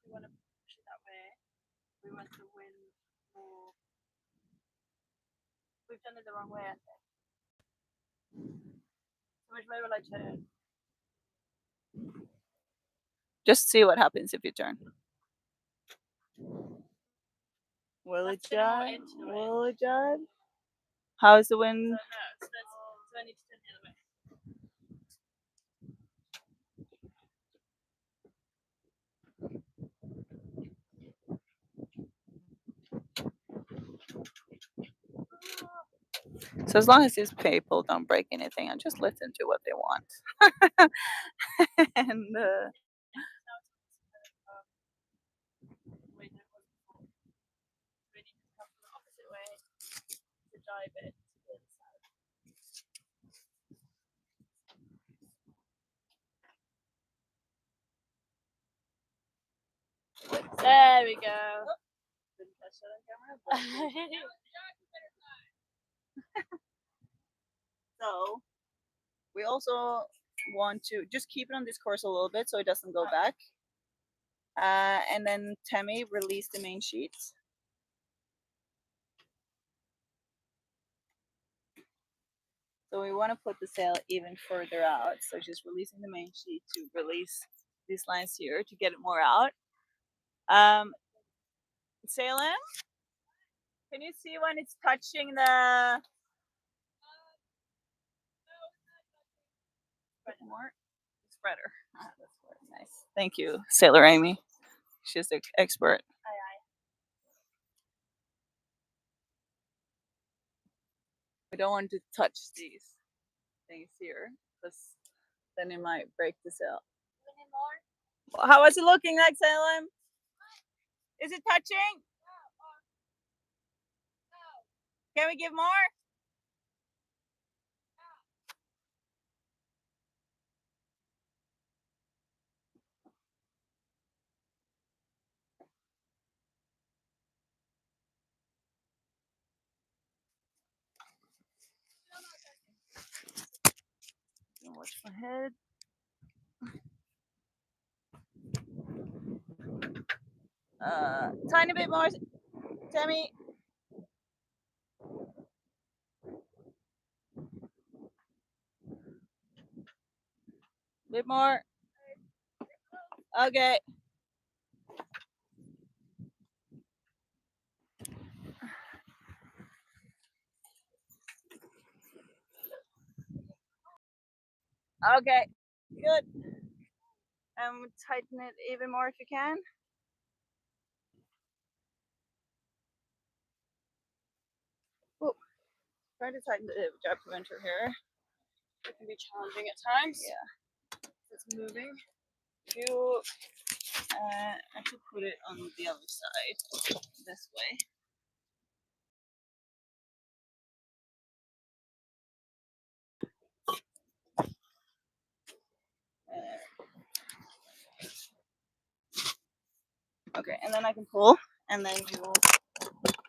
we want to push it that way, we want the wind more. We've done it the wrong way, I think. So which way will I turn? Just see what happens if you turn. Will it jibe? Will it jibe? How is the wind? So no, so I need to turn the other way. So as long as these people don't break anything and just listen to what they want. And Wait, no, it wasn't before. We need to come from the opposite way to jibe it to the other side. There we go. Didn't catch that on camera. so we also want to just keep it on this course a little bit so it doesn't go back. And then Tammy released the main sheet. So we want to put the sail even further out. So just releasing the main sheet to release these lines here to get it more out. Salem, can you see when it's touching the more spreader? That's very nice. Thank you, Sailor Amy. She's the expert. Aye. We don't want to touch these things here because then it might break the sail. Do we need more? How is it looking like, Salem? Is it touching? No. Can we give more? Watch my head. Tiny bit more, Tammy. bit more. Okay. Okay, good. Tighten it even more if you can. Ooh, try to tighten the jar preventer here. It can be challenging at times. Yeah. It's moving. You actually put it on the other side, this way. Okay, and then I can pull, and then you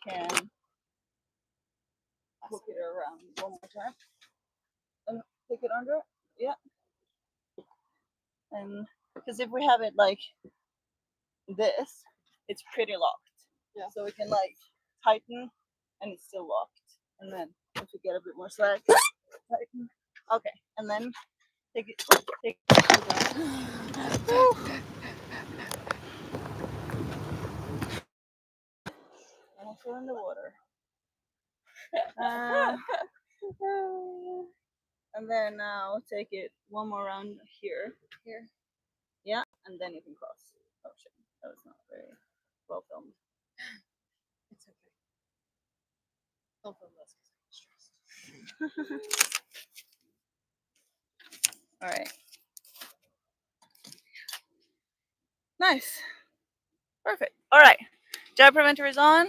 can hook it around one more time. And take it under. Yeah. And because if we have it like this, it's pretty locked. Yeah. So we can like tighten, and it's still locked. And then if you get a bit more slack, tighten. Okay, and then take it. Take also in the water. And then now take it one more round here. Here. Yeah, and then you can cross. Oh shit, that was not very well filmed. It's okay. Don't feel less because I'm stressed. All right. Nice. Perfect. All right. Jar preventer is on.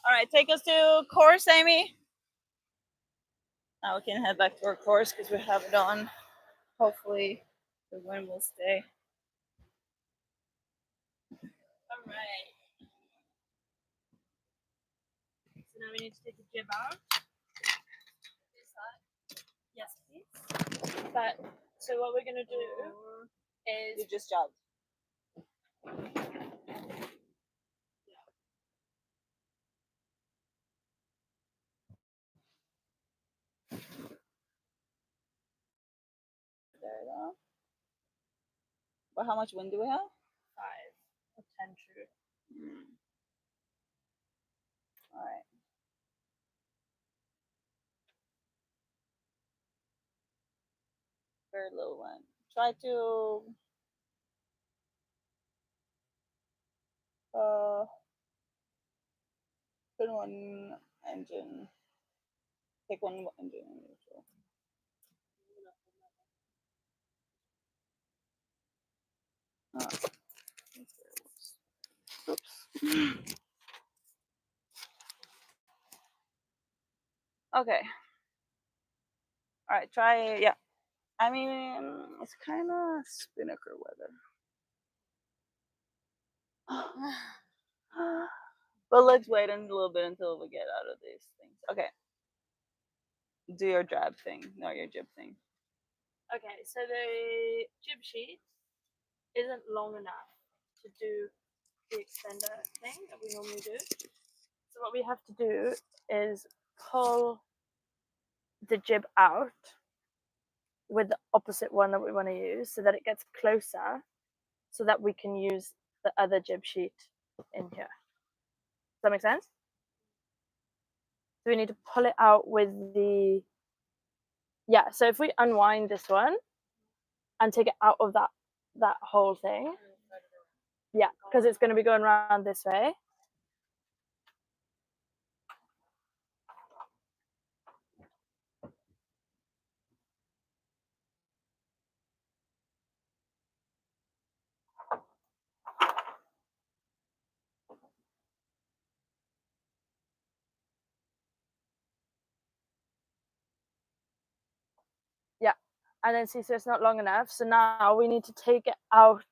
All right, take us to course, Amy. Now we can head back to our course because we have it on. Hopefully the wind will stay. All right. So now we need to take the jib out. Yes, please. But so what we're gonna do is You just jogged. There you go. But how much wind do we have? 5 or 10 true. All right. Very low one. Try to put one engine. Take one engine in neutral. Oh. Oops. Okay. All right. Try. Yeah. I mean, it's kind of spinnaker weather. But let's wait a little bit until we get out of these things. Okay. Do your jab thing, not your jib thing. Okay, so the jib sheet isn't long enough to do the extender thing that we normally do. So what we have to do is pull the jib out with the opposite one that we want to use so that it gets closer so that we can use the other jib sheet in here. Does that make sense? So we need to pull it out with the, yeah, so if we unwind this one and take it out of that whole thing, yeah, because it's going to be going around this way. Yeah, and then see, so it's not long enough. So now we need to take it out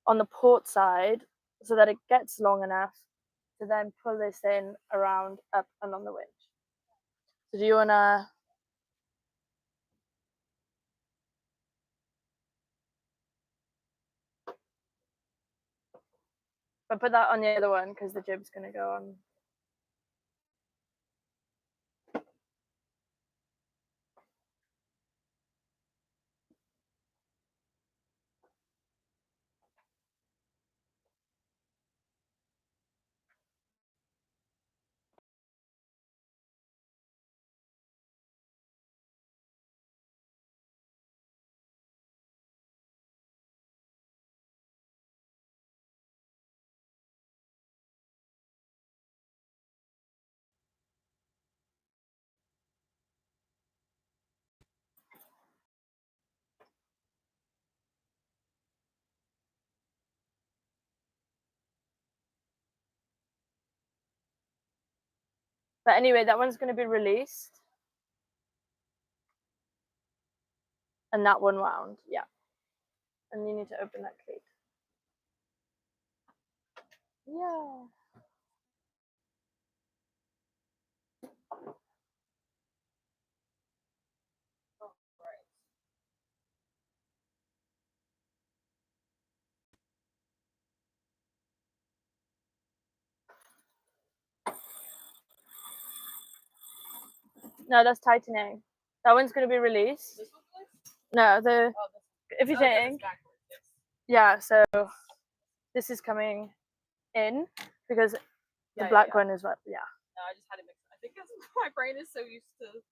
on the port side so that it gets long enough to then pull this in around up and on the winch. So do you want to... But put that on the other one because the jib's going to go on. But anyway, that one's going to be released. And that one wound, yeah. And you need to open that crate. Yeah. No, that's tightening. That one's going to be released. This one, please? No, the Oh, this if you one. Oh, 'cause think, it's backwards, yes. yeah. So this is coming in because the black one is what, yeah, No, I just had it mixed. I think it's my brain is so used to.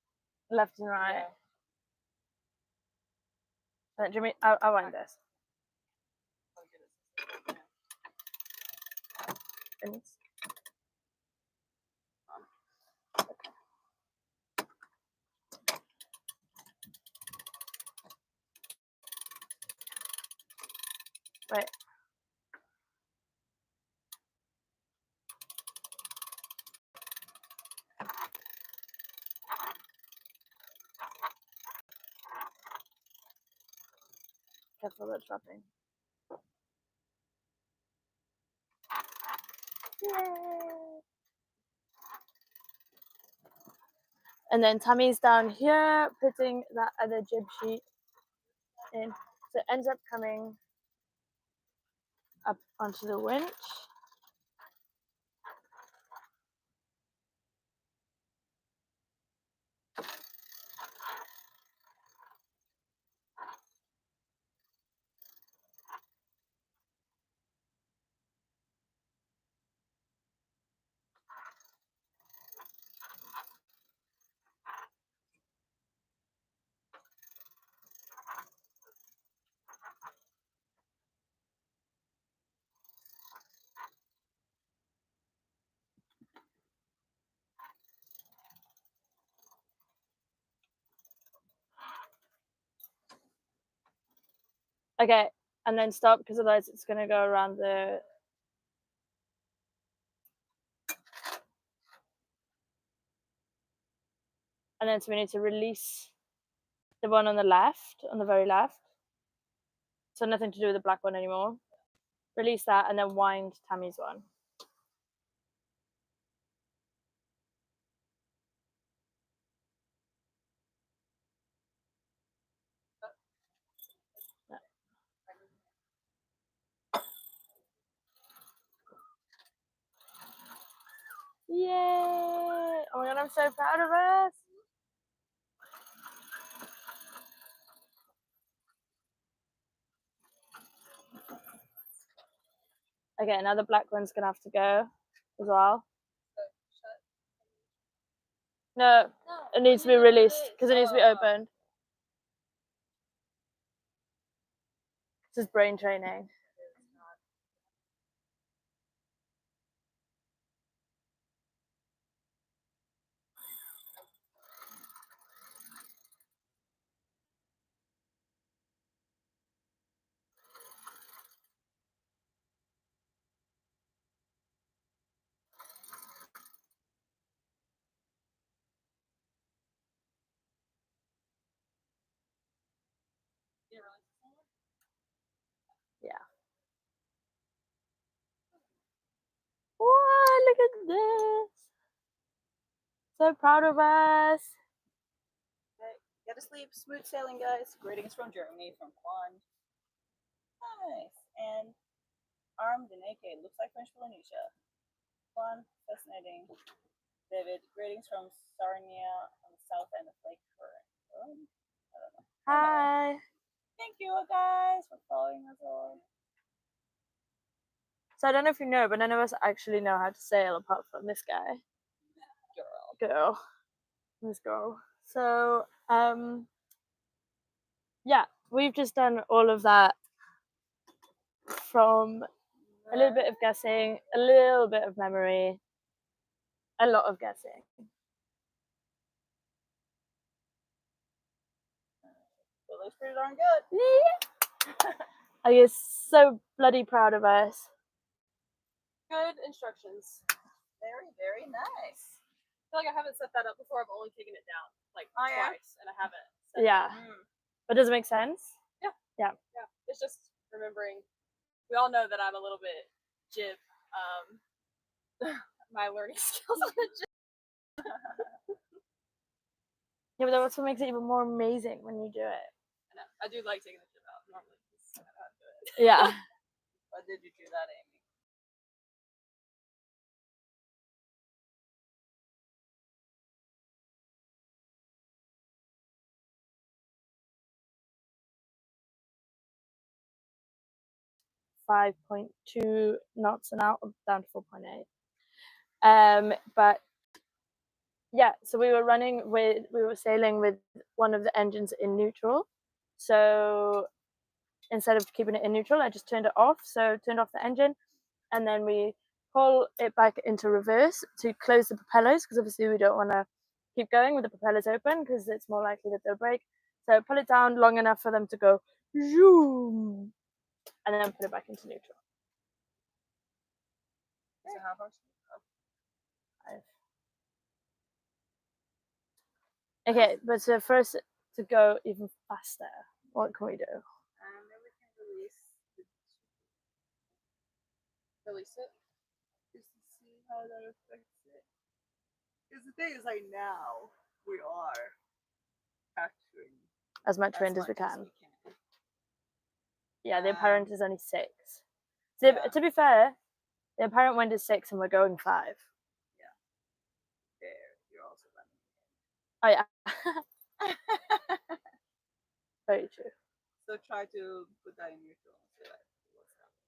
left and right. Yeah. Do you mean I want this? And it's- Right. Careful about dropping. Yay! And then Tammy's down here putting that other jib sheet in. So it ends up coming up onto the winch. Okay, and then stop because otherwise it's going to go around the. And then so we need to release the one on the left, on the very left. So nothing to do with the black one anymore. Release that and then wind Tammy's one. Yay! Oh my god, I'm so proud of us. Okay, now the black one's gonna have to go as well. No, it needs to be released because it needs to be opened. This is brain training. Yeah. Wow, look at this. So proud of us. Okay, get to sleep. Smooth sailing, guys. Greetings from Germany, from Kwan. Nice. And armed and naked. Looks like French Polynesia. Kwan, fascinating. David, greetings from Sarnia on the south end of Lake Current. I don't know. Hi. Thank you, guys, for following us all. So I don't know if you know, but none of us actually know how to sail apart from this guy. Girl. This girl. So, yeah, we've just done all of that from a little bit of guessing, a little bit of memory, a lot of guessing. It looks pretty darn good. Yeah. I am so bloody proud of us. Good instructions. Very, very nice. feel like I haven't set that up before. I've only taken it down like yeah? twice, and I haven't. Set Yeah. It up. But does it make sense? Yeah. It's just remembering. We all know that I'm a little bit jib. My learning skills on the jib. Yeah, but that's what makes it even more amazing when you do it. I know. I do like taking the jib out normally. I know how to do it. Yeah. Why did you do that, Amy? 5.2 knots an hour, down to 4.8. But yeah, so we were sailing with one of the engines in neutral. So instead of keeping it in neutral, I just turned it off. So turned off the engine, and then we pull it back into reverse to close the propellers, because obviously we don't want to keep going with the propellers open because it's more likely that they'll break. So pull it down long enough for them to go zoom, and then put it back into neutral. So how far? Okay, but so first to go even faster, what can we do? Then we can release Release it. just to see how that affects it. Because the thing is, like now we are capturing As much wind as we can. Yeah, the apparent is only 6. So yeah. to be fair, the apparent wind is 6 and we're going 5. There, you're also running. Oh yeah. Very true. So try to put that in neutral and see like what's happening.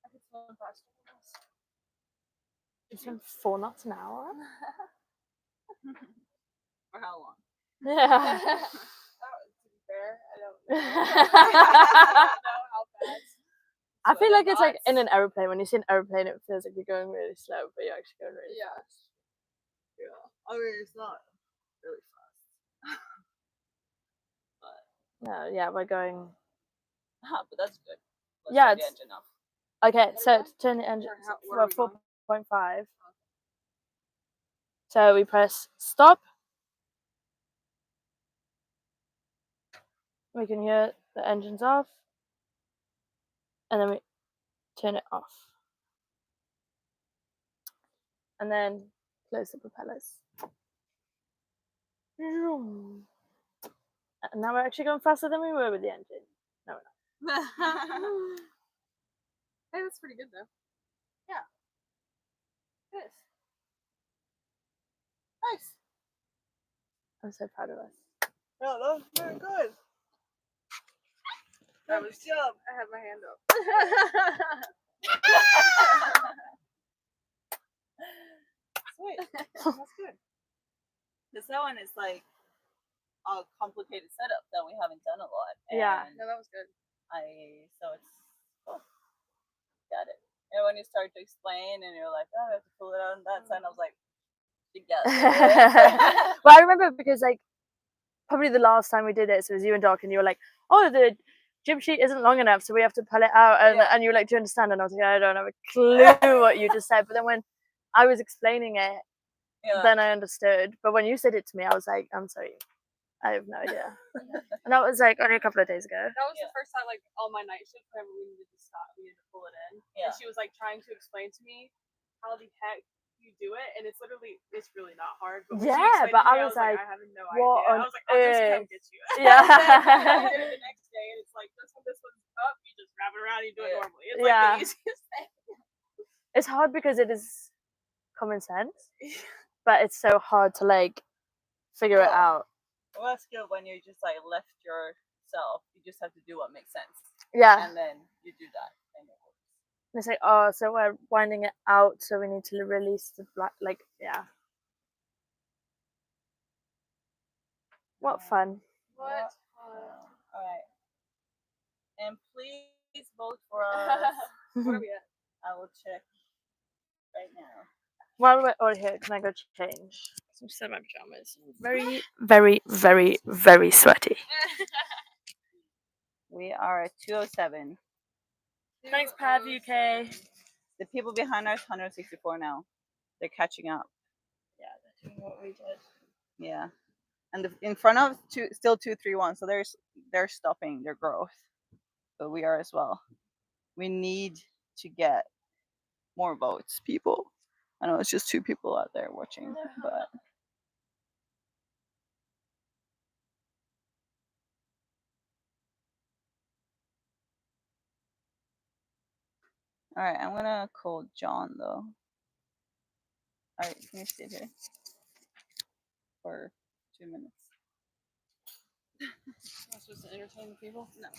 I could swim faster than this. You swim 4 knots an hour? For how long? Yeah. To be fair, I don't know. I don't know how fast. I feel like it's like knots. in an aeroplane. When you see an aeroplane, it feels like you're going really slow, but you're actually going really fast. Yeah. I mean, it's not really fast. But No, yeah, we're going. but that's good. Let's Yeah, turn the it's- engine off. Okay, so to turn the engine, Where are we going? 4.5. So we press stop. We can hear the engine's off, and then we turn it off, and then close the propellers. And now we're actually going faster than we were with the engine. No, we're not. Hey, that's pretty good though. Yeah. Yes. Nice. I'm so proud of us. Yeah, that was very good. That was job. I had my hand up. Sweet. That's good. Because that one is like a complicated setup that we haven't done a lot. Yeah. And No, that was good. so it's cool. Got it. And when you start to explain and you're like, oh, I have to pull it out on that side, I was like, you got it. Well, I remember because like probably the last time we did this was you and Doc, and you were like, "Oh, the jib sheet isn't long enough, so we have to pull it out." And you were like, "Do you understand?" And I was like, "I don't have a clue what you just said." But then when I was explaining it, then I understood. But when you said it to me, I was like, "I'm sorry, I have no idea." And that was like only a couple of days ago. That was the first time, like, on my night shift, whenever we needed to stop, we needed to pull it in. Yeah. And she was, like, trying to explain to me how the heck you do it. And it's really not hard. But when she Yeah, explained but to me, I was like, I have no what idea. on I was like, I'll just come earth? get you. Yeah. And then I did it the next day, and it's like, this one's up, you just wrap it around, and you do it normally. It's like Yeah. the easiest thing. It's hard because it is common sense, but it's so hard to like figure it out. Well, that's good when you just like left yourself. You just have to do what makes sense. Yeah. And then you do that. And it works. And it's like, oh, so we're winding it out, so we need to release the black. Like, yeah. What fun. What? All right. And please vote for us. Where are we at? I will check right now. While we're all here, can I go change? I'm still in my pajamas. Very, very, very, very sweaty. We are at 207. Thanks, Pav UK. The people behind us 164 now. They're catching up. Yeah, they're doing what we did. Yeah, and in front of still 231. So they're stopping their growth, but we are as well. We need to get more votes, people. I know it's just 2 people out there watching, but all right. I'm gonna call John though. All right, can you sit here for 2 minutes? Not supposed to entertain the people? No.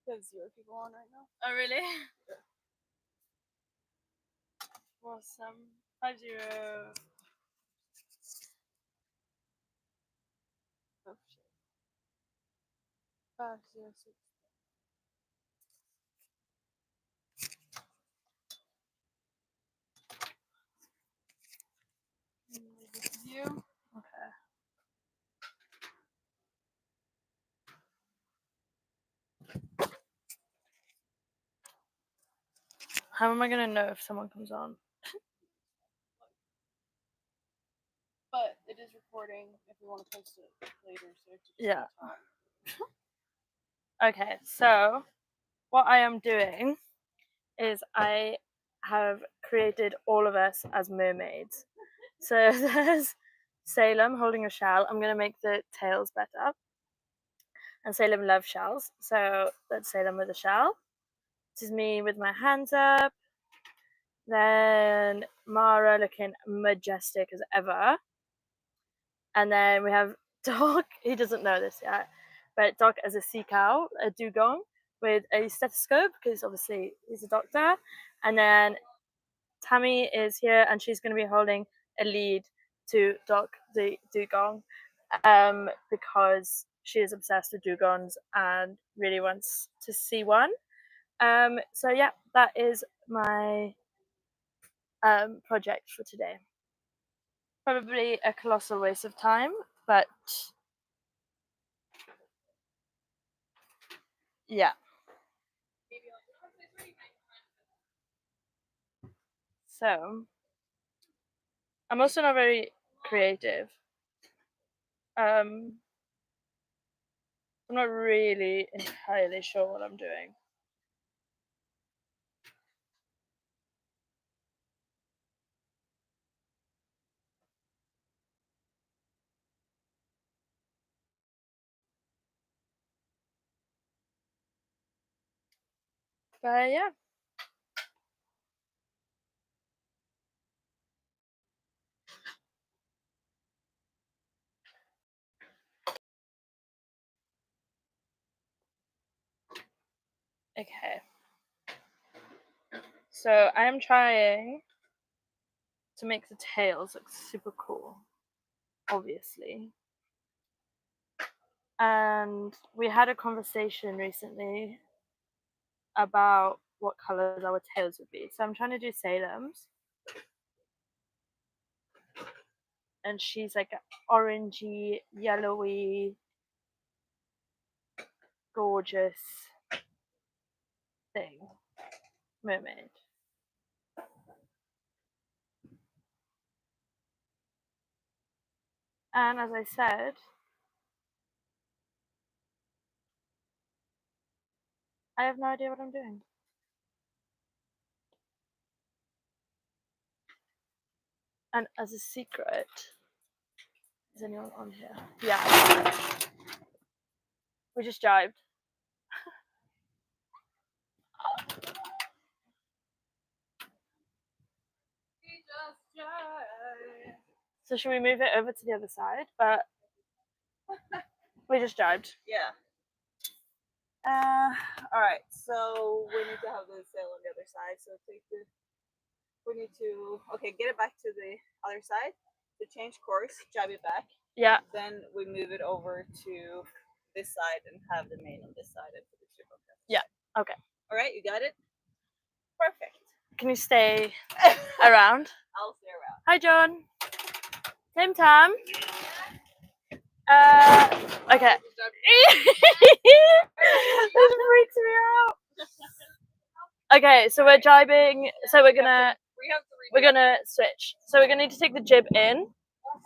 There's 0 people on right now. Oh, really? Awesome. 50. Oh shit. 506. This is you. Okay. How am I gonna know if someone comes on? But it is recording if we want to post it later. So Yeah. Okay, so what I am doing is I have created all of us as mermaids. So there's Salem holding a shell. I'm gonna make the tails better. And Salem loves shells, so that's Salem with a shell. This is me with my hands up. Then Mara looking majestic as ever. And then we have Doc. He doesn't know this yet, but Doc as a sea cow, a dugong with a stethoscope because obviously he's a doctor. And then Tammy is here, and she's going to be holding a lead to Doc the dugong, because she is obsessed with dugongs and really wants to see one. So yeah, that is my project for today. Probably a colossal waste of time, but yeah. So I'm also not very creative. I'm not really entirely sure what I'm doing. But yeah. Okay. So I am trying to make the tails look super cool, obviously. And we had a conversation recently about what colors our tails would be. So I'm trying to do Salem's. And she's like an orangey, yellowy, gorgeous thing. Mermaid. And as I said, I have no idea what I'm doing. And as a secret, is anyone on here? Yeah. We just jived. So should we move it over to the other side? But we just jived. Yeah. All right. So we need to have the sail on the other side. So we need to get it back to the other side. To change course, jab it back. Yeah. Then we move it over to this side and have the main on this side and put the ship on that. Yeah. Okay. All right. You got it. Perfect. Can you stay around? I'll stay around. Hi, John. Same time. Okay. This freaks me out. Okay, so we're jibing. So we're gonna switch. So we're gonna need to take the jib in.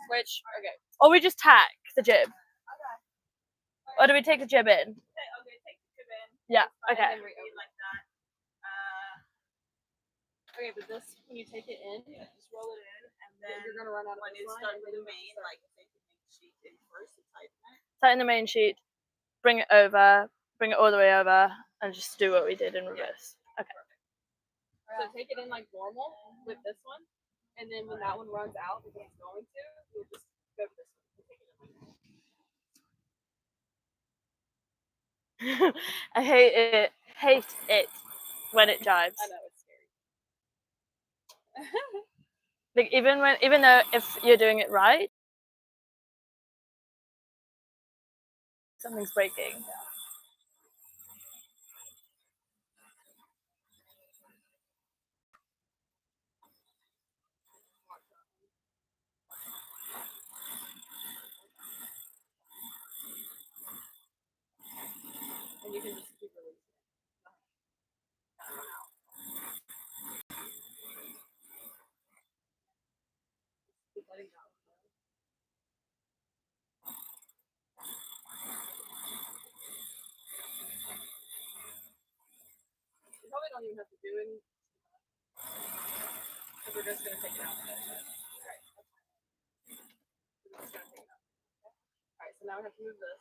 Switch. Okay. Or we just tack the jib. Or do we take the jib in? Okay. Take the jib in. Yeah. Okay. And then we like that. Okay, but this when you take it in, just roll it in, and then you're gonna run out when you start with the main, like take the main sheet in first and tighten it. Tighten the main sheet, bring it over, bring it all the way over, and just do what we did in reverse. Okay. So take it in like normal with this one, and then when that one runs out, because it's going to, you'll just go to this one and take it in. I hate it when it jives. I know it's scary. Like even though if you're doing it right, something's breaking. And you can just keep releasing. Keep letting go. You probably don't even have to do any. Because we're just gonna take it out. Right. now we have to move this.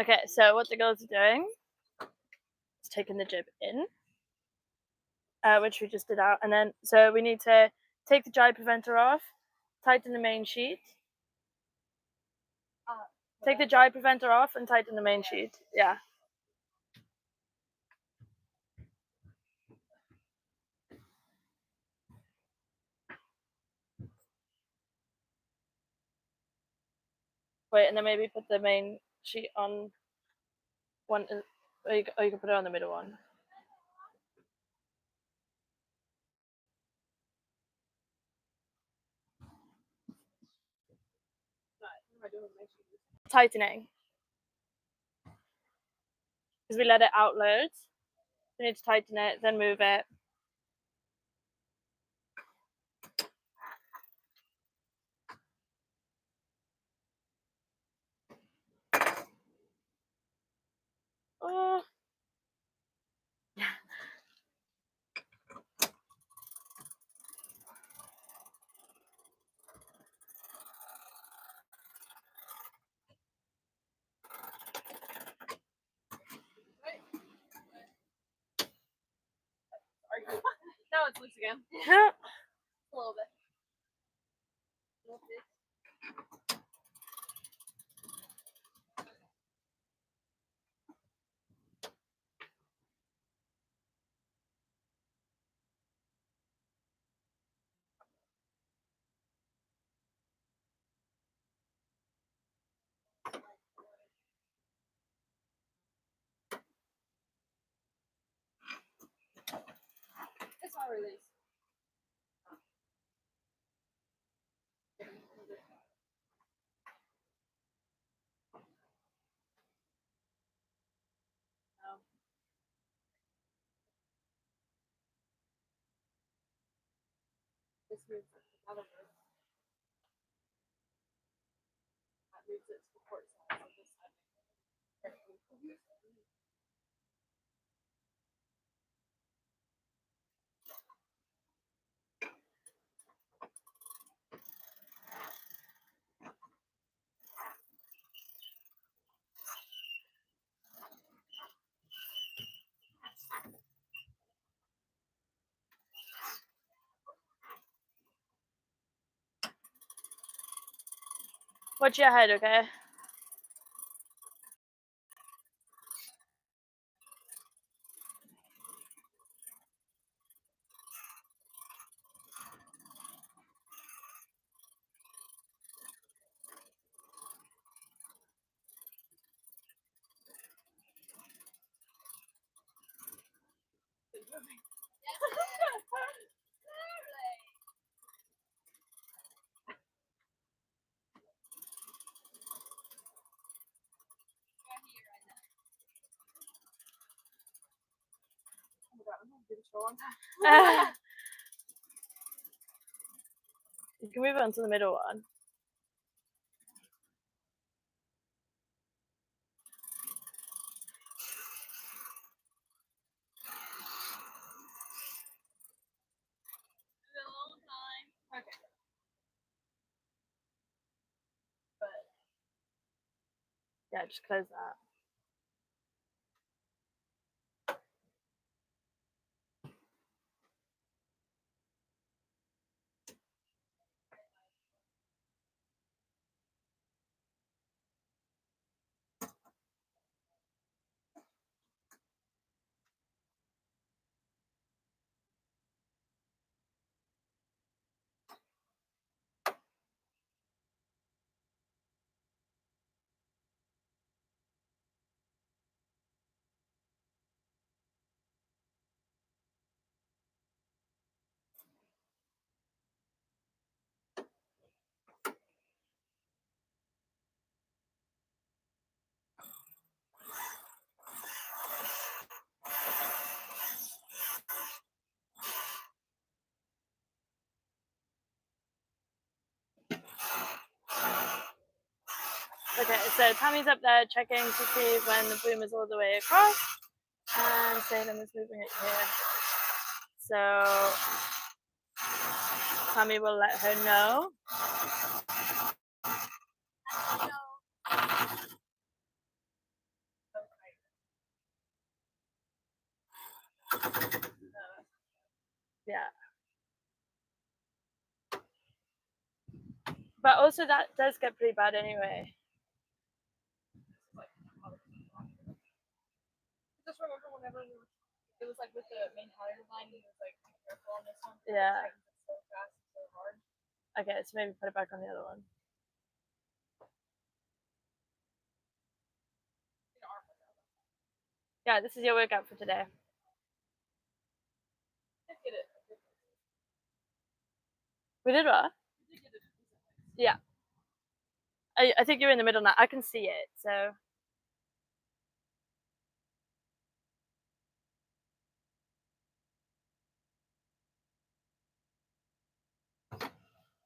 Okay, so what the girls are doing is taking the jib in, which we just did out, and then so we need to take the jibe preventer off, tighten the main sheet. Take the jibe preventer off and tighten the main sheet. Yeah. Wait, and then maybe put the main sheet on one, or you can put it on the middle one. Tightening. Because we let it out loads. We need to tighten it, then move it. Oh. Now it's loose again. Yeah. A little bit. It's not released. This moves it out of it. That moves it to the port side on this side. Watch your head, okay? You can move it onto the middle one. Okay. Yeah, just close that. Okay, so Tammy's up there checking to see when the boom is all the way across, and Salem is moving it here. So Tammy will let her know. Yeah. But also that does get pretty bad anyway. Just remember whenever it was like with the main power line, it was like careful on this one. Yeah. Like, so fast, so hard. Okay, so maybe put it back on the other one. Yeah, this is your workout for today. We did what? Yeah. I think you're in the middle now. I can see it, so.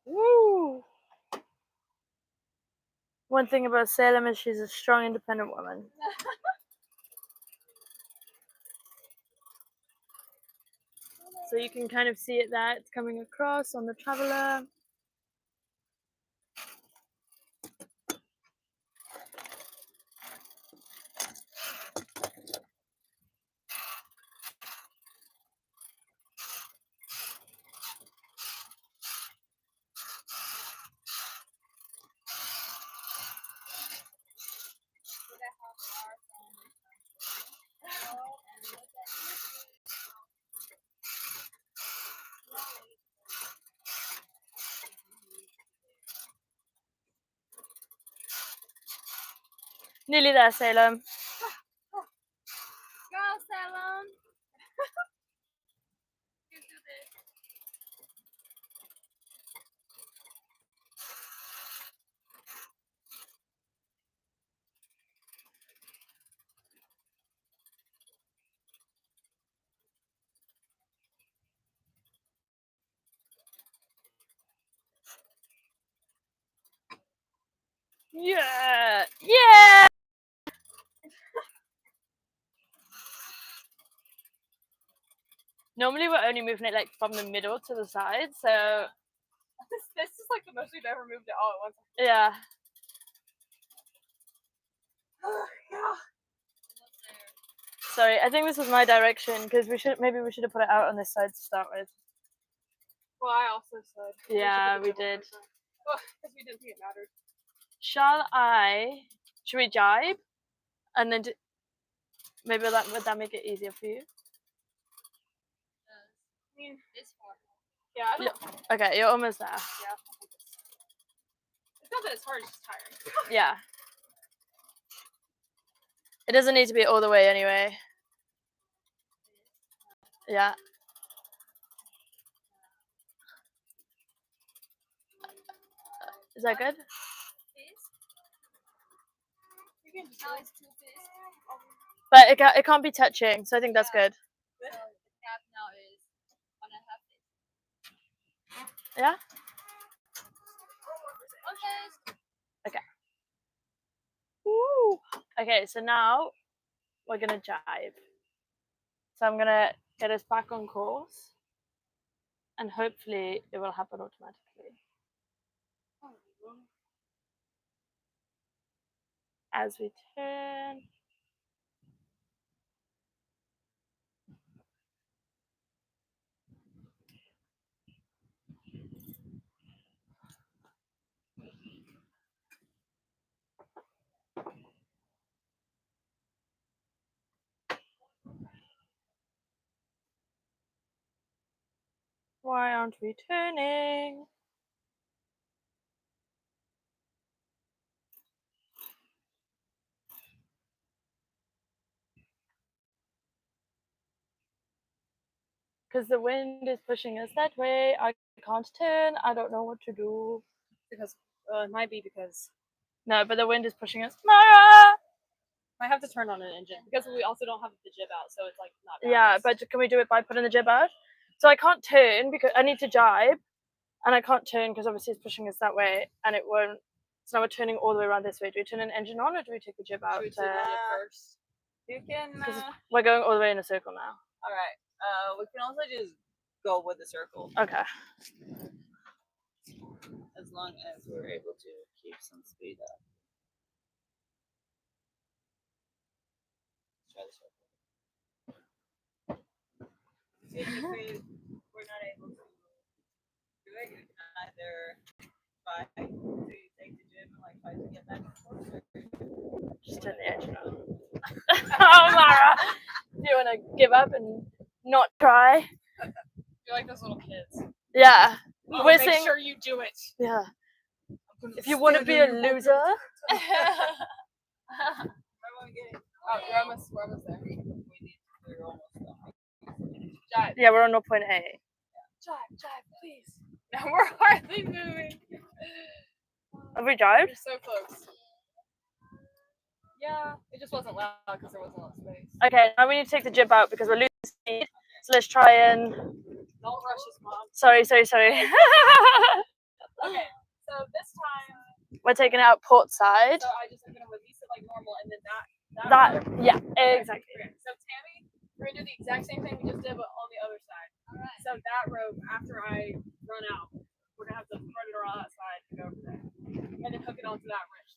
Woo! One thing about Salem is she's a strong, independent woman. So you can kind of see it there. It's coming across on the traveler. Nearly there, Salem. Go, Salem. You can do this. Yeah! Yeah! Normally we're only moving it like from the middle to the side, so This is like the most we've ever moved it all at once. yeah. Yeah. Sorry, I think this was my direction because we should have put it out on this side to start with. Well, I also said. Yeah, we did. Because we didn't think it mattered. Should we jibe? And then maybe would that make it easier for you? I mean, it's hard. Yeah, I don't. Okay, you're almost there. Yeah. It's not that it's hard, it's just tiring. Yeah. It doesn't need to be all the way anyway. Yeah. Is that good? You can just. Now it's 2 fish. But it can't be touching, so I think that's good. So the cap now is 1.5 fish. Yeah? Okay. Woo! Okay, so now we're gonna jibe. So I'm gonna get us back on course, and hopefully it will happen automatically. As we turn. Why aren't we turning? Because the wind is pushing us that way. I can't turn. I don't know what to do. Because it might be because No, but the wind is pushing us. Mara! I have to turn on an engine because we also don't have the jib out, so it's like not balanced. Yeah, but can we do it by putting the jib out? So I can't turn because I need to jibe, and I can't turn because obviously it's pushing us that way, and it won't So now we're turning all the way around this way. Do we turn an engine on or do we take the jib out? Should we turn the jib first? You can. We're going all the way in a circle now. All right. We can also just go with the circle. Okay. As long as we're able to keep some speed up. Try the circle. See, if we're not able to do it, you can either fight to take the gym and like fight to get back and forth. Just turn the engine on. Oh, Mara! Do you want to give up and not try? You're like those little kids. Yeah. Oh, We're make saying, sure you do it. yeah. If you want to be a loser. We're almost there. We're almost done. Jive, Yeah, we're on 0.8. jive, please. No, we're hardly moving. Have we jived? We're so close. Yeah, it just wasn't loud because there wasn't a lot of space. Okay, now we need to take the jib out because we're losing speed. So let's try and. Don't rush us, Mom. Sorry. Okay, so this time. We're taking it out port side. So I just am gonna release it like normal, and then Yeah, exactly. Okay. So Tammy, we're gonna do the exact same thing we just did, but on the other side. All right. So that rope, after I run out, we're gonna have to run it around that side and go over there, and then hook it onto that wrench.